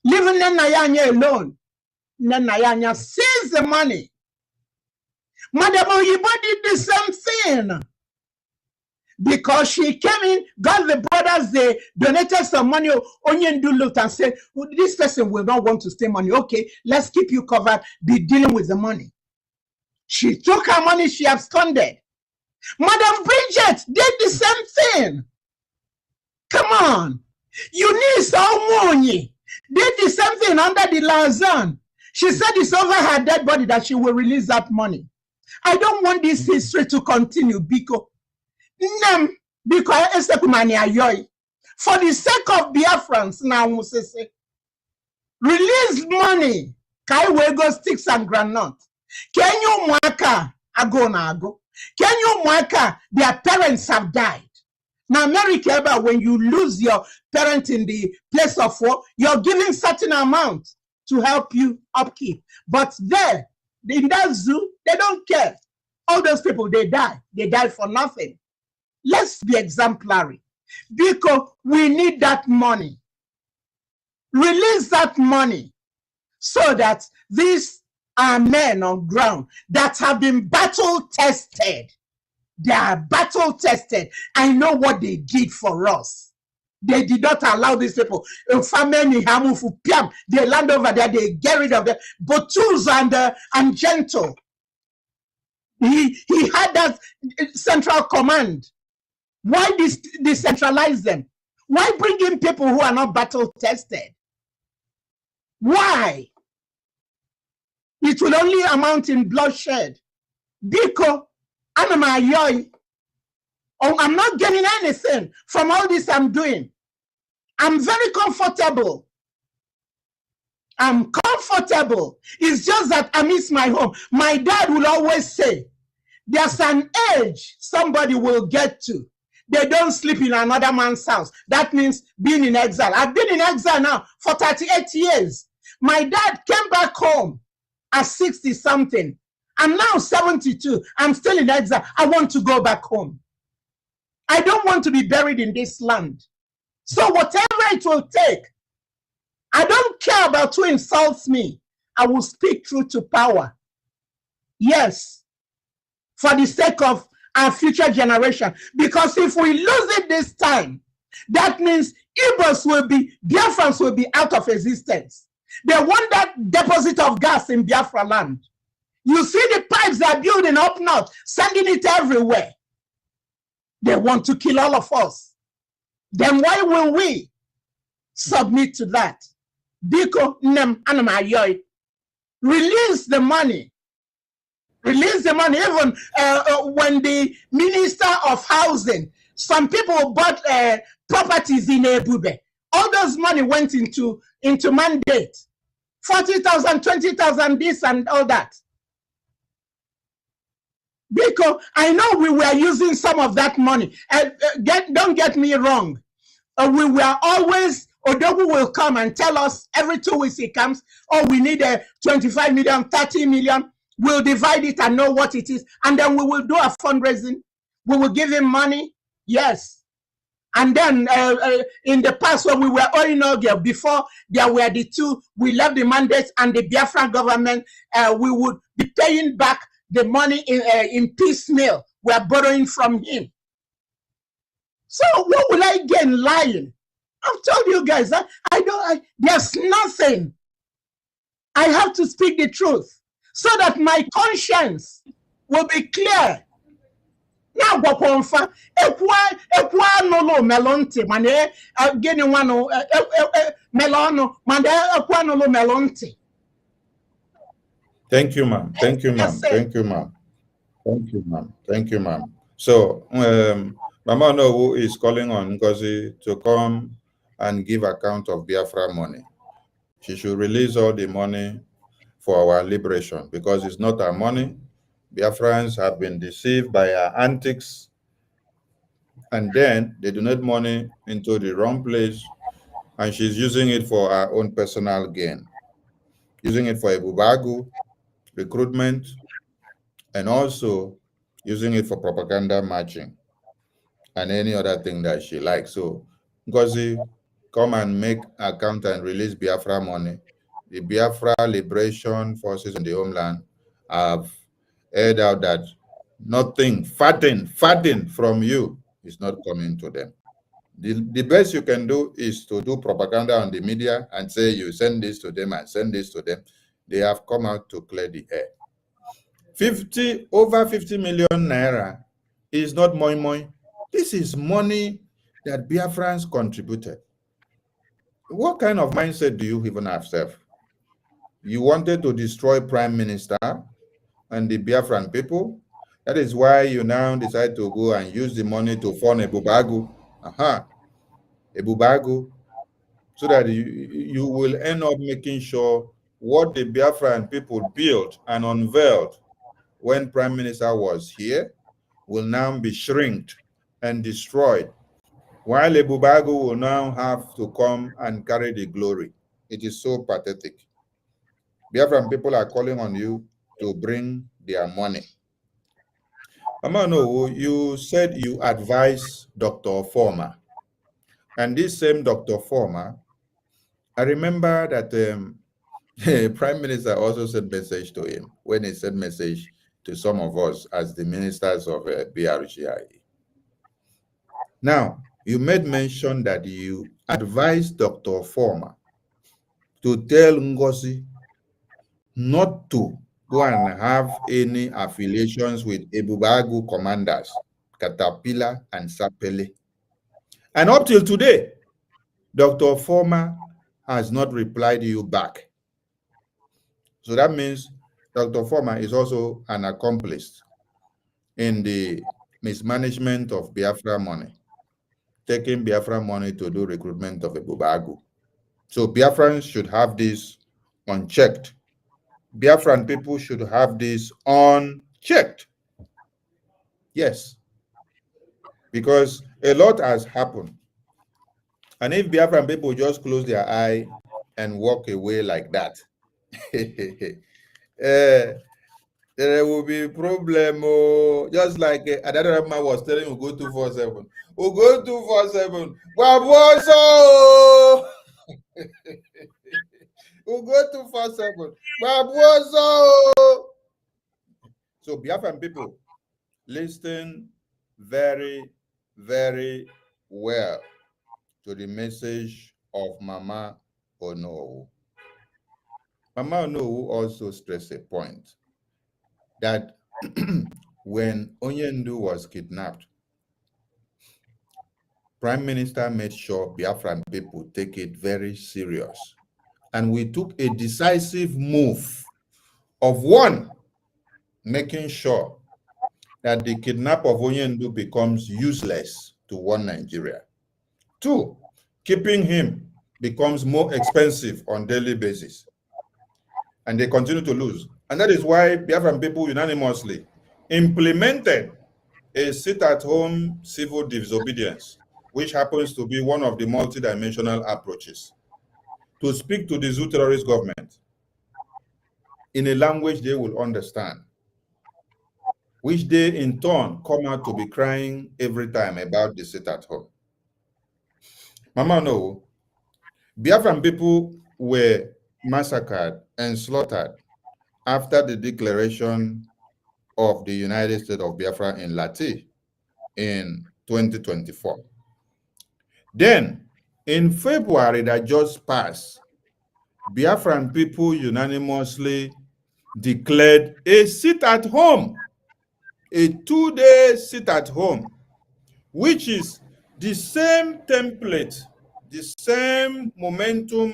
Leaving Nenayanya alone. Nenayanya seized the money. Madam Oyibo did the same thing. Because she came in, got the brothers, they donated some money. Onyendu looked and said, well, this person will not want to stay money. Okay, let's keep you covered. Be dealing with the money. She took her money, she absconded. Madam Bridget did the same thing. Come on. Eunice Omonyi did the same thing under the Lausanne. She said it's over her dead body that she will release that money. I don't want this history to continue because for the sake of Biafrans now, release money. Kai we go sticks and granite. Can you mwaka ago na ago? Can you mwaka their parents have died? Now, America, when you lose your parent in the place of war, you're giving certain amount to help you upkeep. But there, in that zoo, they don't care. All those people, they die. They die for nothing. Let's be exemplary because we need that money. Release that money so that these are men on ground that have been battle tested. They are battle tested. I know what they did for us. They did not allow these people. They land over there, they get rid of them. Botus and Gentle. He had that central command. Why decentralize them? Why bring in people who are not battle tested? Why? It will only amount in bloodshed. Because I'm not getting anything from all this I'm doing. I'm very comfortable. I'm comfortable. It's just that I miss my home. My dad will always say, there's an age somebody will get to. They don't sleep in another man's house. That means being in exile. I've been in exile now for 38 years. My dad came back home at 60 something. I'm now 72. I'm still in exile. I want to go back home. I don't want to be buried in this land. So whatever it will take, I don't care about who insults me. I will speak truth to power. Yes, for the sake of our future generation. Because if we lose it this time, that means Biafrans will be out of existence. They want that deposit of gas in Biafra land. You see the pipes they're building up north, sending it everywhere. They want to kill all of us. Then why will we submit to that? Biko nem anamayoy. Release the money. Release the money. Even when the Minister of Housing, some people bought properties in Ebube. All those money went into mandate. 40,000, 20,000, this and all that. Because I know we were using some of that money. Don't get me wrong. We were always, Odogu will come and tell us every 2 weeks he comes, oh, we need 25 million, 30 million. We'll divide it and know what it is. And then we will do a fundraising. We will give him money. Yes. And then in the past when we were Orinogia, before there were the two, we left the mandates and the Biafran government, we would be paying back the money in piecemeal. We are borrowing from him. So what will I gain lying? I've told you guys that there's nothing. I have to speak the truth so that my conscience will be clear. Now go confirm. Ekwa no melonte mane geni wano melono mane ekwa no melonte. Thank you, ma'am. Thank you, ma'am. Thank you, ma'am. Thank you, ma'am. Thank you, ma'am. So, Mama Onuwu is calling on Ngozi to come and give account of Biafra money. She should release all the money for our liberation because it's not our money. Biafrans have been deceived by her antics, and then they donate money into the wrong place, and she's using it for her own personal gain, using it for a bubagu, recruitment, and also using it for propaganda marching and any other thing that she likes. So, Ngozi, come and make account and release Biafra money. The Biafra Liberation Forces in the homeland have aired out that nothing, farting from you is not coming to them. The best you can do is to do propaganda on the media and say you send this to them and send this to them. They have come out to clear the air. Over 50 million naira is not moi moi. This is money that Biafrans contributed. What kind of mindset do you even have, self? You wanted to destroy Prime Minister and the Biafran people. That is why you now decide to go and use the money to fund a bubagu. A bubagu, so that you will end up making sure what the Biafran people built and unveiled when Prime Minister was here will now be shrinked and destroyed, while a bubagu will now have to come and carry the glory. It is so pathetic. Biafran people are calling on you to bring their money. Mama Onuwu, you said you advised Dr. Former, and this same Dr. Former, I remember that Prime Minister also sent message to him when he sent message to some of us as the ministers of BRGI. Now, you made mention that you advised Dr. Former to tell Ngozi not to go and have any affiliations with Ebubagu commanders, Caterpillar and Sapele. And up till today, Dr. Former has not replied you back. So that means Dr. Former is also an accomplice in the mismanagement of Biafra money, taking Biafra money to do recruitment of a Bubagu. So Biafrans should have this unchecked. Biafran people should have this unchecked. Yes. Because a lot has happened. And if Biafran people just close their eye and walk away like that, there will be a problem. Just like another man was telling you, go 247. We'll go 247. Babuoso! We'll go 247. Babuoso! So, Biafran people, listen very, very well to the message of Mama Onuwu. Mama Onuwu also stressed a point that when Onyendu was kidnapped, Prime Minister made sure Biafran people take it very serious. And we took a decisive move of one, making sure that the kidnap of Onyendu becomes useless to one Nigeria. Two, keeping him becomes more expensive on daily basis. And they continue to lose. And that is why Biafran people unanimously implemented a sit-at-home civil disobedience, which happens to be one of the multidimensional approaches to speak to the Zoo terrorist government in a language they will understand, which they in turn come out to be crying every time about the sit-at-home. Mama, no, Biafran people were massacred and slaughtered after the declaration of the United States of Biafra in Lati in 2024. Then, in February that just passed, Biafran people unanimously declared a sit-at-home, a 2-day sit-at-home, which is the same template, the same momentum,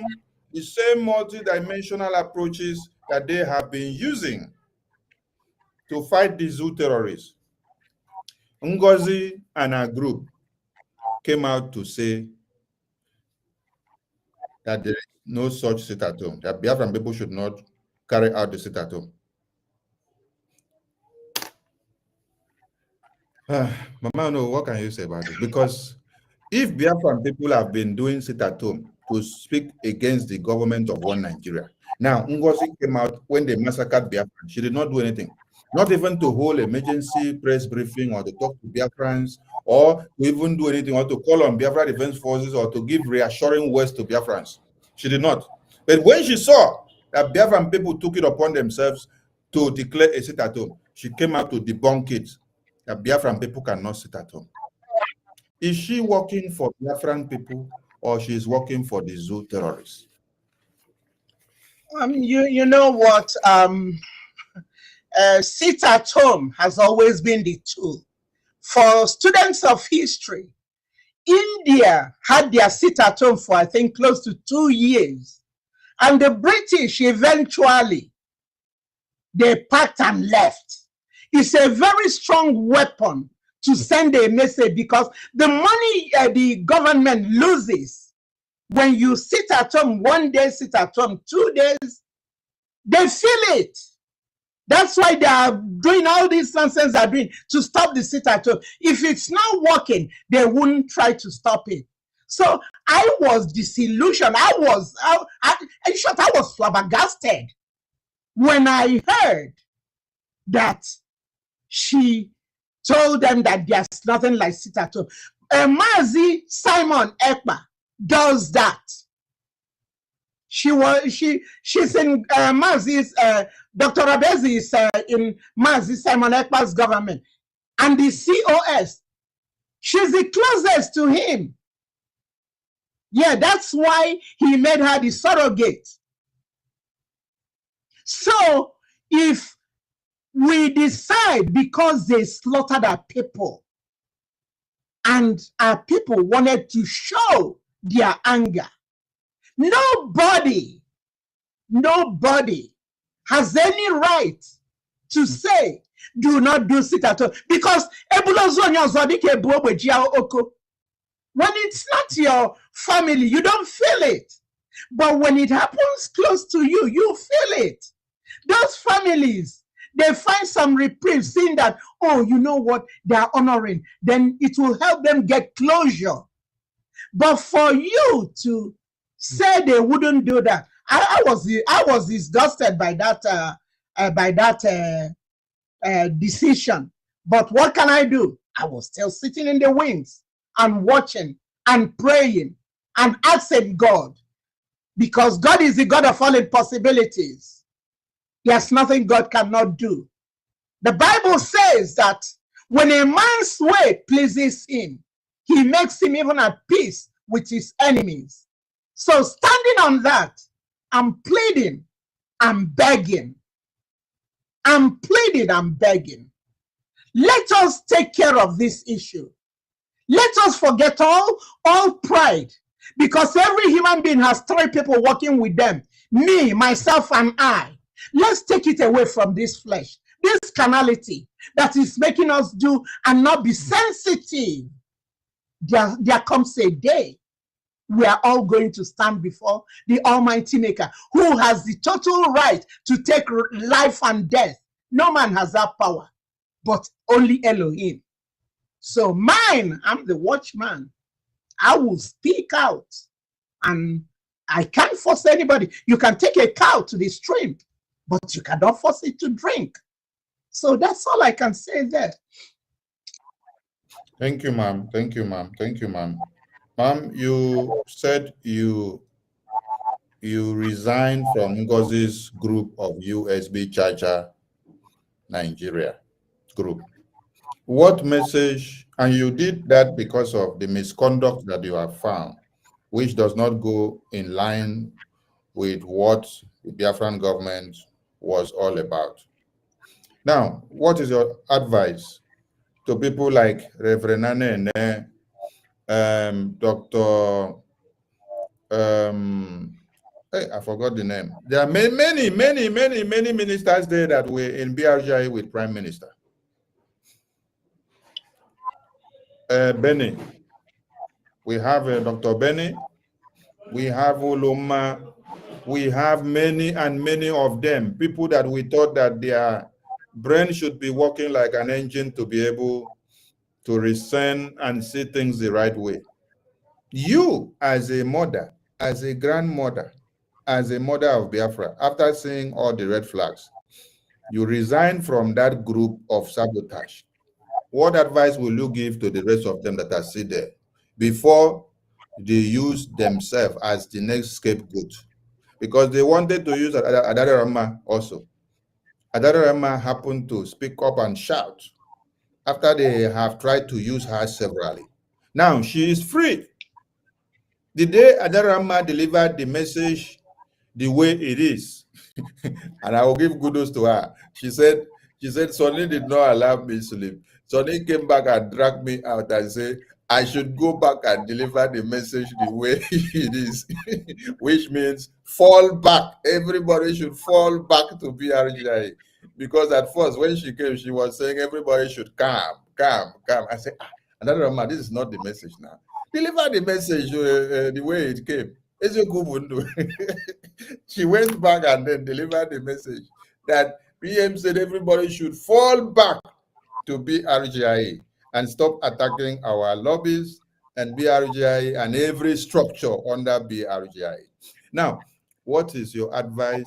the same multidimensional approaches that they have been using to fight the Zoo terrorists. Ngozi and her group came out to say that there is no such sit-at-home, that Biafran people should not carry out the sit-at-home. Mama, no, what can you say about it? Because if Biafran people have been doing sit at home to speak against the government of one Nigeria, now Ngozi came out when they massacred Biafran. She did not do anything, not even to hold emergency press briefing or to talk to Biafrans or to even do anything or to call on Biafra Defense Forces or to give reassuring words to Biafrans. She did not. But when she saw that Biafran people took it upon themselves to declare a sit at home, she came out to debunk it, that Biafran people cannot sit at home. Is she working for Biafran people or she's working for the zoo terrorists? You know what? Sit at home has always been the tool. For students of history, India had their sit at home for, I think, close to 2 years. And the British eventually, they packed and left. It's a very strong weapon to send a message, because the money the government loses when you sit at home 1 day, sit at home 2 days, they feel it. That's why they are doing all these nonsense they're doing to stop the sit at home. If it's not working, they wouldn't try to stop it. So I was disillusioned. In short, I was flabbergasted when I heard that she told them that there's nothing like sit at home. Mazi Simon Ekpa does that. She's in Mazi's, Dr. Abezi is in Mazi Simon Ekpa's government, and the COS, she's the closest to him. Yeah, that's why he made her the surrogate. So if we decide, because they slaughtered our people and our people wanted to show their anger, nobody has any right to say do not do sit at home, because when it's not your family, you don't feel it. But when it happens close to you, you feel it. Those families, they find some reprieve, seeing that, oh, you know what, they are honoring, then it will help them get closure. But for you to say they wouldn't do that, I was disgusted by that decision. But what can I do? I was still sitting in the wings and watching and praying and asking God, because God is the God of all impossibilities. There's nothing God cannot do. The Bible says that when a man's way pleases him, he makes him even at peace with his enemies. So standing on that, I'm pleading, I'm begging. I'm pleading, I'm begging. Let us take care of this issue. Let us forget all pride, because every human being has 3 people working with them, me, myself, and I. Let's take it away from this flesh, this carnality that is making us do and not be sensitive. There comes a day we are all going to stand before the Almighty Maker, who has the total right to take life and death. No man has that power, but only Elohim. So mine, I'm the watchman. I will speak out, and I can't force anybody. You can take a cow to the stream, but you cannot force it to drink. So that's all I can say there. Thank you, ma'am. Thank you, ma'am. Thank you, ma'am. Ma'am, you said you resigned from Ngozi's group of USB Charger Nigeria group. What message, and you did that because of the misconduct that you have found, which does not go in line with what the Biafran government was all about. Now, what is your advice to people like Reverend Nane, Dr. I forgot the name. There are many ministers there that were in BRGI with Prime Minister. Benny. We have Dr. Benny. We have Oloma. We have many of them, people that we thought that their brain should be working like an engine to be able to reason and see things the right way. You, as a mother, as a grandmother, as a mother of Biafra, after seeing all the red flags, you resign from that group of sabotage. What advice will you give to the rest of them that are still there before they use themselves as the next scapegoat? Because they wanted to use Adarama also. Adarama happened to speak up and shout after they have tried to use her severally. Now she is free. The day Adarama delivered the message the way it is, and I will give kudos to her. She said, Sonny did not allow me to sleep. Sonny came back and dragged me out and said, I should go back and deliver the message the way it is, which means fall back. Everybody should fall back to BRGI. Because at first, when she came, she was saying everybody should calm. I said, another man, this is not the message now. Deliver the message the way it came. She went back and then delivered the message that PM said everybody should fall back to BRGI and stop attacking our lobbies and BRGI and every structure under BRGI. Now, what is your advice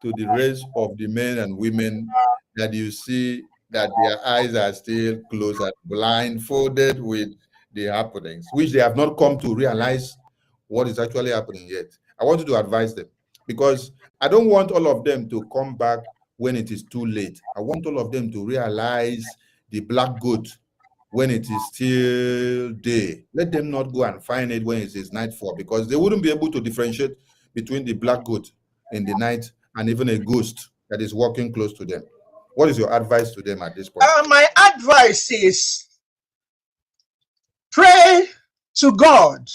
to the rest of the men and women that you see that their eyes are still closed and blindfolded with the happenings, which they have not come to realize what is actually happening yet? I want you to advise them, because I don't want all of them to come back when it is too late. I want all of them to realize the black goat when it is still day. Let them not go and find it when it is nightfall, because they wouldn't be able to differentiate between the black goat in the night and even a ghost that is walking close to them. What is your advice to them at this point? My advice is pray to God.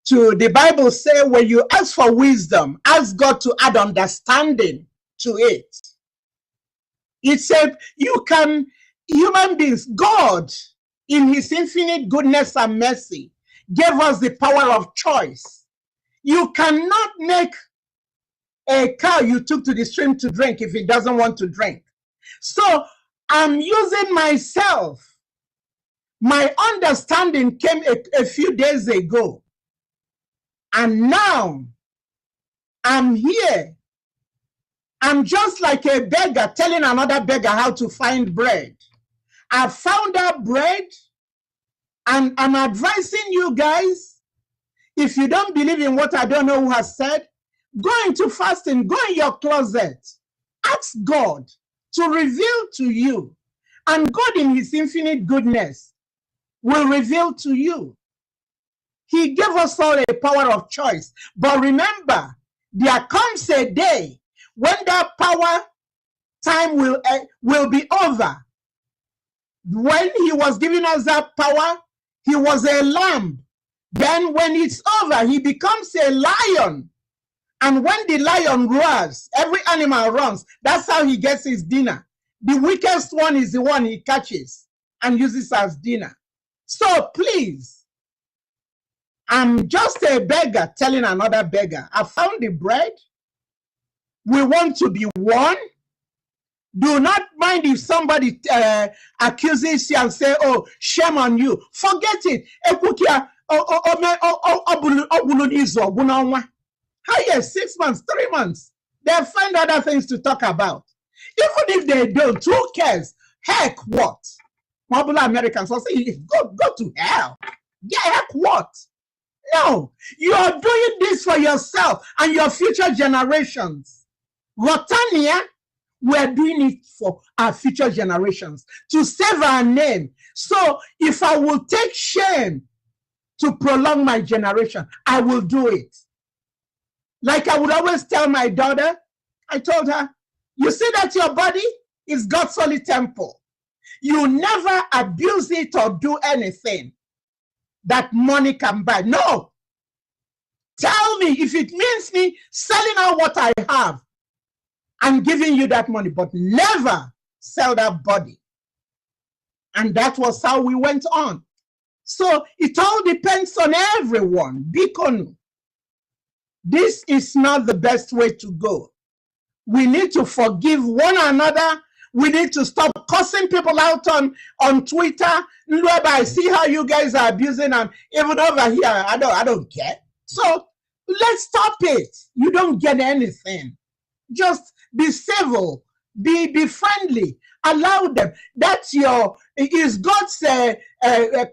To the Bible say, when you ask for wisdom, ask God to add understanding to it. It said human beings, God, in his infinite goodness and mercy, gave us the power of choice. You cannot make a cow you took to the stream to drink if it doesn't want to drink. So I'm using myself. My understanding came a few days ago. And now I'm here. I'm just like a beggar telling another beggar how to find bread. I found out bread, and I'm advising you guys, if you don't believe in what I don't know who has said, go into fasting, go in your closet, ask God to reveal to you, and God in his infinite goodness will reveal to you. He gave us all a power of choice. But remember, there comes a day when that power time will be over. When he was giving us that power, he was a lamb. Then when it's over, he becomes a lion. And when the lion roars, every animal runs. That's how he gets his dinner. The weakest one is the one he catches and uses as dinner. So please, I'm just a beggar telling another beggar, I found the bread. We want to be one. Do not mind if somebody accuses you and say, oh, shame on you. Forget it. How yes, 6 months, 3 months. They'll find other things to talk about. Even if they don't, who cares? Heck what? Mobile Americans will say, go to hell. Yeah, heck what? No, you are doing this for yourself and your future generations. Rotania, we are doing it for our future generations to save our name. So if I will take shame to prolong my generation, I will do it. Like I would always tell my daughter, I told her, you see that your body is God's holy temple. You never abuse it or do anything that money can buy. No. Tell me if it means me selling out what I have and giving you that money, but never sell that body. And that was how we went on. So it all depends on everyone. Bikonu. This is not the best way to go. We need to forgive one another. We need to stop cussing people out on Twitter. I see how you guys are abusing, and even over here, I don't care. So let's stop it. You don't get anything. Just be civil, be friendly, allow them. That's is God's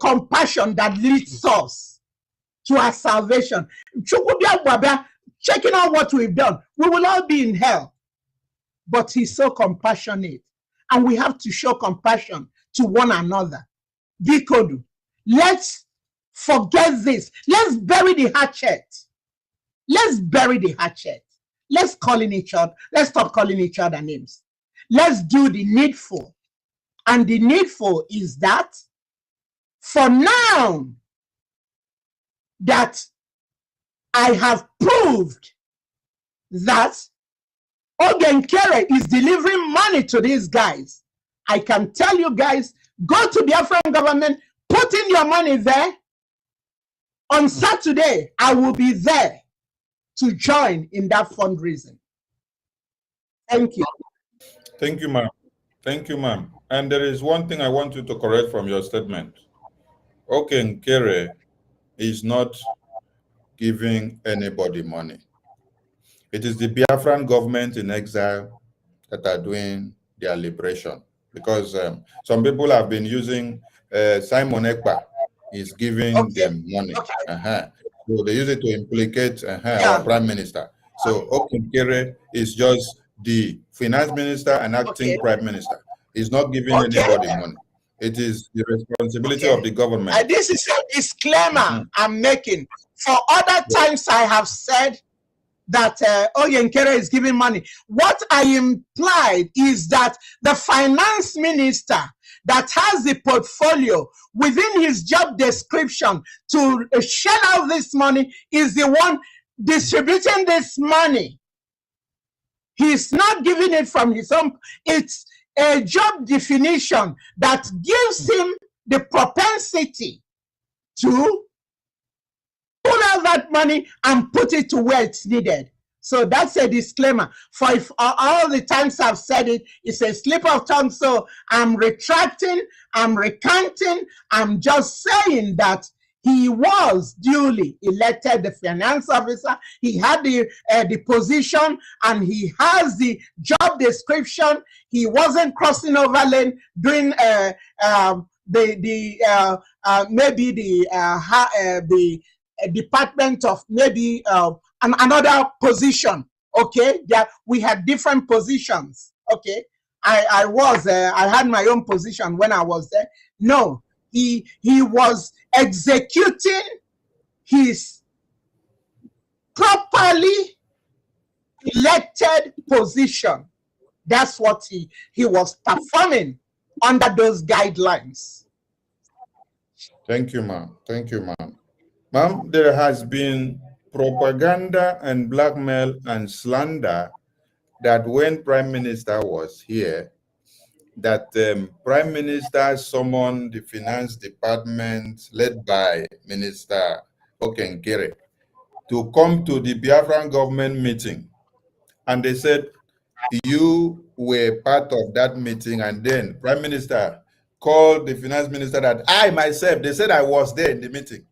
compassion that leads us to our salvation. Checking out what we've done, we will all be in hell. But he's so compassionate, and we have to show compassion to one another. Bikodu, let's forget this. Let's bury the hatchet. Let's bury the hatchet. Let's stop calling each other names. Let's do the needful. And the needful is that for now that I have proved that Ogenkere is delivering money to these guys, I can tell you guys, go to the Biafran government, put in your money there. On Saturday, I will be there to join in that fundraising. Thank you. Thank you, ma'am. Thank you, ma'am. And there is one thing I want you to correct from your statement. Okenkere is not giving anybody money. It is the Biafran government in exile that are doing their liberation. Because some people have been using Simon Ekpa is giving them money. So they use it to implicate our prime minister. So Okenkere is just the finance minister and acting prime minister. He's not giving anybody money. It is the responsibility of the government. This is a disclaimer I'm making. For other times I have said that Oyenkere is giving money. What I implied is that the finance minister that has the portfolio within his job description to shell out this money is the one distributing this money. He's not giving it from his own. It's a job definition that gives him the propensity to pull out that money and put it to where it's needed. So that's a disclaimer. For if all the times I've said it, it's a slip of tongue. So I'm retracting, I'm recanting, I'm just saying that he was duly elected the finance officer. He had the position, and he has the job description. He wasn't crossing over lane doing maybe the department of maybe another position. Okay, yeah, we had different positions. Okay, I had my own position when I was there. No, he was executing his properly elected position. That's what he was performing under those guidelines. Thank you, ma'am. Thank you, ma'am. Ma'am, there has been propaganda and blackmail and slander that when Prime Minister was here, that Prime Minister summoned the finance department led by Minister Okenkere to come to the Biafran government meeting. And they said, you were part of that meeting, and then Prime Minister called the finance minister that I myself, they said I was there in the meeting,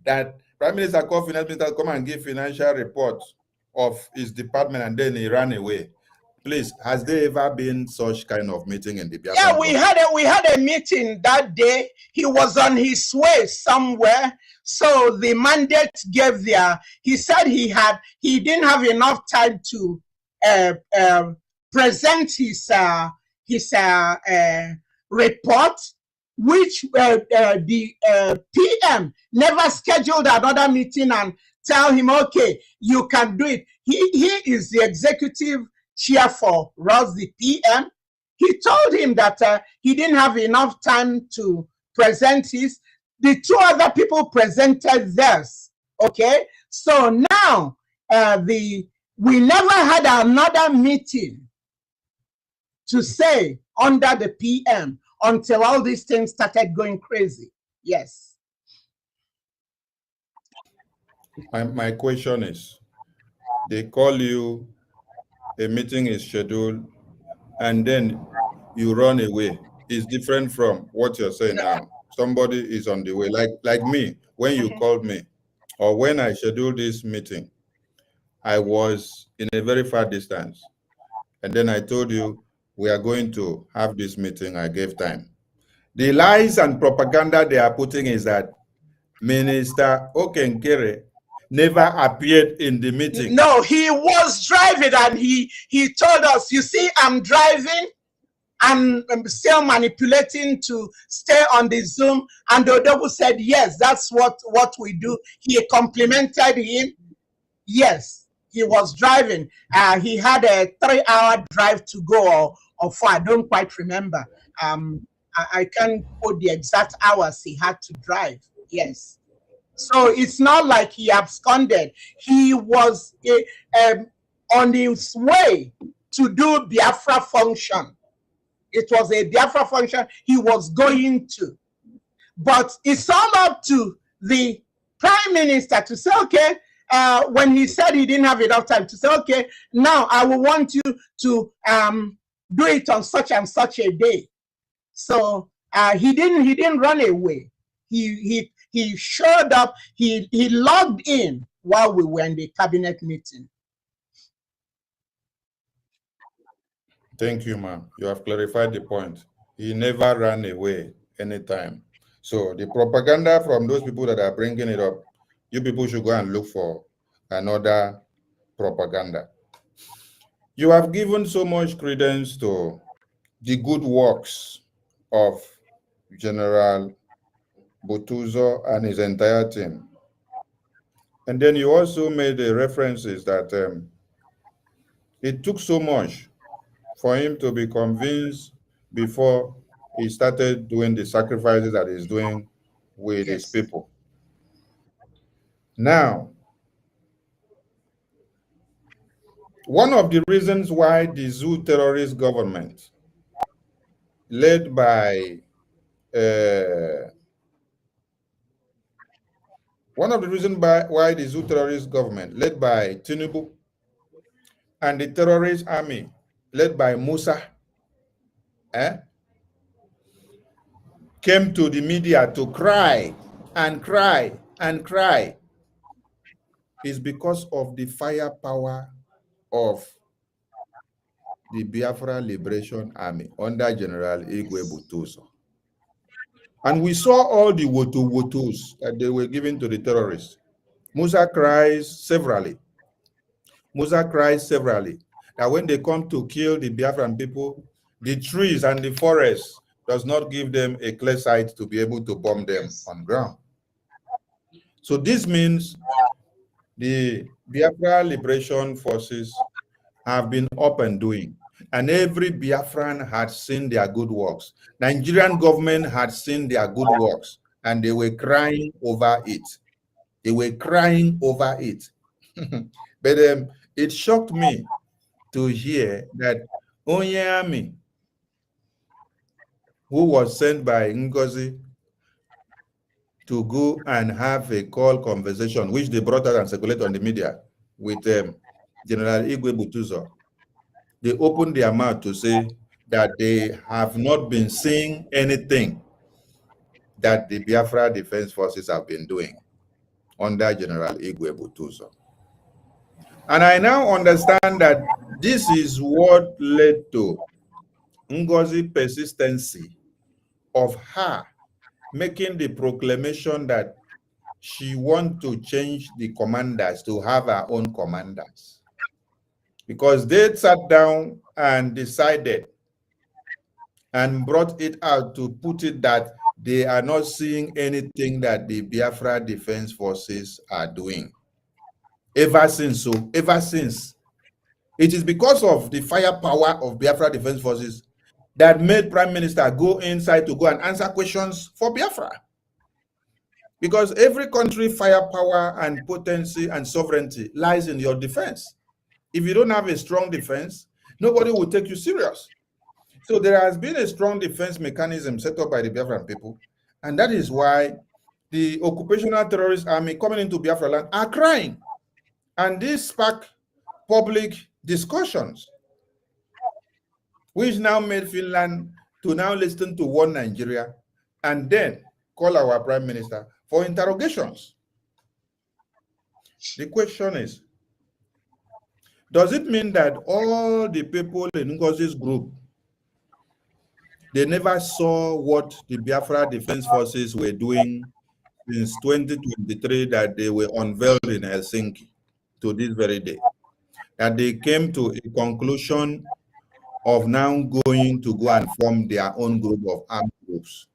that Prime Minister called finance minister to come and give financial report of his department, and then he ran away. Please, has there ever been such kind of meeting in the Biafran? Yeah, we had a meeting that day. He was on his way somewhere. So the mandate gave he said he didn't have enough time to present his report, which the PM never scheduled another meeting and tell him, okay, you can do it. He is the executive chair for Ross, the PM. He told him that he didn't have enough time to present his. The two other people presented theirs. Okay, so now we never had another meeting to say under the PM until all these things started going crazy. Yes. My question is, they call you, a meeting is scheduled, and then you run away. It's different from what you're saying now. Somebody is on the way, like me. When you called me, or when I scheduled this meeting, I was in a very far distance. And then I told you, we are going to have this meeting. I gave time. The lies and propaganda they are putting is that Minister Okenkere never appeared in the meeting. No, he was driving, and he told us, you see, I'm driving, I'm still manipulating to stay on the Zoom. And Odogu said, yes, that's what we do. He complimented him. Yes, he was driving. He had a 3-hour drive to go, or 4. I don't quite remember. I can't quote the exact hours he had to drive. Yes. So it's not like he absconded. He was on his way to do Biafra function. It was a Biafra function he was going to. But it's all up to the Prime Minister to say, okay, when he said he didn't have enough time, to say, okay, now I will want you to do it on such and such a day. So he didn't run away. He showed up. He logged in while we were in the cabinet meeting. Thank you, ma'am. You have clarified the point. He never ran away anytime. So the propaganda from those people that are bringing it up, you people should go and look for another propaganda. You have given so much credence to the good works of General Butuzo and his entire team. And then you also made the references that it took so much for him to be convinced before he started doing the sacrifices that he's doing with his people. Now, one of the reasons why the Zoo terrorist government, led by why the Zoo terrorist government, led by Tinubu, and the terrorist army, led by Musa, came to the media to cry and cry and cry, is because of the firepower of the Biafra Liberation Army under General Igwe Butuzo. And we saw all the wotos that they were giving to the terrorists. Musa cries severally. That when they come to kill the Biafran people, the trees and the forests does not give them a clear sight to be able to bomb them on ground. So this means the Biafra Liberation Forces have been up and doing, and every Biafran had seen their good works. Nigerian government had seen their good works, and they were crying over it. But it shocked me to hear that Onyami, who was sent by Ngozi to go and have a call conversation, which they brought out and circulated on the media with General Igwe Butuzo, they opened their mouth to say that they have not been seeing anything that the Biafra Defense Forces have been doing under General Igwe Butuzo. And I now understand that this is what led to Ngozi's persistency of her making the proclamation that she wants to change the commanders to have her own commanders. Because they sat down and decided and brought it out to put it that they are not seeing anything that the Biafra Defense Forces are doing. Ever since, it is because of the firepower of Biafra Defense Forces that made Prime Minister go inside to go and answer questions for Biafra. Because every country firepower and potency and sovereignty lies in your defense. If you don't have a strong defense, nobody will take you serious. So there has been a strong defense mechanism set up by the Biafran people, and that is why the occupational terrorist army coming into Biafra land are crying. And this sparked public discussions. which now made Finland to now listen to one Nigeria and then call our prime minister for interrogations. The question is, does it mean that all the people in Ngozi's group, they never saw what the Biafra Defense Forces were doing since 2023 that they were unveiled in Helsinki to this very day? That they came to a conclusion of now going to go and form their own group of armed groups,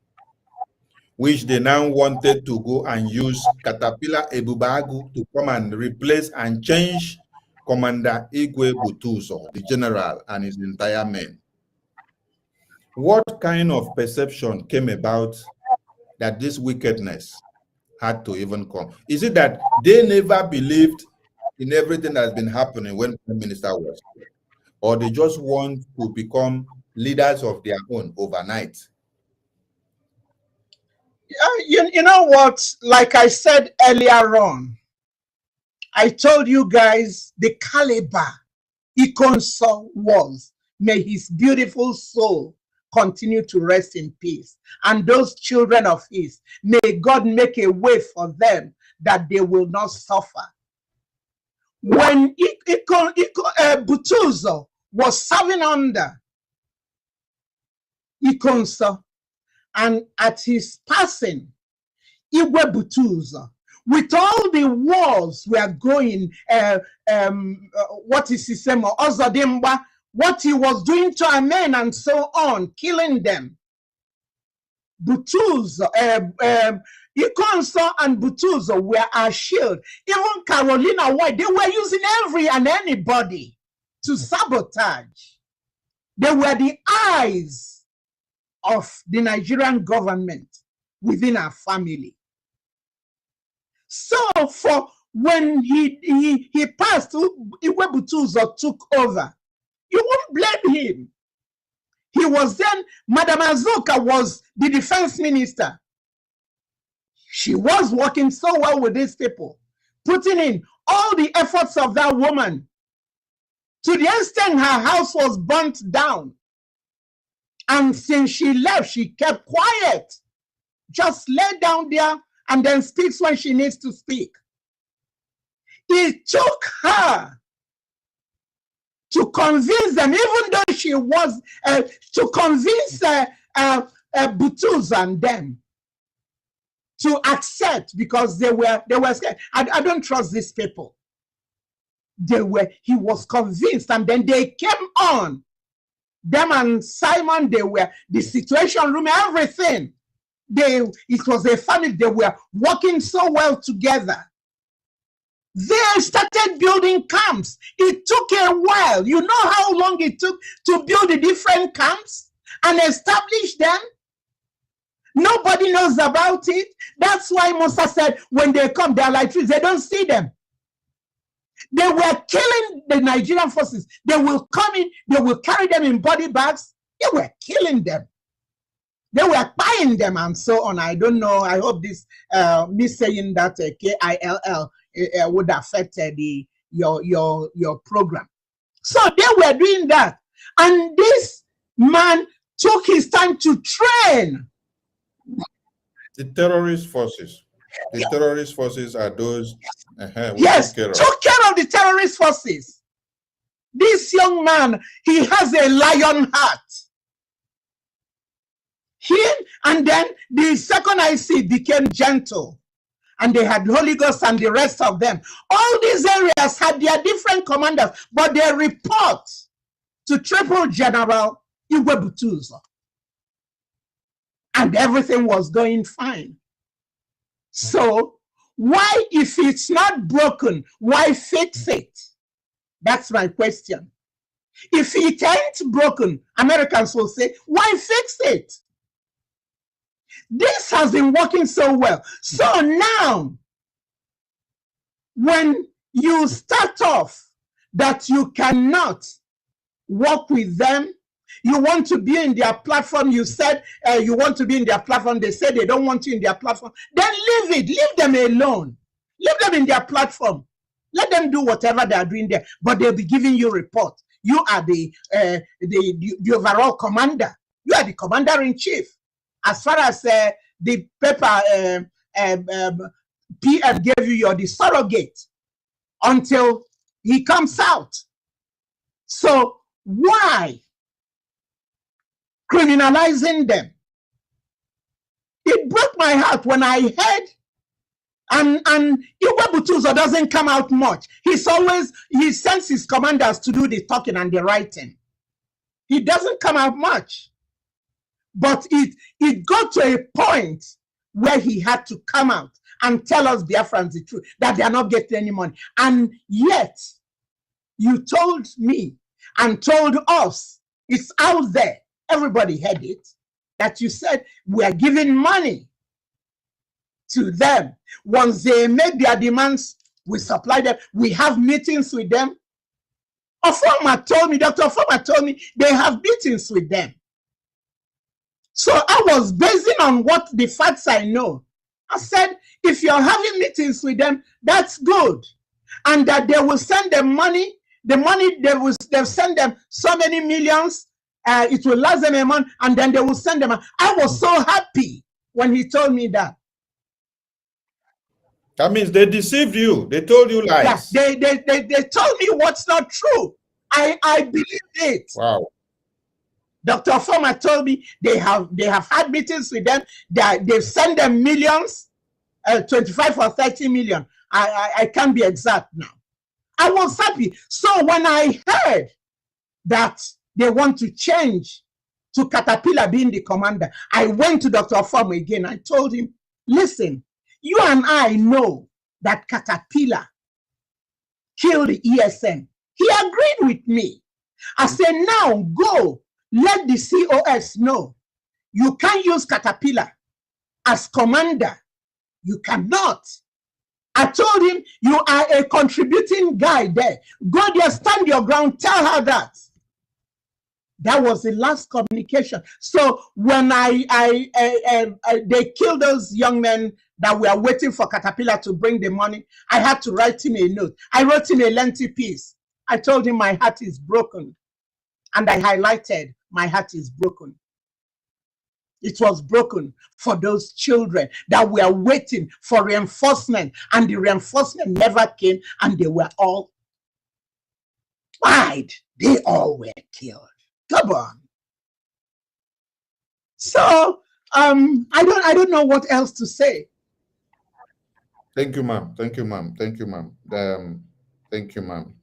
which they now wanted to go and use Caterpillar Ebubagu to come and replace and change Commander Igwe Butuzo, the general, and his entire men. What kind of perception came about that this wickedness had to even come? Is it that they never believed in everything that's been happening when Prime Minister was here? Or they just want to become leaders of their own overnight? You know what? Like I said earlier on, I told you guys the caliber Ikonso was. May his beautiful soul continue to rest in peace. And those children of his, may God make a way for them that they will not suffer. When Butuzo was serving under Ikonso, and at his passing, Igwe Butuzo, with all the wars we are going, what is his name, Ozodimba, what he was doing to our men and so on, killing them. Butuzo, Ikonso and Butuzo were our shield. Even Carolina White, they were using every and anybody to sabotage. They were the eyes of the Nigerian government within our family. So for when he passed, Igwe Butuzo took over. You won't blame him. He was then, Madam Azuka was the defense minister. She was working so well with these people, putting in all the efforts of that woman to the extent her house was burnt down. And since she left, she kept quiet. Just lay down there and then speaks when she needs to speak. It took her to convince them, even though she was, to convince Butuzo and them to accept, because they were scared. I don't trust these people. He was convinced, and then they came on. Them and Simon, they were the situation room, everything. It was a family. They were working so well together. They started building camps. It took a while. You know how long it took to build the different camps and establish them? Nobody knows about it. That's why Musa said, when they come, they're like trees. They don't see them. They were killing the Nigerian forces. They will come in, they will carry them in body bags. They were killing them. They were buying them and so on. I don't know. I hope this, me saying that KILL would affect your program. So they were doing that. And this man took his time to train. The terrorist forces. The terrorist forces are those. Yes, took care of the terrorist forces. This young man, he has a lion heart. And then the second IC became gentle. And they had Holy Ghost and the rest of them. All these areas had their different commanders, but they report to Triple General Igwe Butuzo. And everything was going fine. So, why, if it's not broken, why fix it? That's my question. If it ain't broken, Americans will say, why fix it? This has been working so well. So now, when you start off that you cannot work with them, you want to be in their platform, you said you want to be in their platform, they said they don't want you in their platform, then leave it, leave them alone. Leave them in their platform. Let them do whatever they are doing there, but they'll be giving you report. You are the overall commander. You are the commander-in-chief. As far as the paper PM gave you, you're the surrogate until he comes out. So why criminalizing them? It broke my heart when I heard, and Igwe Butuzo doesn't come out much. He sends his commanders to do the talking and the writing. He doesn't come out much. But it got to a point where he had to come out and tell us Biafrans the truth, that they are not getting any money. And yet, you told me and told us, it's out there, everybody heard it, that you said we are giving money to them. Once they make their demands, we supply them. We have meetings with them. Ofoma told me, Dr. Ofoma told me, they have meetings with them. So I was basing on what the facts I know. I said, if you're having meetings with them, that's good. And that they will send them money. The money, they'll send them so many millions. It will last them a month, and then they will send them. I was so happy when he told me that. That means they deceived you. They told you lies. Yeah, they told me what's not true. I believed it. Wow. Dr. Former told me they have had meetings with them. They've sent them millions, 25 or 30 million. I can't be exact now. I was happy. So when I heard that they want to change to Caterpillar being the commander, I went to Dr. Former again. I told him, listen, you and I know that Caterpillar killed the ESN. He agreed with me. I said, now go, let the COS know. You can't use Caterpillar as commander. You cannot. I told him, you are a contributing guy there. Go there, stand your ground, tell her that. That was the last communication. So when they killed those young men that were waiting for Caterpillar to bring the money, I had to write him a note. I wrote him a lengthy piece. I told him my heart is broken. And I highlighted, my heart is broken. It was broken for those children that were waiting for reinforcement, and the reinforcement never came, and they were all died. They all were killed. Come on. So I don't know what else to say. Thank you, ma'am. Thank you, ma'am. Thank you, ma'am. Thank you, ma'am.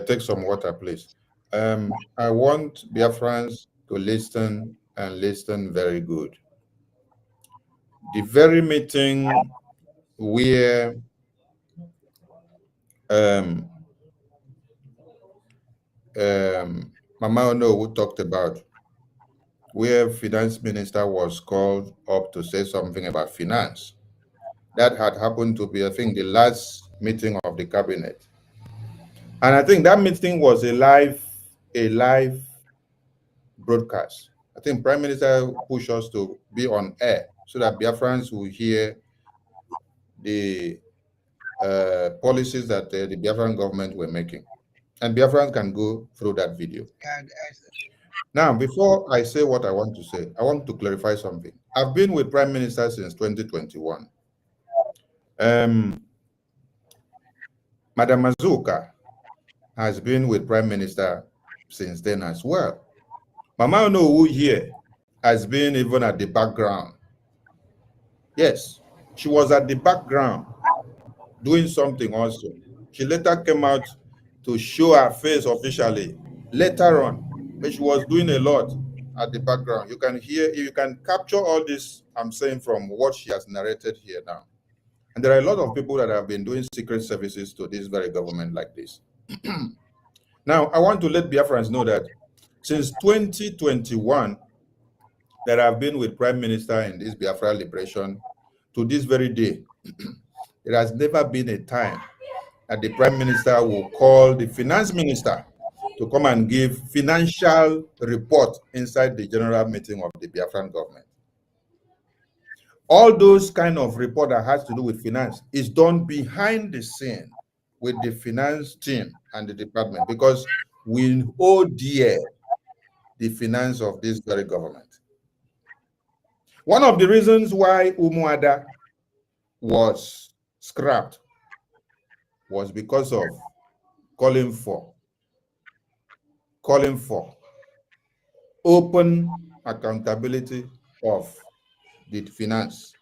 Take some water, please. I want Biafrans to listen and listen very good. The very meeting where Mama Onuwu talked about, where finance minister was called up to say something about finance. That had happened to be, I think, the last meeting of the cabinet. And I think that meeting was a live broadcast. I think Prime Minister pushed us to be on air so that Biafrans will hear the policies that the Biafran government were making. And Biafrans can go through that video. Now, before I say what I want to say, I want to clarify something. I've been with Prime Minister since 2021. Madam Mazuka has been with Prime Minister since then as well. Mama Onuwu here has been even at the background. Yes, she was at the background doing something also. She later came out to show her face officially later on, but she was doing a lot at the background. You can hear, you can capture all this I'm saying from what she has narrated here now. And there are a lot of people that have been doing secret services to this very government like this. Now, I want to let Biafrans know that since 2021, that I've been with Prime Minister in this Biafra liberation to this very day, there has never been a time that the Prime Minister will call the Finance Minister to come and give financial report inside the general meeting of the Biafran government. All those kind of report that has to do with finance is done behind the scene with the finance team and the department, because will hold dear the finance of this very government. One of the reasons why Umuada was scrapped was because of calling for open accountability of the finance,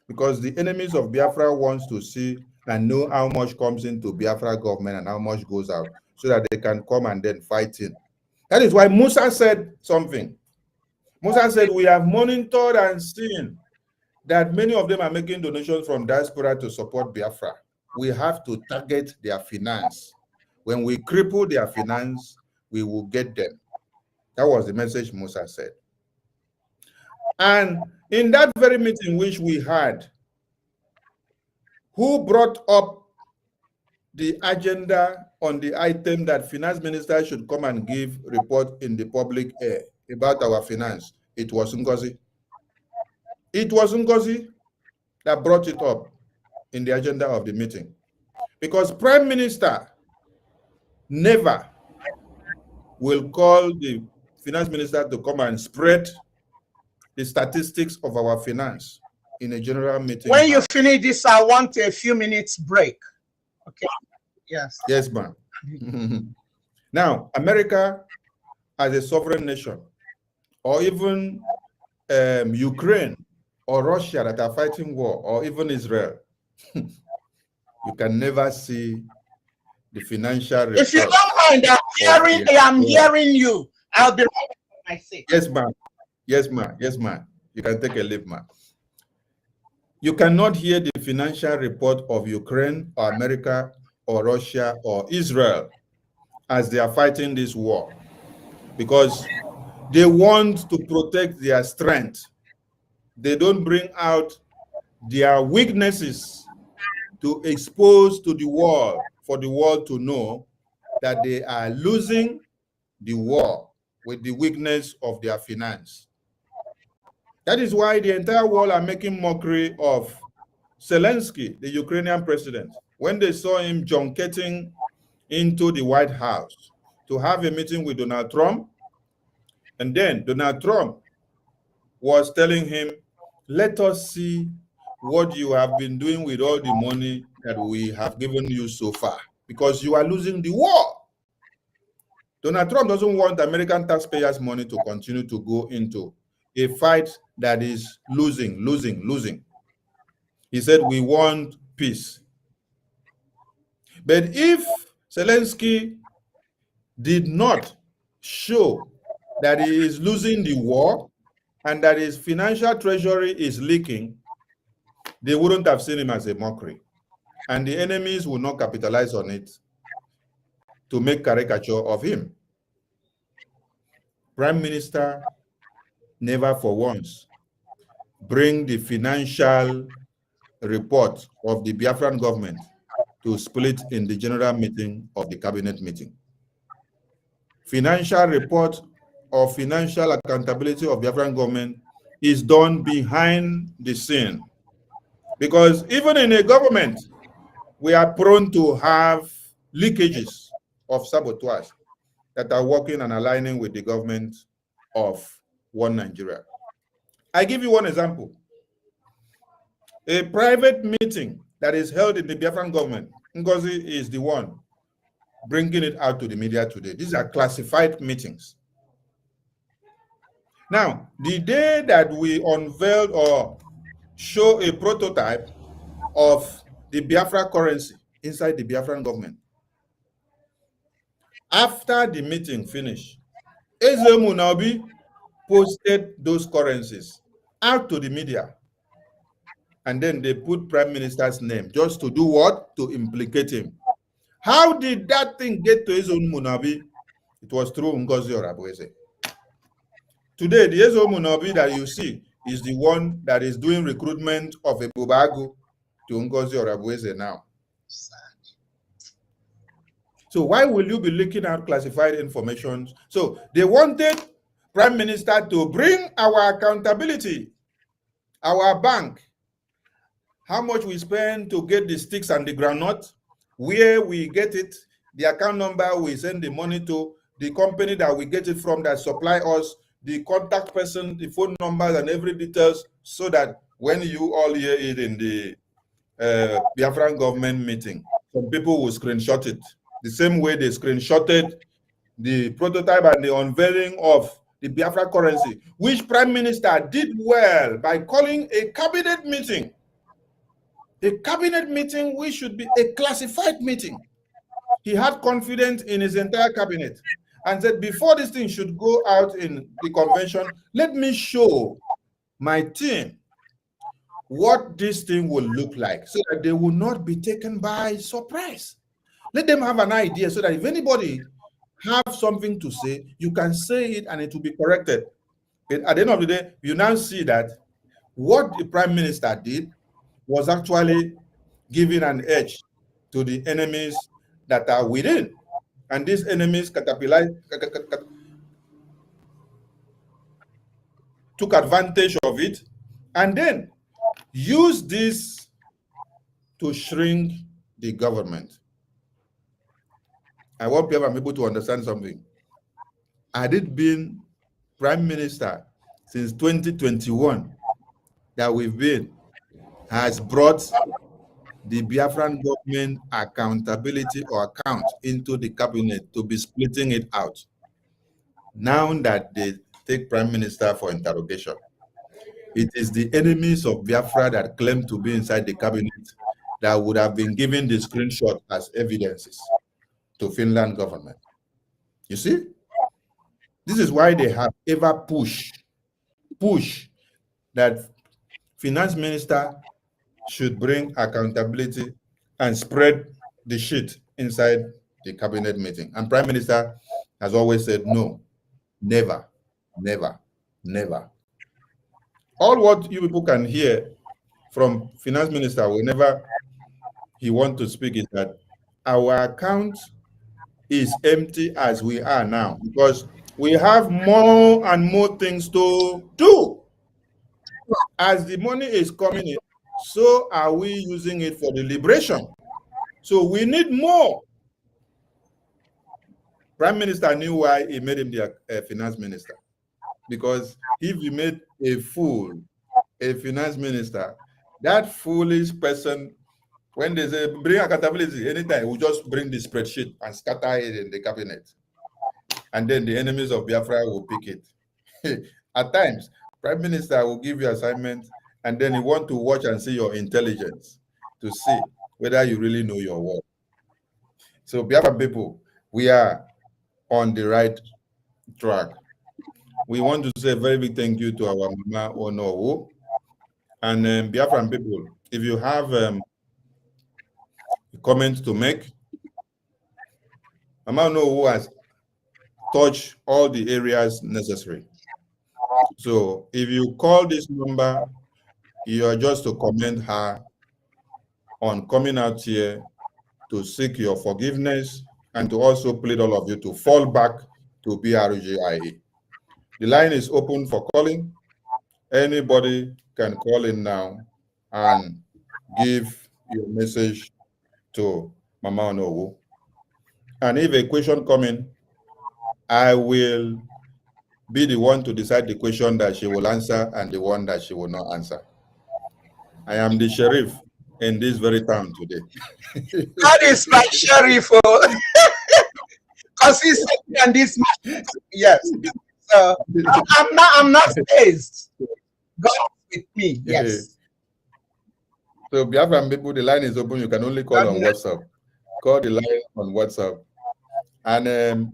because the enemies of Biafra wants to see and know how much comes into Biafra government and how much goes out, so that they can come and then fight in. That is why Musa said something. Musa said, we have monitored and seen that many of them are making donations from diaspora to support Biafra. We have to target their finance. When we cripple their finance, we will get them. That was the message Musa said. And in that very meeting which we had, who brought up the agenda on the item that finance minister should come and give report in the public air about our finance? It was Ngozi. It was Ngozi that brought it up in the agenda of the meeting, because Prime Minister never will call the finance minister to come and spread the statistics of our finance in a general meeting. When you finish this, I want a few minutes break. Okay. Yes. Yes, ma'am. Now, America as a sovereign nation, or even Ukraine or Russia that are fighting war, or even Israel, you can never see the financial report. If you don't mind, I'm hearing you. I'll be right back. I say. Yes, ma'am. Yes, ma'am. Yes, ma'am. You can take a leave, ma'am. You cannot hear the financial report of Ukraine or America or Russia or Israel as they are fighting this war, because they want to protect their strength. They don't bring out their weaknesses to expose to the world, for the world to know that they are losing the war with the weakness of their finance. That is why the entire world are making mockery of Zelensky, the Ukrainian president, when they saw him junketing into the White House to have a meeting with Donald Trump. And then Donald Trump was telling him, let us see what you have been doing with all the money that we have given you so far, because you are losing the war. Donald Trump doesn't want American taxpayers' money to continue to go into a fight that is losing. He said, we want peace. But if Zelensky did not show that he is losing the war and that his financial treasury is leaking, they wouldn't have seen him as a mockery. And the enemies will not capitalize on it to make caricature of him. Prime Minister never for once bring the financial report of the Biafran government to split in the general meeting of the cabinet meeting. Financial report or financial accountability of Biafran government is done behind the scene, because even in a government, we are prone to have leakages of sabotage that are working and aligning with the government of one Nigeria. I give you one example. A private meeting that is held in the Biafran government, Ngozi is the one bringing it out to the media today. These are classified meetings. Now, the day that we unveiled or show a prototype of the Biafra currency inside the Biafran government, after the meeting finished, Eze Munabi posted those currencies out to the media. And then they put Prime Minister's name just to do what? To implicate him. How did that thing get to Eze Munabi? It was through Ngozi Orabueze. Today, the Eze Munabi that you see is the one that is doing recruitment of a Bubagu to Ngozi Orabueze now. So why will you be leaking out classified information? So they wanted Prime Minister to bring our accountability, our bank, how much we spend to get the sticks and the granite, where we get it, the account number we send the money to, the company that we get it from that supply us, the contact person, the phone numbers, and every details, so that when you all hear it in the Biafran government meeting, some people will screenshot it. The same way they screenshotted the prototype and the unveiling of the Biafra currency, which Prime Minister did well by calling a cabinet meeting. A cabinet meeting which should be a classified meeting. He had confidence in his entire cabinet and said, before this thing should go out in the convention, let me show my team what this thing will look like so that they will not be taken by surprise. Let them have an idea so that if anybody have something to say, you can say it and it will be corrected. But at the end of the day, you now see that what the Prime Minister did was actually giving an edge to the enemies that are within. And these enemies took advantage of it and then used this to shrink the government. I want people to understand something. Had it been Prime Minister since 2021 that we've been, has brought the Biafran government accountability or account into the cabinet to be splitting it out. Now that they take Prime Minister for interrogation, it is the enemies of Biafra that claim to be inside the cabinet that would have been given the screenshot as evidences to Finland government. You see? This is why they have ever push that finance minister should bring accountability and spread the shit inside the cabinet meeting. And Prime Minister has always said, no, never, never, never. All what you people can hear from finance minister whenever he wants to speak is that our account is empty as we are now because we have more and more things to do. As the money is coming in, so are we using it for the liberation. So we need more. Prime Minister knew why he made him the finance minister. Because if he made a fool, a finance minister, that foolish person, when they say bring accountability anytime, we just bring the spreadsheet and scatter it in the cabinet. And then the enemies of Biafra will pick it. At times, Prime Minister will give you assignment and then you want to watch and see your intelligence to see whether you really know your work. So Biafra people, we are on the right track. We want to say a very big thank you to our Mama Onuwu. And Biafran people, if you have a comment to make, Mama Onuwu has touched all the areas necessary. So if you call this number, you are just to commend her on coming out here to seek your forgiveness and to also plead all of you to fall back to BRGIA. The line is open for calling. Anybody can call in now and give your message to Mama Onuwu. And if a question comes in, I will be the one to decide the question that she will answer and the one that she will not answer. I am the sheriff in this very town today. That is my sheriff. Consistency and this. Yes. So I'm not phased. God with me. Yes. So Biafran people, the line is open. You can only call on WhatsApp. Call the line on WhatsApp. And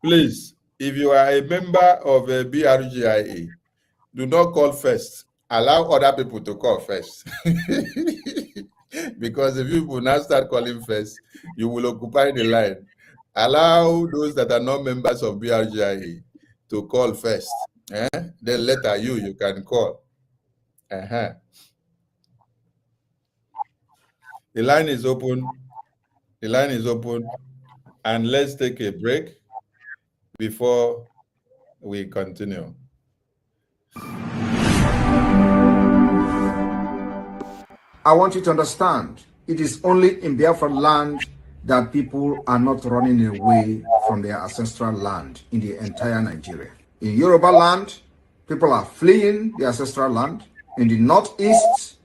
please, if you are a member of BRGIA, do not call first. Allow other people to call first. Because if you will now start calling first, you will occupy the line. Allow those that are not members of BRGIA to call first. Then later you can call. The line is open. The line is open. And let's take a break before we continue. I want you to understand, it is only in Biafran land that people are not running away from their ancestral land in the entire Nigeria. In Yoruba land, people are fleeing the ancestral land. In the northeast,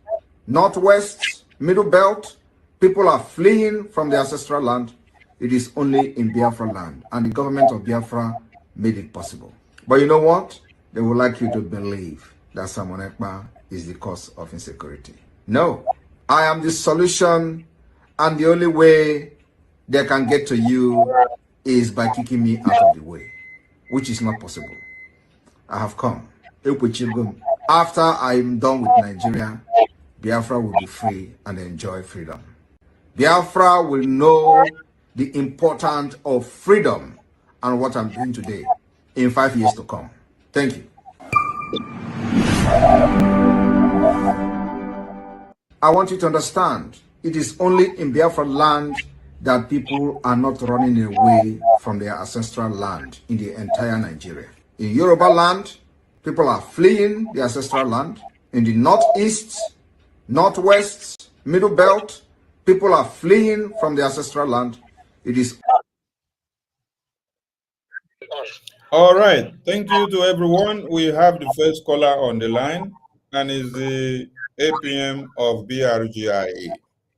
northwest, middle belt, people are fleeing from the ancestral land. It is only in Biafra land, and the government of Biafra made it possible. But you know what? They would like you to believe that Simon Ekpa is the cause of insecurity. No, I am the solution, and the only way they can get to you is by kicking me out of the way, which is not possible. I have come. After I'm done with Nigeria, Biafra will be free and enjoy freedom. Biafra will know the importance of freedom and what I'm doing today in 5 years to come. Thank you. I want you to understand, it is only in Biafra land that people are not running away from their ancestral land in the entire Nigeria. In Yoruba land, people are fleeing the ancestral land. In the northeast, northwest, middle belt, people are fleeing from the ancestral land. It is. All right. Thank you to everyone. We have the first caller on the line, and is the APM of BRGIA.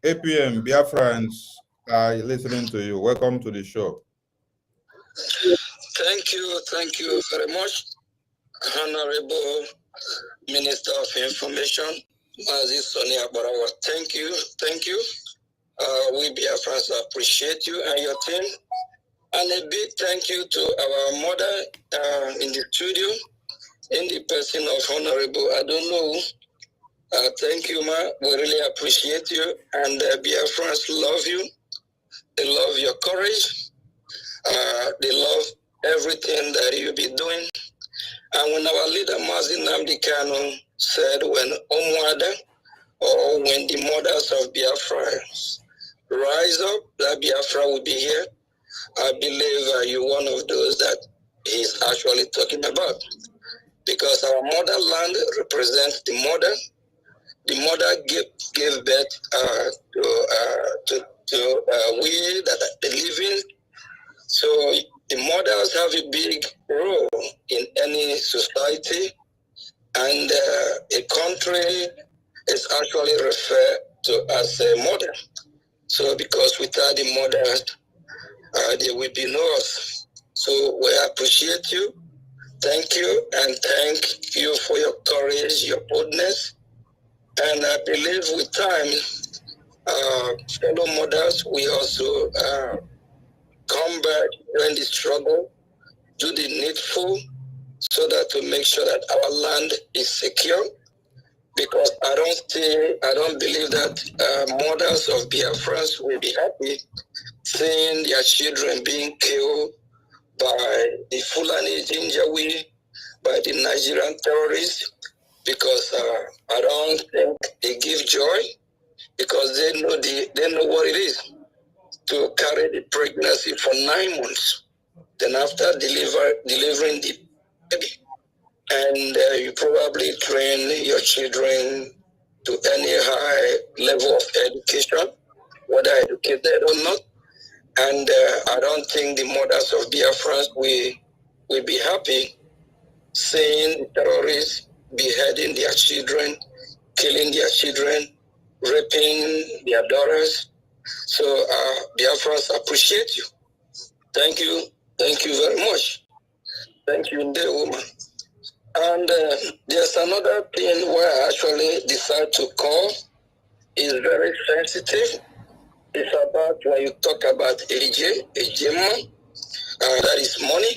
APM, Biafrans are listening to you. Welcome to the show. Thank you very much, Honorable Minister of Information, Mazi Sonia Barawa. Thank you. We Biafrans appreciate you and your team. And a big thank you to our mother in the studio, in the person of Honorable Onuwu. Thank you, ma. We really appreciate you. And Biafrans love you. They love your courage. They love everything that you be doing. And when our leader Mazi Nnamdi Kanu said, when Omwada, or when the mothers of Biafra rise up, that Biafra will be here, I believe you're one of those that he's actually talking about. Because our motherland represents the mother. The mother gave birth to we that are living. So the mothers have a big role in any society, and a country is actually referred to as a mother. So because without the mothers, there will be no us. So we appreciate you. Thank you, and thank you for your courage, your boldness. And I believe with time, fellow mothers, we also come back during the struggle, do the needful, so that to make sure that our land is secure. Because I don't believe that mothers of Biafrans will be happy seeing their children being killed by the Fulani Jinjawi, by the Nigerian terrorists, because I don't think they give joy, because they know what it is to carry the pregnancy for 9 months. Then after delivering the baby, and you probably train your children to any high level of education, whether educated or not. And I don't think the mothers of Biafrans will be happy seeing terrorists beheading their children, killing their children, raping their daughters. So Biafrans appreciate you. Thank you very much. Thank you, dear woman. And there's another thing where I actually decided to call. It's very sensitive. It's about when you talk about ejema, that is money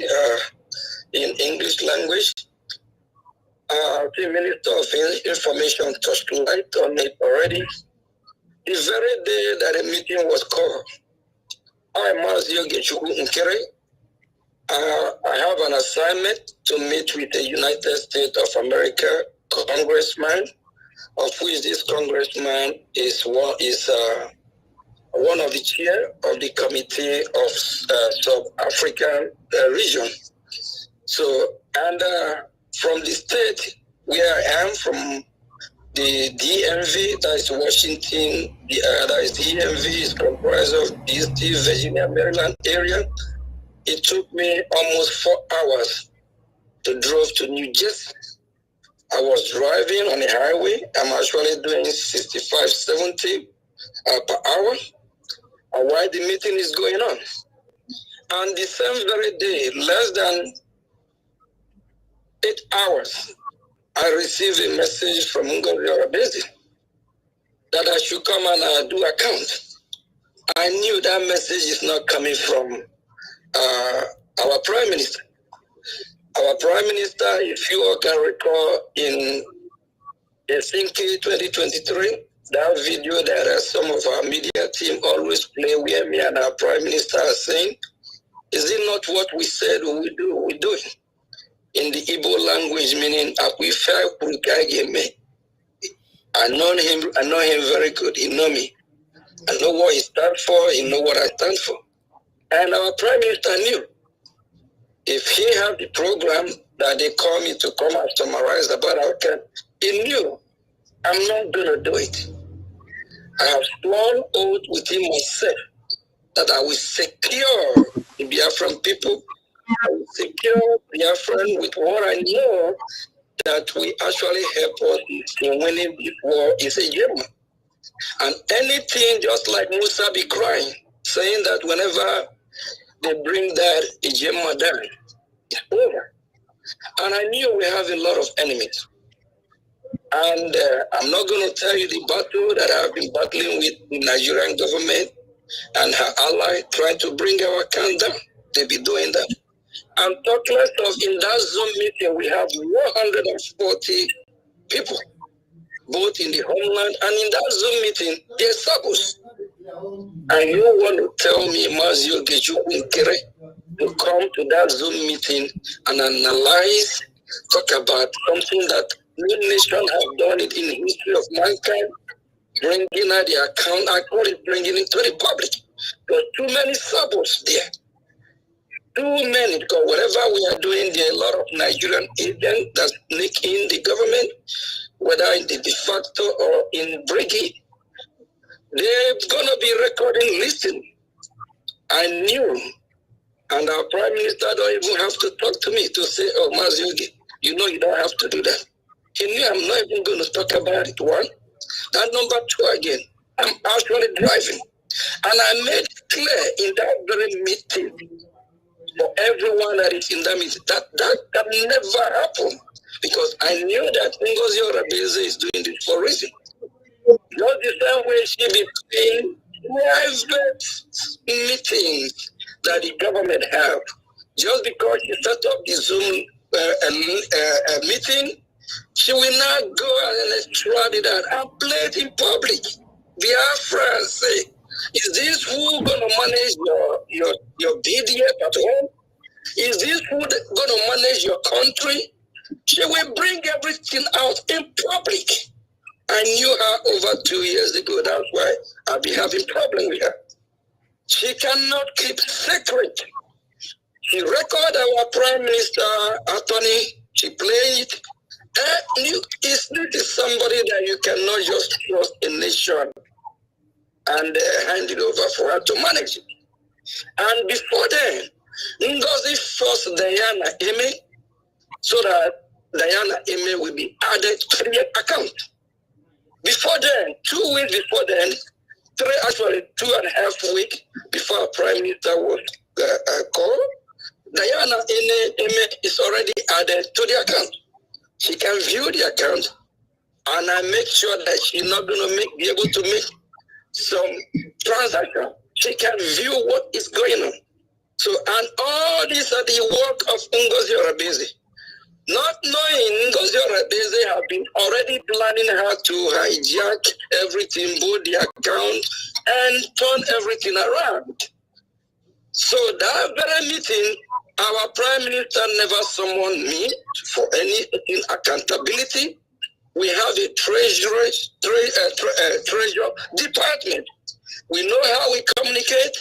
in English language. The Minister of Information touched light on it already. The very day that a meeting was called, I, Mazio Gechuku Nkere, I have an assignment to meet with the United States of America congressman, of which this congressman is one of the chair of the Committee of Sub-African region. So, and from the state where I am from, the DMV, that is Washington, that is DMV, is comprised of DC, Virginia, Maryland area. It took me almost 4 hours to drive to New Jersey. I was driving on the highway. I'm actually doing 65, 70 per hour while the meeting is going on. And the same very day, less than 8 hours, I received a message from Ngozi that I should come and do account. I knew that message is not coming from our Prime Minister. Our Prime Minister, if you all can recall, in Helsinki 2023, that video that some of our media team always play where me and our Prime Minister are saying, is it not what we said we would do? We do it. In the Igbo language, meaning I know him very good. He know me. I know what he stands for. He know what I stand for. And our Prime Minister knew. If he had the program that they call me to come and summarize about our camp, he knew I'm not going to do it. I have sworn oath within myself that I will secure the Biafran people. I will secure Biafran with what I know that will actually help us in winning this war is a German. And anything just like Musa be crying, saying that whenever they bring that Ijema down, it's over. And I knew we have a lot of enemies. And I'm not going to tell you the battle that I've been battling with the Nigerian government and her ally trying to bring our count down. They be doing that. I'm talking of in that Zoom meeting, we have 140 people, both in the homeland and in that Zoom meeting, they're sabos. And you want to tell me, Mazio Gejukunkere, to come to that Zoom meeting and analyze, talk about something that no nation have done it in the history of mankind, bringing out the account, I call it bringing it to the public. There's too many sabos there. Too many, because whatever we are doing, there are a lot of Nigerian agents that sneak in the government, whether in the de facto or in brigade. They're going to be recording listening. I knew, and our Prime Minister don't even have to talk to me to say, oh, Mazugi, you know you don't have to do that. He knew I'm not even going to talk about it, one. And number two, again, I'm actually driving. And I made clear in that very meeting for everyone that is in that meeting that can never happen. Because I knew that Ngozi Orebeze is doing this for a reason. Not the same way she be paying private meetings that the government have. Just because she set up the Zoom meeting, she will not go and extradite that and play it in public. Biafrans say, is this who going to manage your BDF at home? Is this who going to manage your country? She will bring everything out in public. I knew her over 2 years ago. That's why I'll be having problem with her. She cannot keep secret. She record our Prime Minister, attorney. She played it. This is somebody that you cannot just trust a nation and hand it over for her to manage it. And before then, Ngozi forced Diana Eme so that Diana Eme will be added to the account. Before then, 2 weeks before then, 2.5 weeks before our Prime Minister was called, Diana Eme is already added to the account. She can view the account, and I make sure that she's not going to be able to make some transaction. She can view what is going on. So, and all these are the work of Ngozi Orebeze. Not knowing Ngozi Orebeze have been already planning how to hijack everything, both the account and turn everything around. So that very meeting, our Prime Minister never summoned me for any accountability. We have a treasury department. We know how we communicate.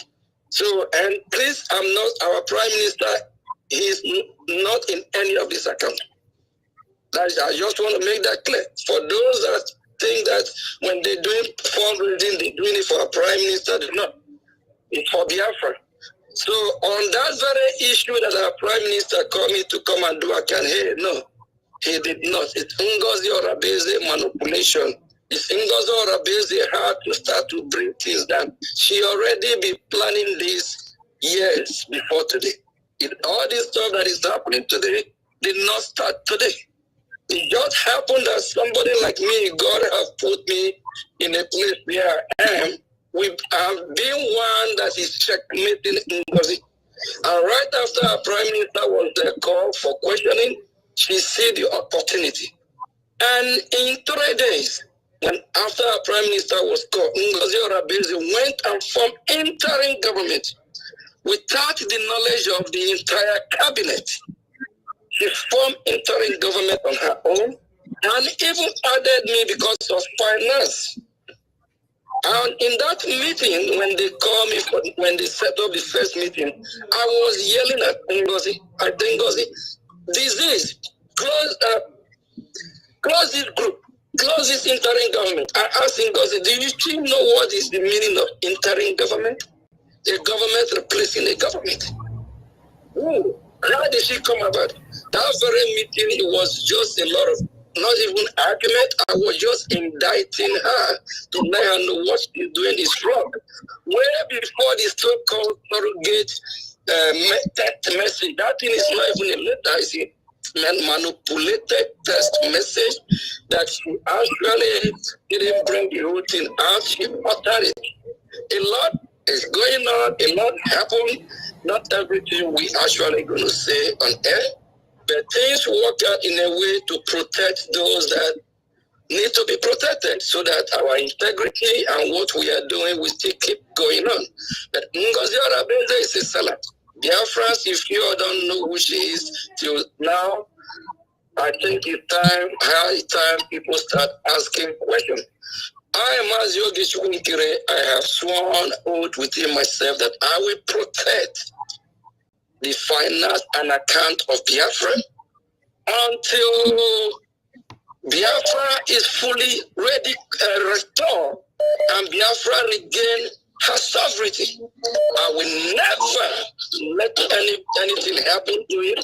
So, and please, I'm not our Prime Minister. He is not in any of these accounts. I just want to make that clear. For those that think that when they're doing fundraising, they're doing it for a prime minister. They're not. It's for Biafra. So on that very issue that our prime minister called me to come and do a campaign, no, he did not. It's Ngozi Orabeze manipulation. It's Ngozi Orabeze had to start to bring things down. She already been planning this years before today. All this stuff that is happening today did not start today. It just happened that somebody like me, God have put me in a place where I am. We have been one that is checkmating Ngozi. And right after our prime minister was called for questioning, she see the opportunity. And in 3 days, when after our prime minister was called, Ngozi Orabeze went and formed interim government without the knowledge of the entire cabinet. She formed interim government on her own and even added me because of finance. And in that meeting, when they called me, when they set up the first meeting, I was yelling at Ngozi. I think Ngozi, disease, close this group, close this interim government. I asked Ngozi, do you still know what is the meaning of interim government? A government replacing a government. Ooh, how did she come about? That very meeting, it was just a lot of, not even argument. I was just indicting her to let her know what she's doing is wrong. Where before the so-called surrogate text message, that thing is not even a letter, it's a manipulated text message that she actually didn't bring the whole thing out. She uttered it. A lot is going on, a lot happened. Not everything we actually going to say on air, but things work out in a way to protect those that need to be protected so that our integrity and what we are doing will still keep going on. But Ngozi Orabeze is a seller. Biafrans, if you don't know who she is till now, I think it's high time people start asking questions. I am Aziogi Chukwunikire. I have sworn oath within myself that I will protect the finance and account of Biafra until Biafra is fully ready, restored, and Biafra regain her sovereignty. I will never let anything happen to it.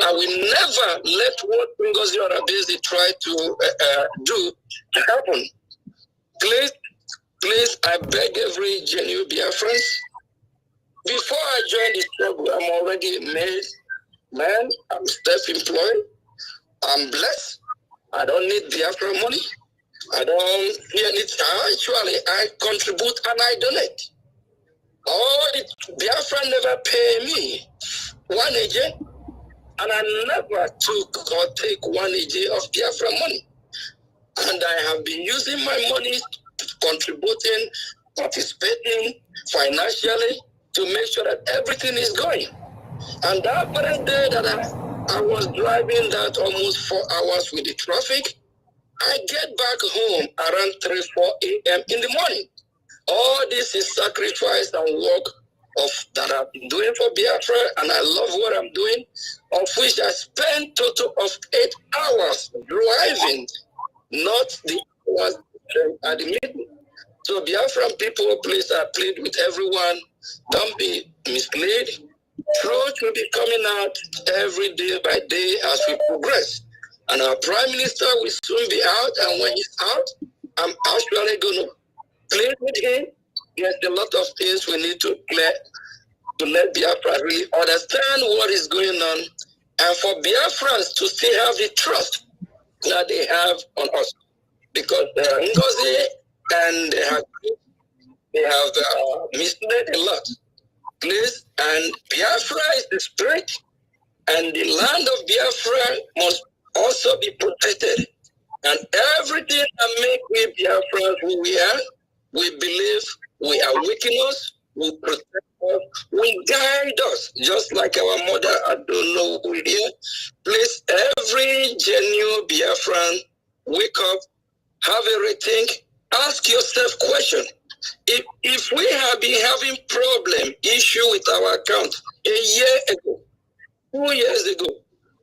I will never let what Ngozi Orabeze try to do happen. Please, I beg every genuine Biafran, before I join the struggle, I'm already made man, I'm self-employed, I'm blessed, I don't need Biafra money, I don't fear anything. Actually, I contribute and I donate. Biafra never pay me 1 AJ, and I never took or take 1 AJ of Biafra money. And I have been using my money, contributing, participating financially to make sure that everything is going. And that very day that I was driving that almost 4 hours with the traffic, I get back home around 3-4 a.m. in the morning. All this is sacrifice and work that I've been doing for Biafra, and I love what I'm doing, of which I spent total of 8 hours driving, not the hours at the meeting. So Biafran people, please, I plead with everyone, don't be misled. Truth will be coming out every day by day as we progress. And our Prime Minister will soon be out, and when he's out, I'm actually going to plead with him. There's a lot of things we need to clear to let Biafra really understand what is going on, and for Biafrans to still have the trust that they have on us. Because Ngozi and they have misled a lot. Please, and Biafra is the spirit, and the land of Biafra must also be protected. And everything that makes we Biafra who we are, we believe we awaken us, will protect us, will guide us, just like our mother, I don't know who it is. Please, every genuine Biafran, wake up, have a rethink, ask yourself question. If we have been having problem, issue with our account a year ago, 2 years ago,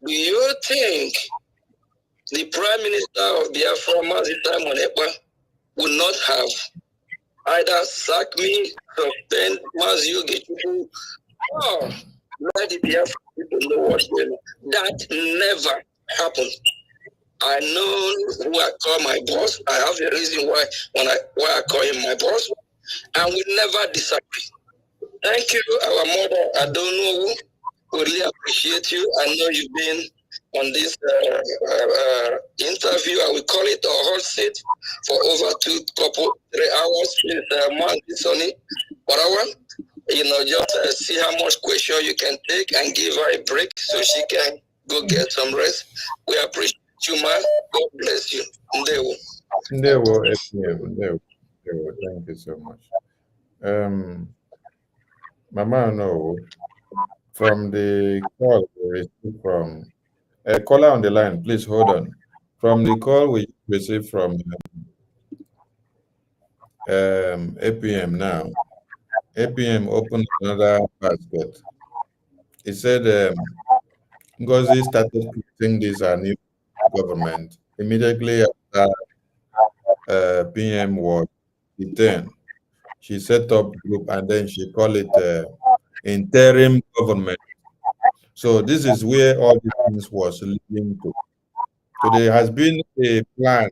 do you think the Prime Minister of Biafra, Mazi Simon Ekpa, would not have either sacked me, suspend Mazi Ogechuku, or let the Biafra people know what's going on. That never happened. I know who I call my boss. I have a reason why I call him my boss, and we never disagree. Thank you, our mother. I don't know. We really appreciate you. I know you've been on this interview. I will call it a hot seat for over 3 hours. Please, Sonny, whatever. Just see how much question you can take and give her a break so she can go get some rest. We appreciate you, man. God bless you. Ndewo. Ndewo. Thank you so much. Mama, no. From the call we received from a caller on the line, please hold on. From the call we received from APM now, APM opened another basket. He said Ngozi started creating this new government immediately after PM was detained. She set up group and then she called it interim government. So this is where all these things was leading to. So there has been a plan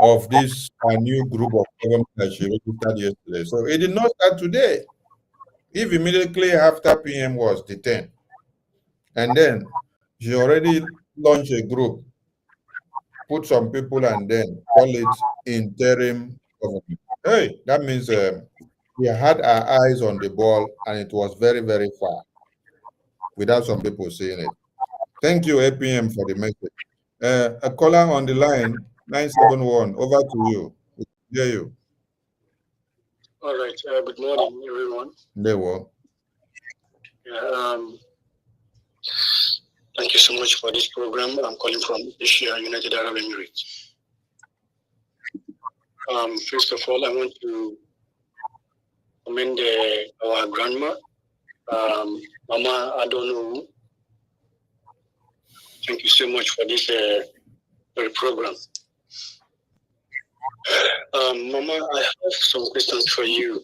of this new group of government that she registered yesterday. So it did not start today. If immediately after PM was detained, and then she already launched a group, put some people and then call it interim government. Hey, that means we had our eyes on the ball and it was very, very far without some people seeing it. Thank you, APM, for the message. A caller on the line, 971, over to you. We hear you. All right. Good morning, everyone. There were. Yeah, thank you so much for this program. I'm calling from Asia, United Arab Emirates. First of all, I want to commend our grandma, Mama Onuwu. Thank you so much for this very program. Mama, I have some questions for you.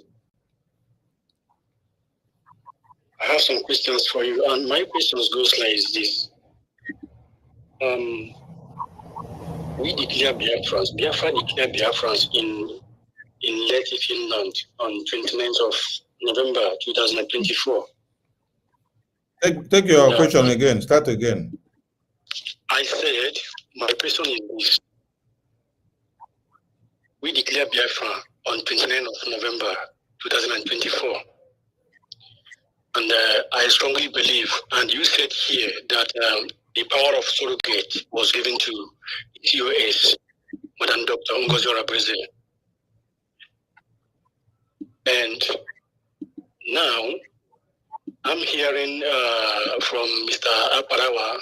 And my questions goes like this. We declare Biafrans. Biafra declare Biafrans in Leyte, Finland on 29th of November 2024. Take your question again. Start again. I said, my question is this. We declare Biafra on 29th of November 2024. And I strongly believe, and you said here, that the power of surrogate was given to TOS, Madam Dr. Ngozi Orabreze. And now, I'm hearing from Mr. Aparawa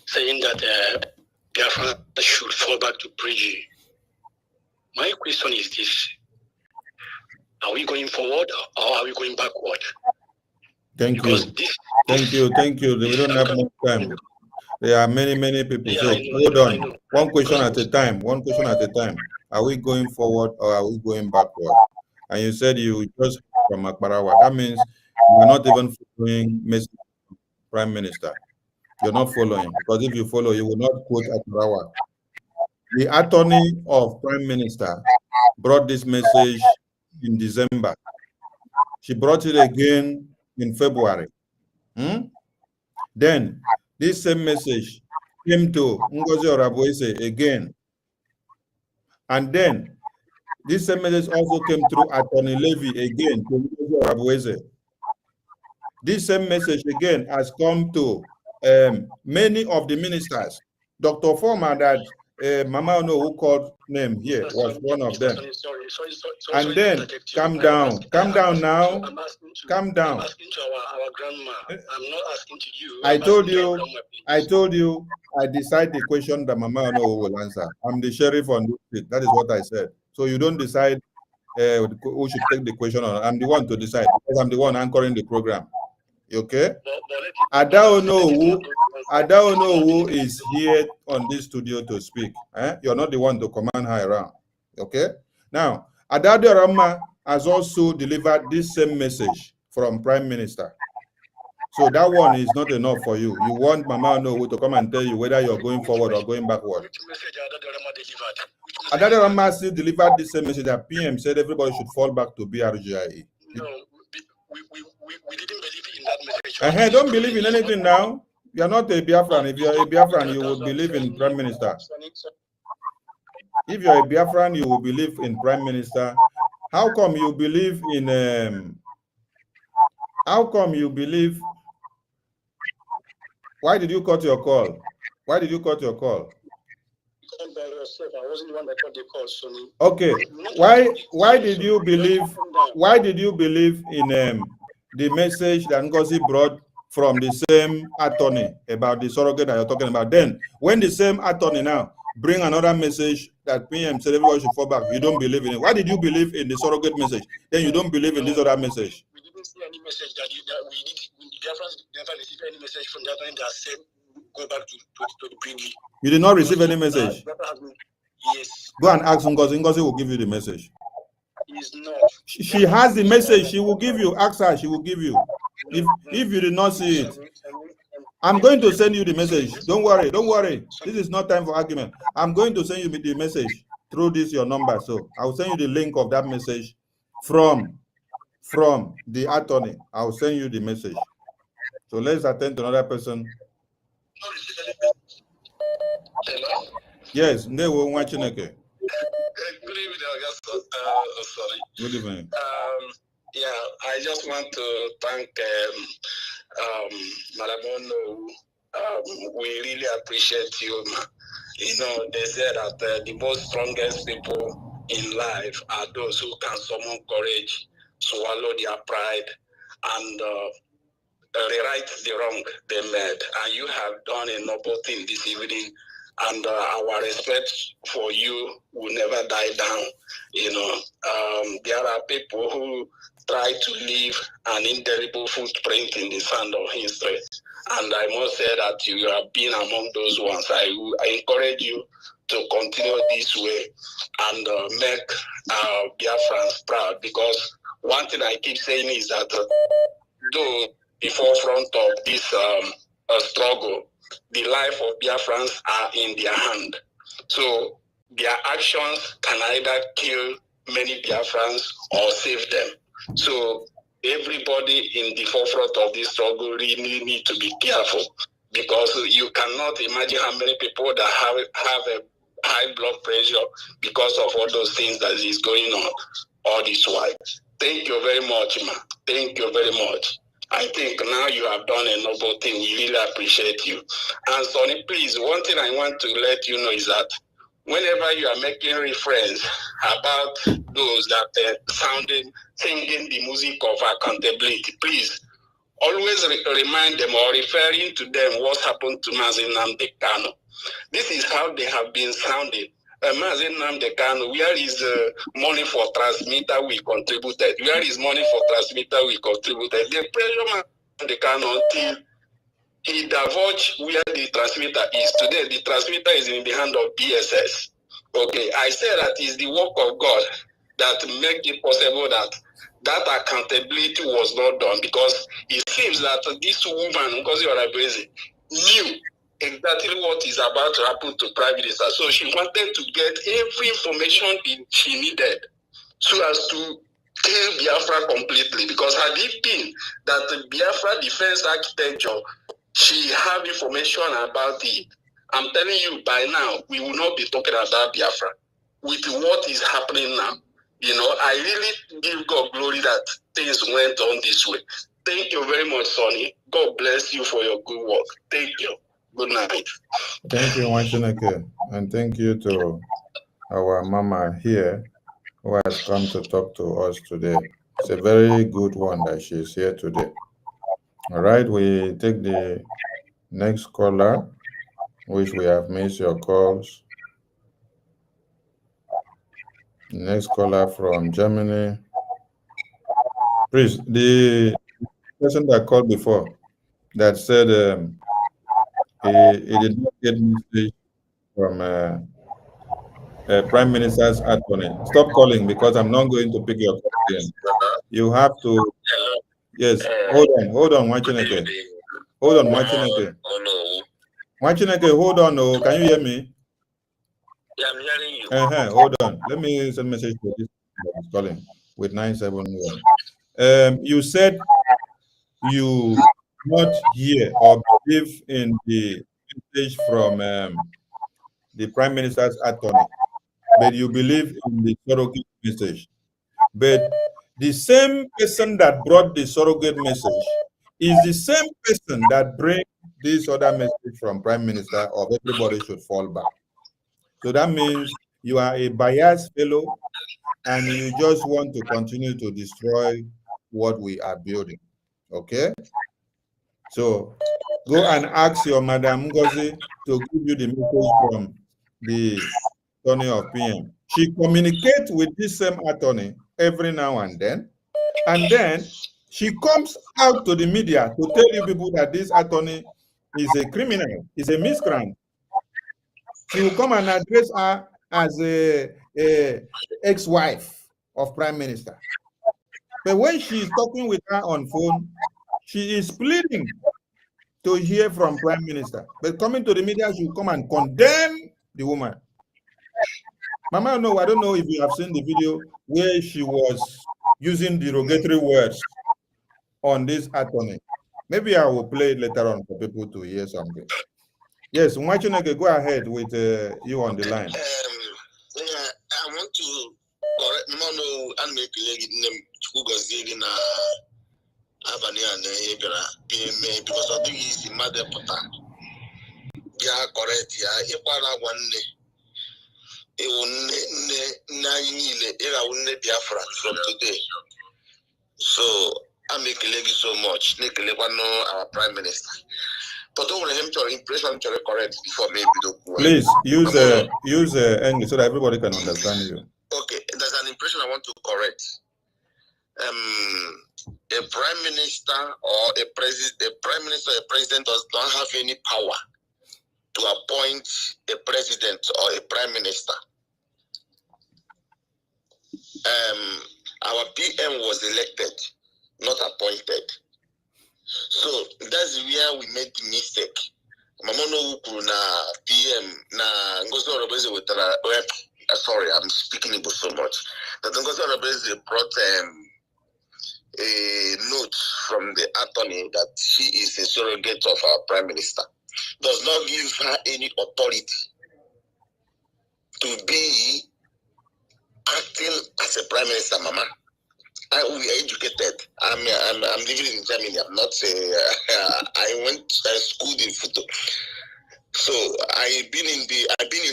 saying that Biafra should fall back to Prigi. My question is this. Are we going forward or are we going backward? Thank you. Thank you. We don't have much time. There are many people. Yeah, so hold on. One question at a time. Are we going forward or are we going backward? And you said you just from Akbarawa. That means you're not even following Mr. Prime Minister. You're not following, because if you follow, you will not quote Akbarawa. The attorney of Prime Minister brought this message in December. She brought it again in February. Then this same message came to Ngozi Orabreze again. And then this same message also came through Attorney Levy again to Ngozi Orabreze. This same message again has come to many of the ministers. Dr. Former, that Mama Onuwu called name here, was one of them. Sorry, and then, calm down now. Calm down. I'm asking to our grandma. I'm not asking to you. I told you, I decide the question that Mama Onuwu will answer. I'm the sheriff on this street. That is what I said. So you don't decide who should take the question on. I'm the one to decide, because I'm the one anchoring the program. Okay? Ada Onuwu I don't know who is here on this studio to speak. You're not the one to command her around. Okay? Now, Adado Rama has also delivered this same message from Prime Minister. So that one is not enough for you. You want Mama Onuwu to come and tell you whether you're going forward or going backward. Which message Adado Rama delivered? Adado Rama still delivered the same message that PM said everybody should fall back to BRGIE. No, we didn't believe in that message. Don't believe in anything now. You're not a Biafran. If you're a Biafran, you would believe in Prime Minister. If you're a Biafran, you will believe in Prime Minister. How come you believe in how come you believe? Why did you cut your call? Why did you cut your call? I wasn't the one that cut the call, Sonny. Okay. Why did you believe in the message that Ngozi brought from the same attorney about the surrogate that you're talking about? Then when the same attorney now bring another message that PM said everybody should fall back, you don't believe in it. Why did you believe in the surrogate message? Then you don't believe in this other message. We didn't see any message that we did. The Biafrans never received any message from the attorney that said go back to the Brindley. You did not receive any message? Yes. Go and ask Ngozi. Ngozi will give you the message. He's not. She has the message. She will give you. Ask her. She will give you. If you did not see it, I'm going to send you the message. Don't worry. Don't worry. This is not time for argument. I'm going to send you the message through this your number. So I will send you the link of that message from the attorney. I will send you the message. So let's attend to another person. Hello? Yes, they were watching again. Good evening, August. Sorry. Good evening. Yeah, I just want to thank Madam Onuwu. We really appreciate you, ma. You know, they say that the most strongest people in life are those who can summon courage, swallow their pride, and rewrite the wrong they made. And you have done a noble thing this evening. And our respect for you will never die down. You know, there are people who try to leave an indelible footprint in the sand of history. And I must say that you have been among those ones. I encourage you to continue this way and make Biafrans proud. Because one thing I keep saying is that though the forefront of this struggle, the life of Biafrans are in their hand. So their actions can either kill many Biafrans or save them. So everybody in the forefront of this struggle really need to be careful, because you cannot imagine how many people that have a high blood pressure because of all those things that is going on all this while. Thank you very much, ma. Thank you very much. I think now you have done a noble thing. We really appreciate you. And Sonny, please, one thing I want to let you know is that whenever you are making reference about those that singing the music of accountability, please always remind them or referring to them what happened to Mazi Nnamdi Kanu. This is how they have been sounding. Mazi Nnamdi Kanu, where is money for transmitter we contributed? Where is money for transmitter we contributed? They pressure Nnamdi Kanu until he divulged where the transmitter is. Today, the transmitter is in the hand of BSS. Okay, I say that is the work of God that make it possible that accountability was not done, because it seems that this woman, Ngozi Orebeze, knew exactly what is about to happen to Prime Minister. So she wanted to get every information she needed so as to kill Biafra completely. Because had it been that the Biafra defense architecture, she have information about it, I'm telling you, by now, we will not be talking about Biafra. With what is happening now, you know, I really give God glory that things went on this way. Thank you very much, Sonny. God bless you for your good work. Thank you. Good night. Thank you, Wanchineke. And thank you to our mama here who has come to talk to us today. It's a very good one that she is here today. All right, we take the next caller, which we have missed your calls. Next caller from Germany. Please, the person that called before that said he did not get message from Prime Minister's attorney. Stop calling because I'm not going to pick your call again. You have to. Yes. Hold on, Wachineke. Hold on, Wachineke. Wachineke, hold on. Oh, can you hear me? Yeah, I'm hearing you. Hold on. Let me send a message to this calling with 971. You said you not hear or believe in the message from the Prime Minister's attorney, but you believe in the surrogate message. But the same person that brought the surrogate message is the same person that brings this other message from Prime Minister of everybody should fall back. So that means you are a biased fellow and you just want to continue to destroy what we are building. Okay? So go and ask your Madam Ngozi to give you the message from the attorney of PM. She communicates with this same attorney every now and then she comes out to the media to tell you people that this attorney is a criminal, is a miscreant. She will come and address her as a ex-wife of Prime Minister. But when she is talking with her on phone, she is pleading to hear from Prime Minister. But coming to the media, she will come and condemn the woman. Mama, no, I don't know if you have seen the video where she was using derogatory words on this attorney. Maybe I will play it later on for people to hear something. Yes, Mwachineke, go ahead with you on the line. I want to correct Mono and make name Chugozi na Avania and because I think he's in Mother Pota. Yeah, correct. Yeah, Ekpa one Biafrans from today. So I make a so much. Our Prime Minister. But don't want him to impression to correct before maybe do. Please use English so that everybody can understand you. Okay, there's an impression I want to correct. A prime minister or a president don't have any power to appoint a president or a prime minister. Our PM was elected, not appointed. So that's where we made the mistake. Mamono na PM na Ngozi Orobeze with sorry, I'm speaking Igbo so much. That Ngozi Orobeze brought a note from the attorney that she is a surrogate of our prime minister. Does not give her any authority to be acting as a prime minister, Mama. We are educated. I'm living in Germany. I'm not. I went schooled in Futo. So I've been in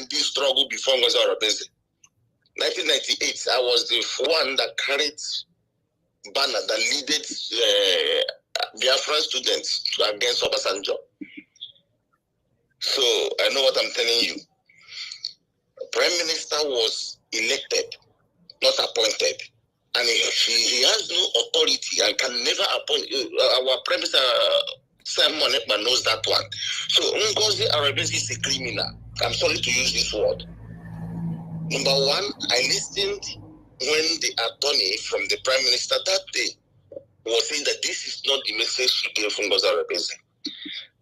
this struggle before Ngozi Orobeze. 1998, I was the one that carried banner that leaded Biafran students against Obasanjo. So I know what I'm telling you. Prime Minister was elected, not appointed. And he has no authority and can never appoint. Our Prime Minister Simon Ekpa knows that one. So Ngozi Orobeze is a criminal. I'm sorry to use this word. Number one, I listened when the attorney from the Prime Minister that day was saying that this is not the message she gave from Ngozi Orobeze.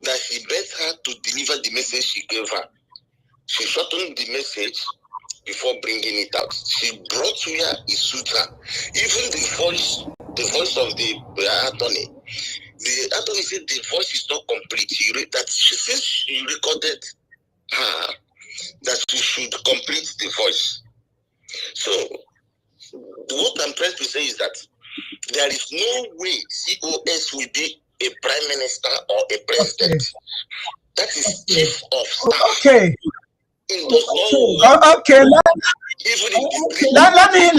That she begged her to deliver the message she gave her. She shortened the message before bringing it out. She brought where it suits her. Even the voice of the attorney. The attorney said the voice is not complete. That she says she recorded her that she should complete the voice. So what I'm trying to say is that there is no way COS will be a prime minister or a president. Okay. That is chief of staff. Okay. Okay. Let me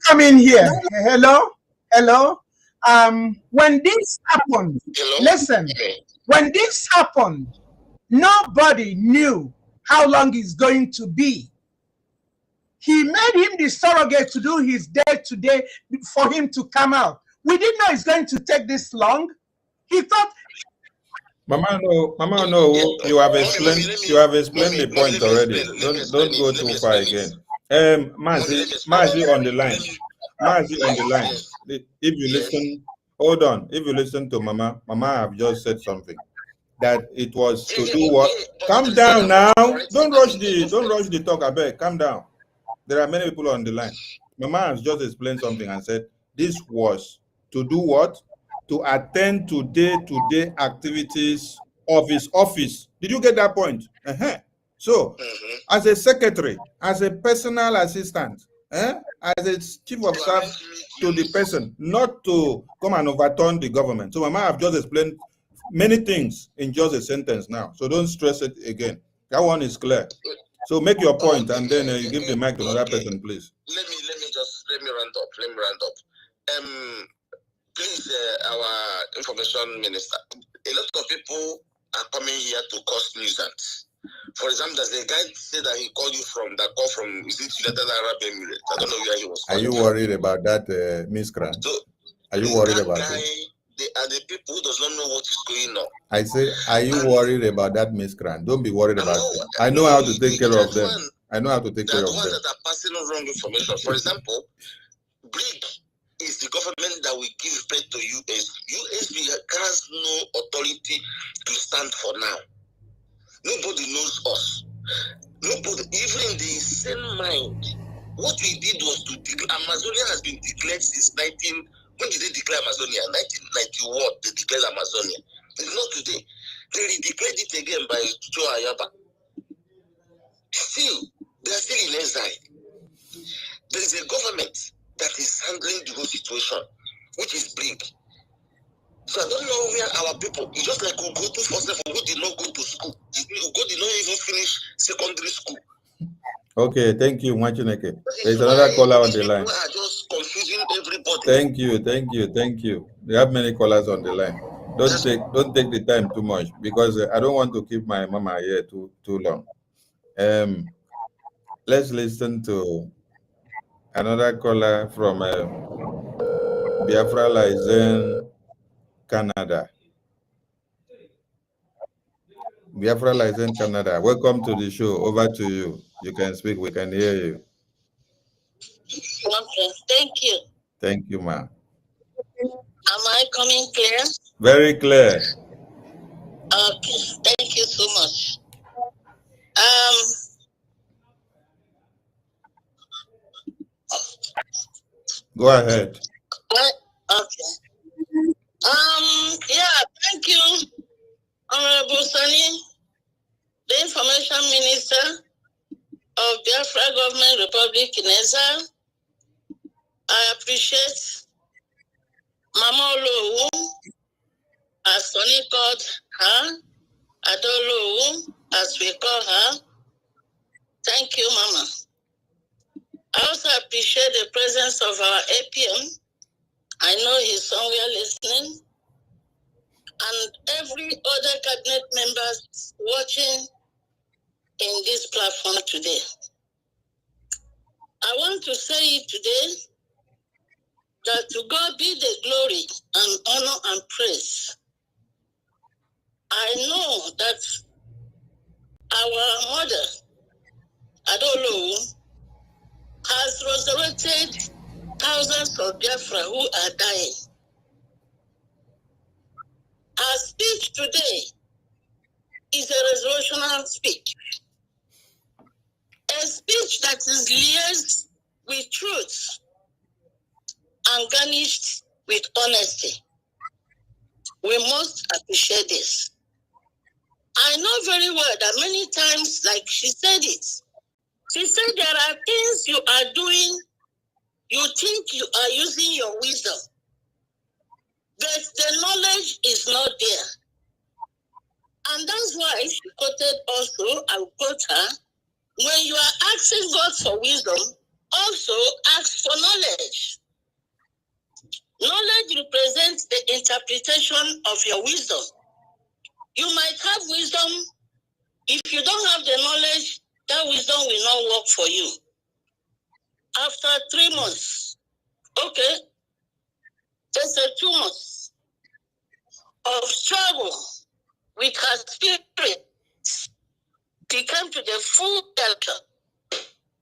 come in here. Hello. When this happened, listen. When this happened, nobody knew how long it's going to be. He made him the surrogate to do his day-to-day for him to come out. We didn't know it's going to take this long. He thought. Mama, no, you have explained the point already. Don't go too far again. Mazi on the line. Mazi on the line. If you listen, hold on. If you listen to Mama have just said something. That it was to do what? Calm down now. Don't rush the talk, I beg. Calm down. There are many people on the line. Mama has just explained something and said this was to do what? To attend to day-to-day activities of his office. Did you get that point? So, as a secretary, as a personal assistant, as a chief of staff to the person, not to come and overturn the government. So Mama have just explained many things in just a sentence now. So don't stress it again. That one is clear. So make your point and then you give the mic to another person, please. Let me round up. Please, our information minister. A lot of people are coming here to cause nuisance. For example, there's a guy said that he called you from United Arab Emirates. I don't know where he was. Are you worried about that miscreant? So, are you worried about it? They are the people who does not know what is going on. I say, are you worried about that miscreant? Don't be worried about it. I know how to take care of them. I know how to take care of them. The ones that are passing on wrong information. For example, BRIC is the government that will give birth to USB. USB has no authority to stand for now. Nobody knows us. Nobody, even in the same mind. What we did was to declare Amazonia has been declared since when did they declare Amazonia? 1991, they declared Amazonia. It's not today. They redeclared it again by Joe Ayaba. Still, they are still in exile. There is a government that is handling the whole situation, which is BRIC. So I don't know where our people, it's just like we go to first level, who did not go to school. Who did not even finish secondary school. Okay, thank you, Mwachineke. There's another caller on the line. People are just confusing everybody. Thank you. We have many callers on the line. Don't take the time too much because I don't want to keep my mama here too long. Let's listen to another caller from Biafra Lizen, Canada. Biafra Lizen, Canada. Welcome to the show. Over to you. You can speak. We can hear you. Okay. Thank you. Thank you, ma'am. Am I coming clear? Very clear. Okay. Thank you so much. Go ahead. Okay. Yeah, thank you, Honorable Sani, the Information Minister of Biafra Government Republic in exile. I appreciate Mama Onuwu, as Sani called her, Adolowu, as we call her. Thank you, Mama. I also appreciate the presence of our APM. I know he's somewhere listening. And every other cabinet members watching in this platform today. I want to say it today that to God be the glory and honor and praise. I know that our mother, Adolowu, has resurrected thousands of Biafra who are dying. Her speech today is a resolutional speech. A speech that is laced with truth and garnished with honesty. We must appreciate this. I know very well that many times, like she said it, she said there are things you are doing, you think you are using your wisdom, but the knowledge is not there. And that's why she quoted also, I will quote her, when you are asking God for wisdom, also ask for knowledge. Knowledge represents the interpretation of your wisdom. You might have wisdom. If you don't have the knowledge, that wisdom will not work for you. After 3 months, okay, just 2 months of struggle with her spirit, she came to the full shelter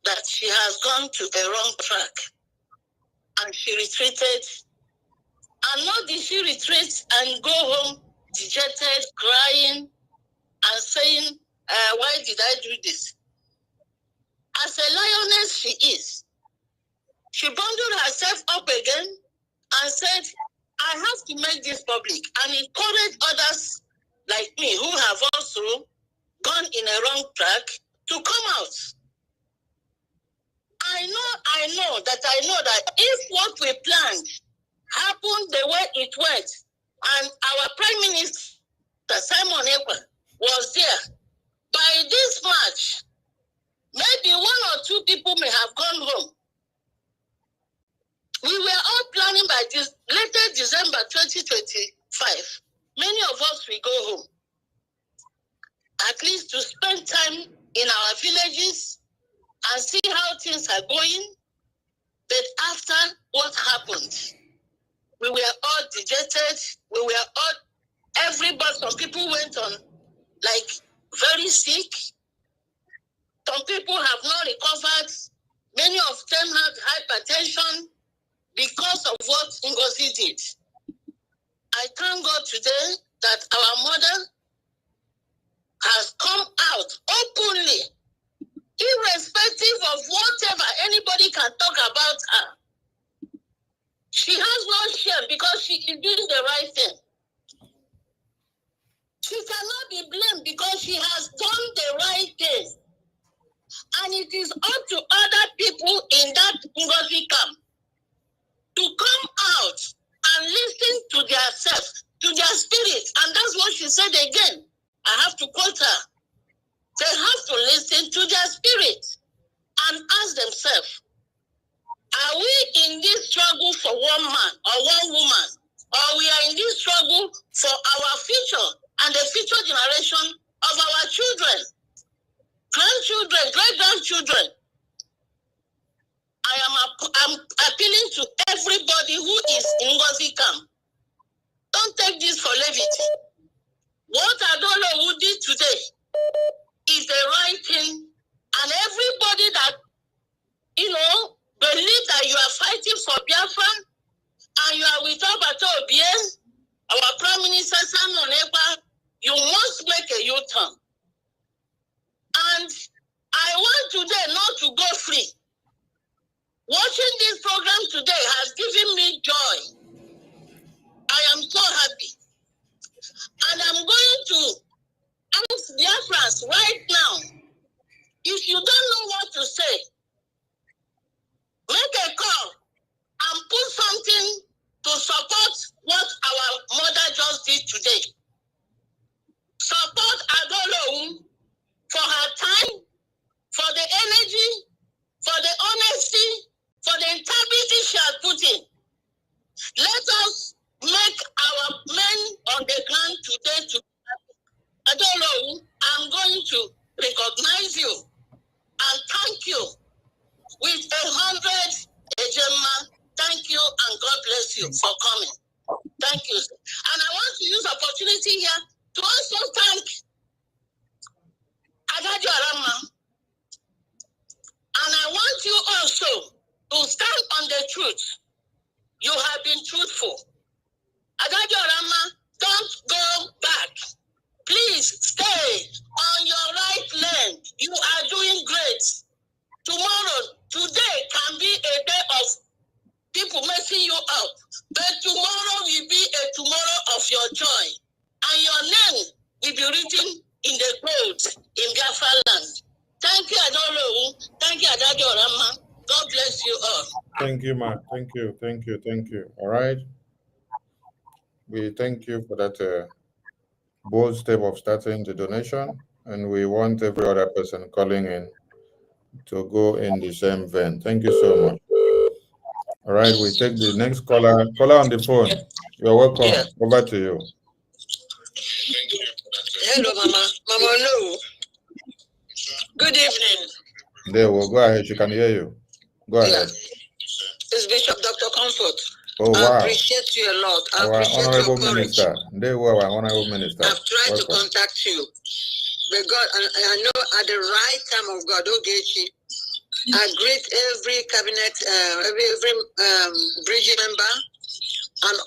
that she has gone to a wrong track. And she retreated. And not did she retreat and go home dejected, crying, and saying, why did I do this? As a lioness she is, she bundled herself up again and said, I have to make this public and encourage others like me who have also gone in a wrong track to come out. I know that if what we planned happened the way it went, and our Prime Minister, Simon Ekpa, was there, by this March, maybe 1 or 2 people may have gone home. We were all planning by this later December 2025. Many of us will go home, at least to spend time in our villages and see how things are going. But after what happened, we were all dejected. We were all, everybody, some people went on like very sick. Some people have not recovered. Many of them had hypertension because of what Ngozi did. I thank God today that our mother has come out openly, irrespective of whatever anybody can talk about her. She has no shame because she is doing the right thing. She cannot be blamed because she has done the right thing. And it is up to other people in that Ngozi camp to come out and listen to their self, to their spirit. And that's what she said again. I have to quote her. They have to listen to their spirit and ask themselves, are we in this struggle for one man or one woman? Or we are in this struggle for our future and the future generation of our children, grandchildren, great-grandchildren? I'm appealing to everybody who is in Ngozi camp. Don't take this for levity. What Onuwu did today is the right thing, and everybody that, believe that you are fighting for Biafra and you are with Obato Obie, our Prime Minister Simon Ekpa, you must make a U-turn. And I want today not to go free. Watching this program today has given me joy. I am so happy. And I'm going to ask Biafrans right now, if you don't know what to say, make a call and put something to support what our mother just did today. Support Onuwu for her time, for the energy, for the honesty, for the integrity she has put in. Let us make our men on the ground today to Onuwu, I'm going to recognize you and thank you with 100 Ejema. Thank you and God bless you for coming. Thank you. And I want to use opportunity here to also thank Adajo Arama. And I want you also to stand on the truth. You have been truthful. Adajo Arama, don't go back. Please stay on your right lane. You are doing great. Today can be a day of people messing you up. But tomorrow will be a tomorrow of your joy. And your name will be written in the code in Biafra land. Thank you, Onuwu. Thank you, Adajo Arama. God bless you all. Thank you, ma. Thank you. All right. We thank you for that bold step of starting the donation, and we want every other person calling in to go in the same vein. Thank you so much. All right, we take the next caller. Caller on the phone. You're welcome. Yeah. Over to you. Hello, Mama. Mama Onuwu. Good evening. There, we'll go ahead. She can hear you. Go ahead. It's Bishop Dr. Comfort. Oh, I wow. appreciate you a lot. I Our appreciate honorable your courage. minister. They were our honorable minister. I've tried Welcome. to contact you. But God, I know at the right time of God, Ogechi, I greet every cabinet, every bridge member, and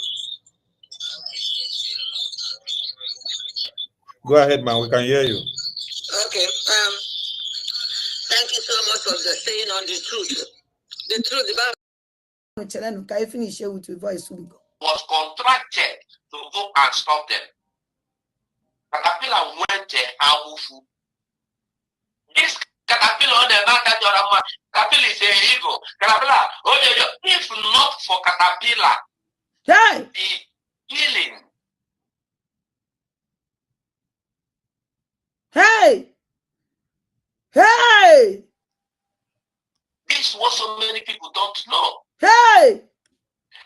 Go ahead, man. We can hear you. okay. Thank you so much for the saying on the truth. The truth about was contracted to go and stop them. Caterpillar went to Awufu. This Caterpillar on the market, Caterpillar is a evil. Caterpillar, if not for Caterpillar, hey, the healing. Hey, hey, This is what so many people don't know. Hey,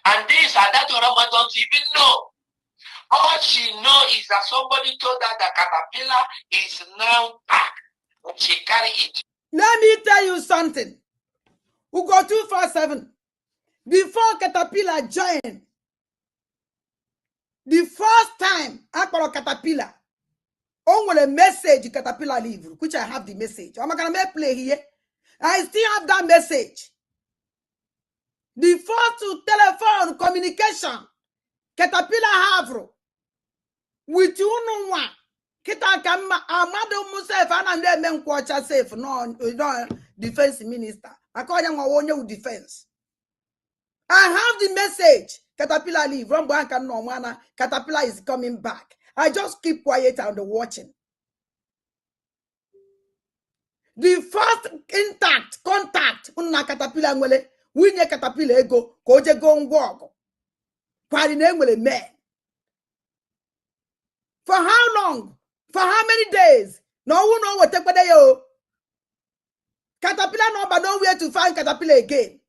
and this and that Orama don't even know. All she knows is that somebody told her that Caterpillar is now back. And she carry it. Let me tell you something. We go 247. Before Caterpillar joined, the first time I call Caterpillar, on a message Caterpillar leave, which I have the message. I'm not gonna play here. I still have that message. The first to telephone communication, Caterpillar have with you no one. Kita kama Amado Musef and then men kwacha safe no defense minister. According to one defense. I have the message. Caterpillar leave. Rombanka no mana. Caterpillar is coming back. I just keep quiet and watching. The first contact unna Caterpillar ngwele. Winye Caterpillar ego. Koje go ngwogo. Kwari ne ngwele me. For how long? For how many days? No one know what take yo. Caterpillar no but nowhere to find Caterpillar again.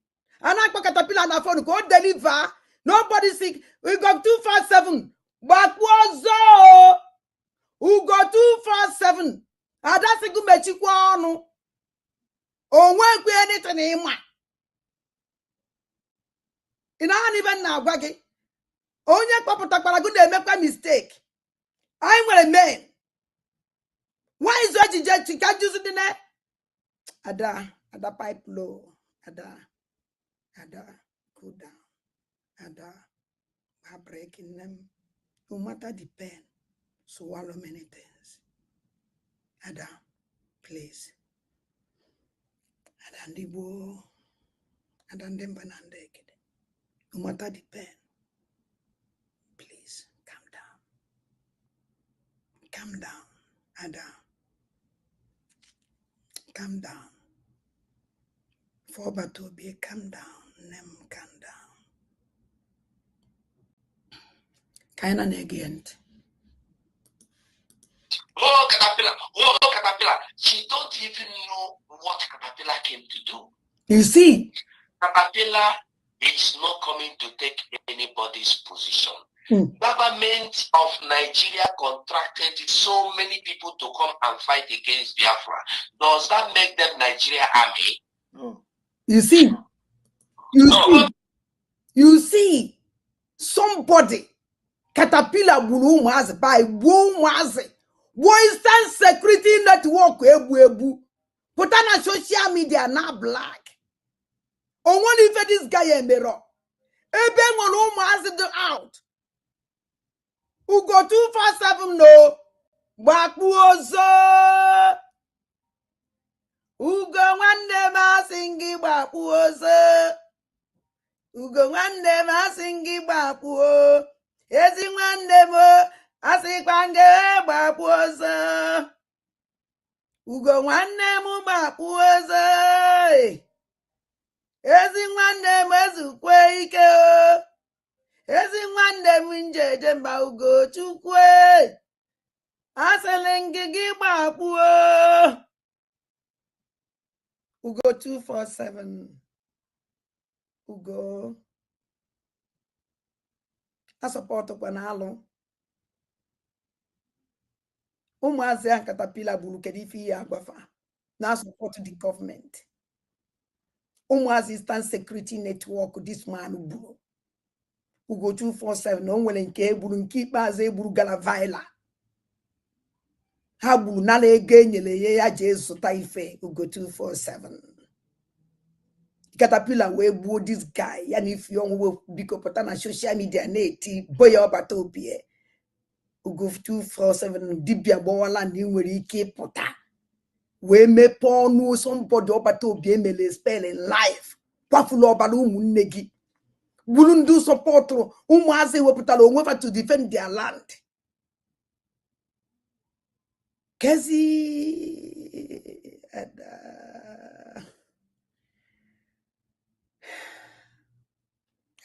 And I Caterpillar na phone go deliver. Nobody sick. We got 247. But what's up? We got 247. And that's a good magic one. Oh, when we anything in my. In an even now, Waggy. Only Papa Takara good they make a mistake. I'm a man. Why is that you can't use it in there? Ada pipe low. Ada, cool down. Ada, we're breaking them. No matter the pain, swallow many things. Ada, please. Ada ndibo. Ada ndemba nandekede. No matter the pain, please calm down. Calm down, Ada. Calm down. For to be calm down. Nem calm down. Kinda negent. Oh, Caterpillar. She don't even know what Caterpillar came to do. You see? Caterpillar is not coming to take anybody's position. Government of Nigeria contracted so many people to come and fight against Biafra. Does that make them Nigeria army? Oh. You see? You see? Somebody Caterpillar bulu mazi by wo mazi. Western Security Network ebu. Put on a social media now black. On one if this guy in the rock. Eben on mazi out. Who go 247 no. Bakwozo. Ugo wande masingi bakwozo. Ugo wande masingi bakwo. Ezi wande mo. Asikwange bakwozo. Ugo wande mu bakwozo. Ezi wande mezukwe ike o. Ezi wande munjeje mba ugo chukwe. Aselengigi bakwo. Ugo 247. Ugo. I support Panalo. Umuazi and Caterpillar bulu kedifi agwafa. Now support the government. Umuazi Eastern Security Network, this man bulu. Ugo 247 no nwere nke egburu nke ikpeazụ egburu Galavila ha gburu nala ego enyere ya jee zụta ife Ugo 247 Caterpillar wee gbuo this guy ya na ife ọnwụ biko pụta na social media na-eti boya ọbata obi Ugo 247 dibia gbawala na nwere ike ịpụta wee mepee ọnụ somebody ọbata obi emele spell in life kwafulu ọbara ụmụnne gị gburu ndị sọpọtụrụ ụmụazị wepụtara onwe fa to defend their land kezi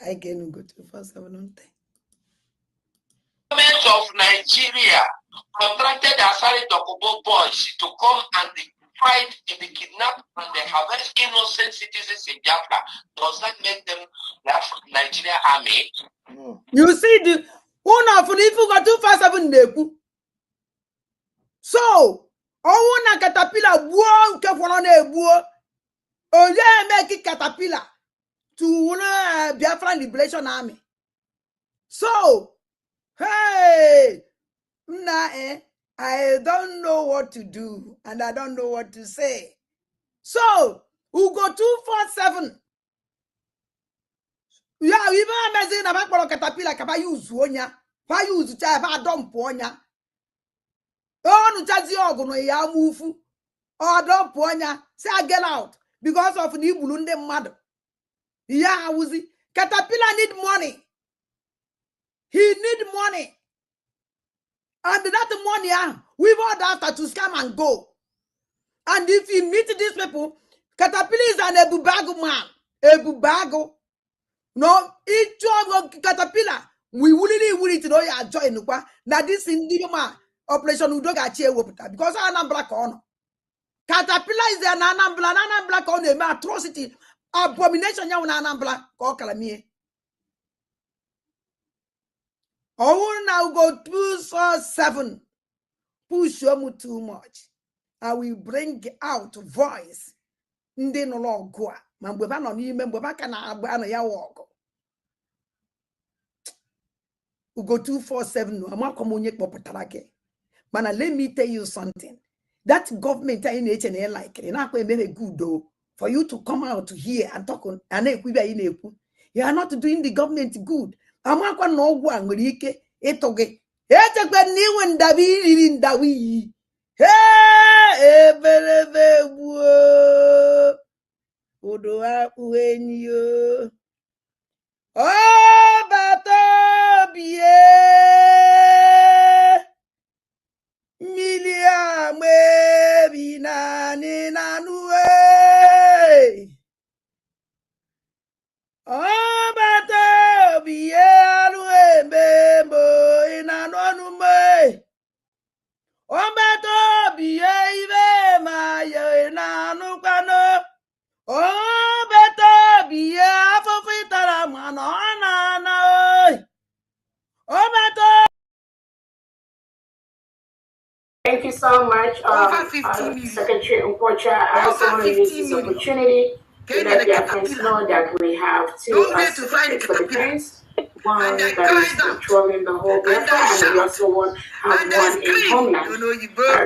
I can go to 247 Government of Nigeria contracted Asari Tokubo boys to come and fight in the kidnap and the harvest innocent citizens in Biafra. Does that make them the Nigeria army? You see the one of the people got 247 neku. So na Caterpillar buo nke fọrọ na egbuo onye make Caterpillar to Biafran Liberation Army. So hey I don't know what to do and I don't know what to say. So Ugo 247 yeah, we even amazing about Caterpillar kaba use onya fa use cha ba dump onya onu chazi ogu no ya mufu or dump onya say I get out because of the ibulu ndị mmadụ yeah wuzi Caterpillar need money. He need money. And that money, we've all after to scam and go. And if you meet these people, Caterpillar is an ebubago man. Ebubago. No, each of Caterpillar, we wouldn't know you join. Now this Indian operation Udoga Chia Wopita because I'm not black on. Caterpillar is an Anambla black on a atrocity, abomination. Young Anambla, call Calamie. Oh, now go 247. Push you too much. I will bring out voice. Ndi no lo go. Mambeba no ni membeba kana agba no ya walk. Ugo 247 no amakomonye popotarake. Mana let me tell you something. That government in HNA like it na very good though for you to come out here and talk on you are not doing the government good. Amakwa na ogwu a nwere ike ịtụ gị echekwa na iwe ndabi iriri ndawi eberebe gbuo udo akpụ enyi o bata bie mmiri amwebi nani nanuwe bata bie alu emembo inanonu me bata bie ibe mayo inanu kwano bata bie afofitara mano anana bata. Thank you so much, Secretary Unkocha. I also want to use this opportunity to let Biafrans know that we have two certificates for defense. One that is controlling the whole Biafra, and we also have one in Homeland.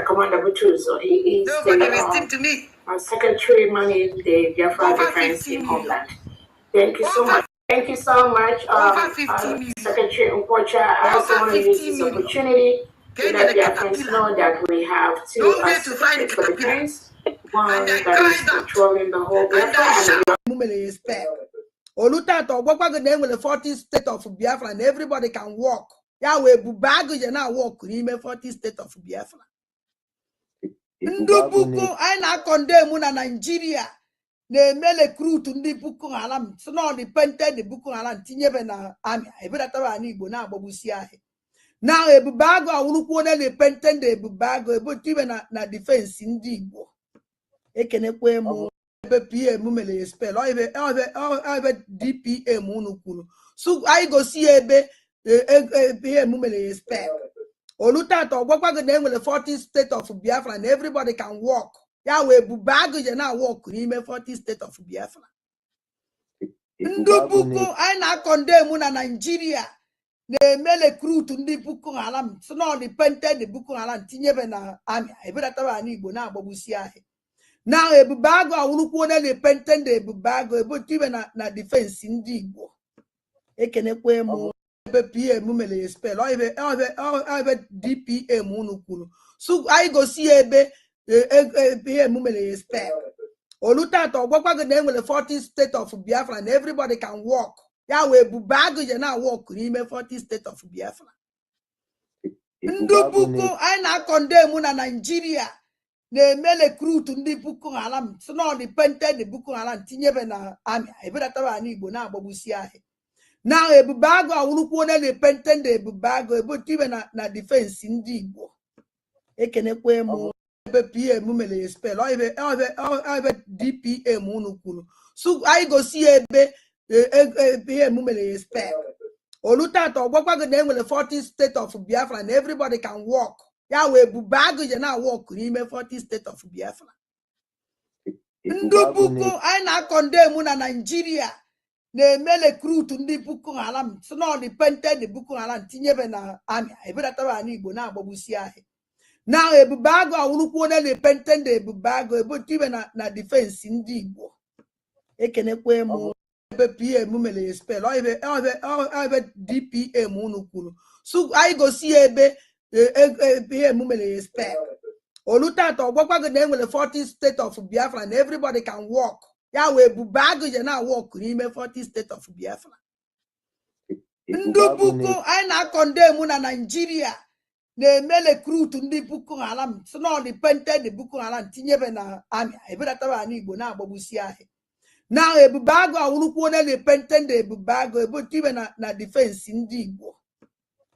Commander Butuzo, he is the Secretary managing the Biafra defense in Homeland. Thank you so much. Thank you so much, Secretary Unkocha. I also want to use this opportunity to let Biafrans know that we have two certificates for defense. One that is controlling the whole Biafra, and Olutato Bokwago name with the 40th state of Biafra and everybody can walk. Yahweh Bubago you now walk in the 40th state of Biafra. Ndubuku I na condemn una Nigeria. Ne mele crew to the Buku Alam. So now the painted the Buku Alam Tinyebe na army. I better tell you na Bobusia. Now a Bubago I will put the painted the Bubago but even na defense in Dibo. Ekenekwe mo. PM mumele spell or DPM unukunu. So I go see PM mumele spell. Olutato Bokwago name with the 40th state of Biafra and everybody can walk. Yahweh Bubago you now walk in the 40th state of Biafra. ndị puku anyị na-akọndem na Nigeria na-eme recruit ndị Boko Haram si na ọdịpented Boko Haram tinyebe na amị ebedataba na Igbo na-agbagbusi ahị na ebube agụ awụrụkwu onye na-epentend ebube agụ ebotibe na defense ndị Igbo ekenekwe m ebe PM mere ya spell ebe DPM unu kwuru so anyị gosi ya ebe PM mere ya spell olutata ọgbakwa gị na enwere 14 state of Biafra na everybody can walk ya wee ebube agụ je na walk n'ime 40 state of Biafra ndị puku anyị na-akọndem na Nigeria na-eme recruit ndị Boko Haram si na ọdịpented Boko Haram tinyebe na amị ebedataba na Igbo na-agbagbusi ahị na ebube agụ awụrụkwu onye na-epentend ebube agụ ebotibe na defense ndị Igbo ekenekwe m ebe PM mere ya spell ebe DPM unu kwuru so anyị gosi ya ebe PM mere ya spell olutata ọgbakwa gị na enwere 40 state of Biafra na everybody can walk ya wee ebube agụ je na walk n'ime 40 state of Biafra ndị puku anyị na-akọndem na Nigeria na-eme recruit ndị Boko Haram si na ọdịpented Boko Haram tinyebe na amị ebedataba na Igbo na-agbagbusi ahị na ebube agụ awụrụkwu onye na-epentend ebube agụ ebotibe na defense ndị Igbo ekenekwe m ebe PM mere ya spell ebe DPM unu kwuru so anyị gosi ya ebe PM mere ya spell olutata ọgbakwa gị na enwere 40 state of Biafra na everybody can walk ya wee ebube agụ je na walk n'ime 40 state of Biafra ndị puku anyị na-akọndem na Nigeria na-eme recruit ndị Boko Haram si na ọdịpented Boko Haram tinyebe na amị ebedataba na Igbo na-agbagbusi ahị na ebube agụ awụrụkwu onye na-epentend ebube agụ ebotibe na defense ndị Igbo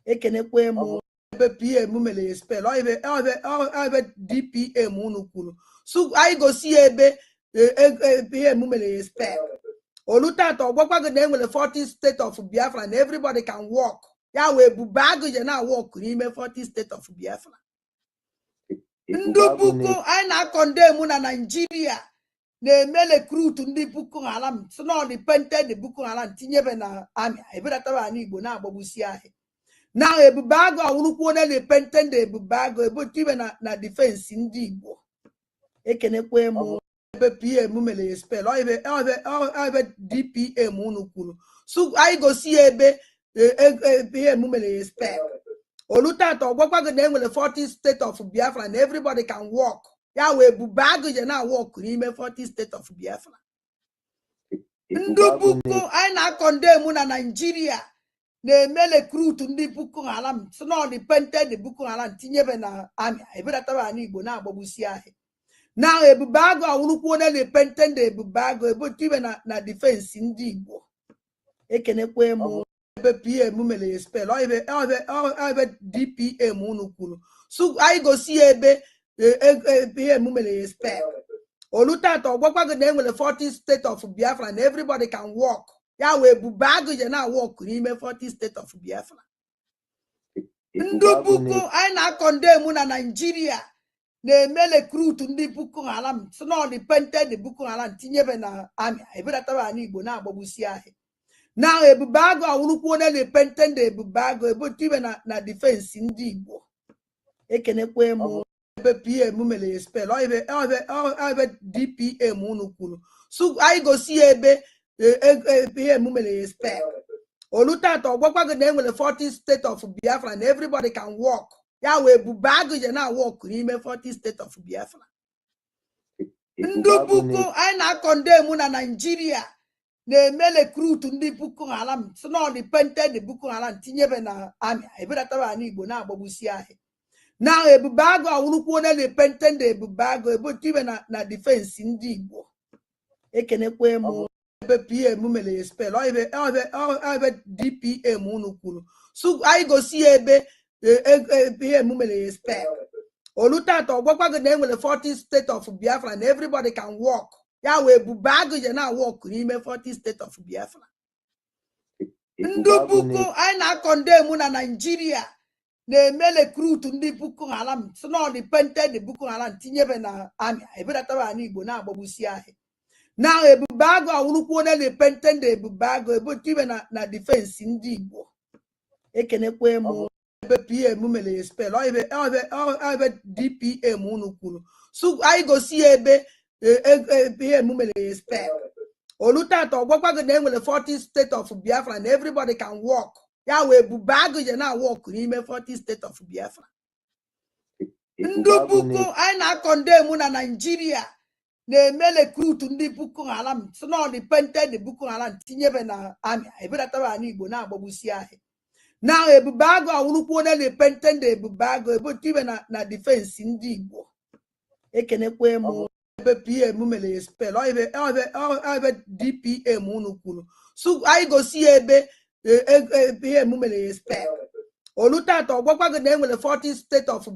ekenekwe m ebe PM mere ya spell ebe DPM unu kwuru so anyị gosi ya ebe PM mere ya spell olutata ọgbakwa gị na enwere 40 state of Biafra na everybody can walk ya wee ebube agụ je na walk n'ime 40 state of Biafra ndị puku anyị na-akọndem na Nigeria na-eme recruit ndị Boko Haram si na ọdịpented Boko Haram tinyebe na amị ebedataba na Igbo na-agbagbusi ahị na ebube agụ awụrụkwu onye na-epentend ebube agụ ebotibe na defense ndị Igbo ekenekwe m ebe PM mere ya spell ebe DPM unu kwuru so anyị gosi ya ebe PM mere ya spell olutata ọgbakwa gị na enwere 40 state of Biafra na everybody can walk ya wee ebube agụ je na walk n'ime 40 state of Biafra ndị puku anyị na-akọndem na Nigeria na-eme recruit ndị Boko Haram si na ọdịpented Boko Haram tinyebe na amị ebedataba na Igbo na-agbagbusi ahị na ebube agụ awụrụkwu onye na-epentend ebube agụ ebotibe na defense ndị Igbo ekenekwe m ebe PM mere ya spell ebe DPM unu kwuru so anyị gosi ya ebe PM mere ya spell olutata ọgbakwa gị na enwere 40 state of Biafra na everybody can walk ya wee ebube agụ je na walk n'ime 40 state of Biafra ndị puku anyị na-akọndem na Nigeria na-eme recruit ndị Boko Haram si na ọdịpented Boko Haram tinyebe na amị ebedataba na Igbo na-agbagbusi ahị na ebube agụ awụrụkwu onye na-epentend ebube agụ ebotibe na defense ndị Igbo ekenekwe m ebe PM mere ya spell ebe DPM unu kwuru so anyị gosi ya ebe PM mere ya spell olutata ọgbakwa gị na enwere 40 state of Biafra na everybody can walk ya wee ebube agụ je na walk n'ime 40 state of Biafra ndị puku anyị na-akọndem na Nigeria na-eme recruit ndị Boko Haram si na ọdịpented Boko Haram tinyebe na amị ebedataba na Igbo na-agbagbusi ahị na ebube agụ awụrụkwu onye na-epentend ebube agụ ebotibe na defense ndị Igbo ekenekwe m ebe PM mere ya spell ebe DPM unu kwuru so anyị gosi ya ebe PM mere ya spell olutata ọgbakwa gị na enwere 40 state of Biafra na everybody can walk ya wee ebube agụ je na walk n'ime 40 state of Biafra ndị puku anyị na-akọndem na Nigeria na-eme recruit ndị Boko Haram si na ọdịpented Boko Haram tinyebe na amị ebedataba na Igbo na-agbagbusi ahị Now ebubago awurukwu na le pentend ebubago ebotibe na defense ndị Igbo ekenekwe mu ebe PM mele spell o ebe DPM unu kwuru so anyị gosi ebe PM mele spell olutato gwakwago na enwere 40 state of Biafra and everybody can walk ya we ebubago je na walk n'ime 40 state of Biafra ndị buku anyị na condemn na Nigeria na-eme recruit ndị Boko Haram so na dependent Boko Haram tinyebe na army ebedataba anyị Igbo na-agbagbusi anyị now ebubago awurukwu na dependent ebubago ebotibe na defense ndị Igbo ekenekwe mu ebe PM mele spell o ebe DPM unu kwuru so anyị gosi ebe PM mele spell olutato gwakwago na enwere 40 state of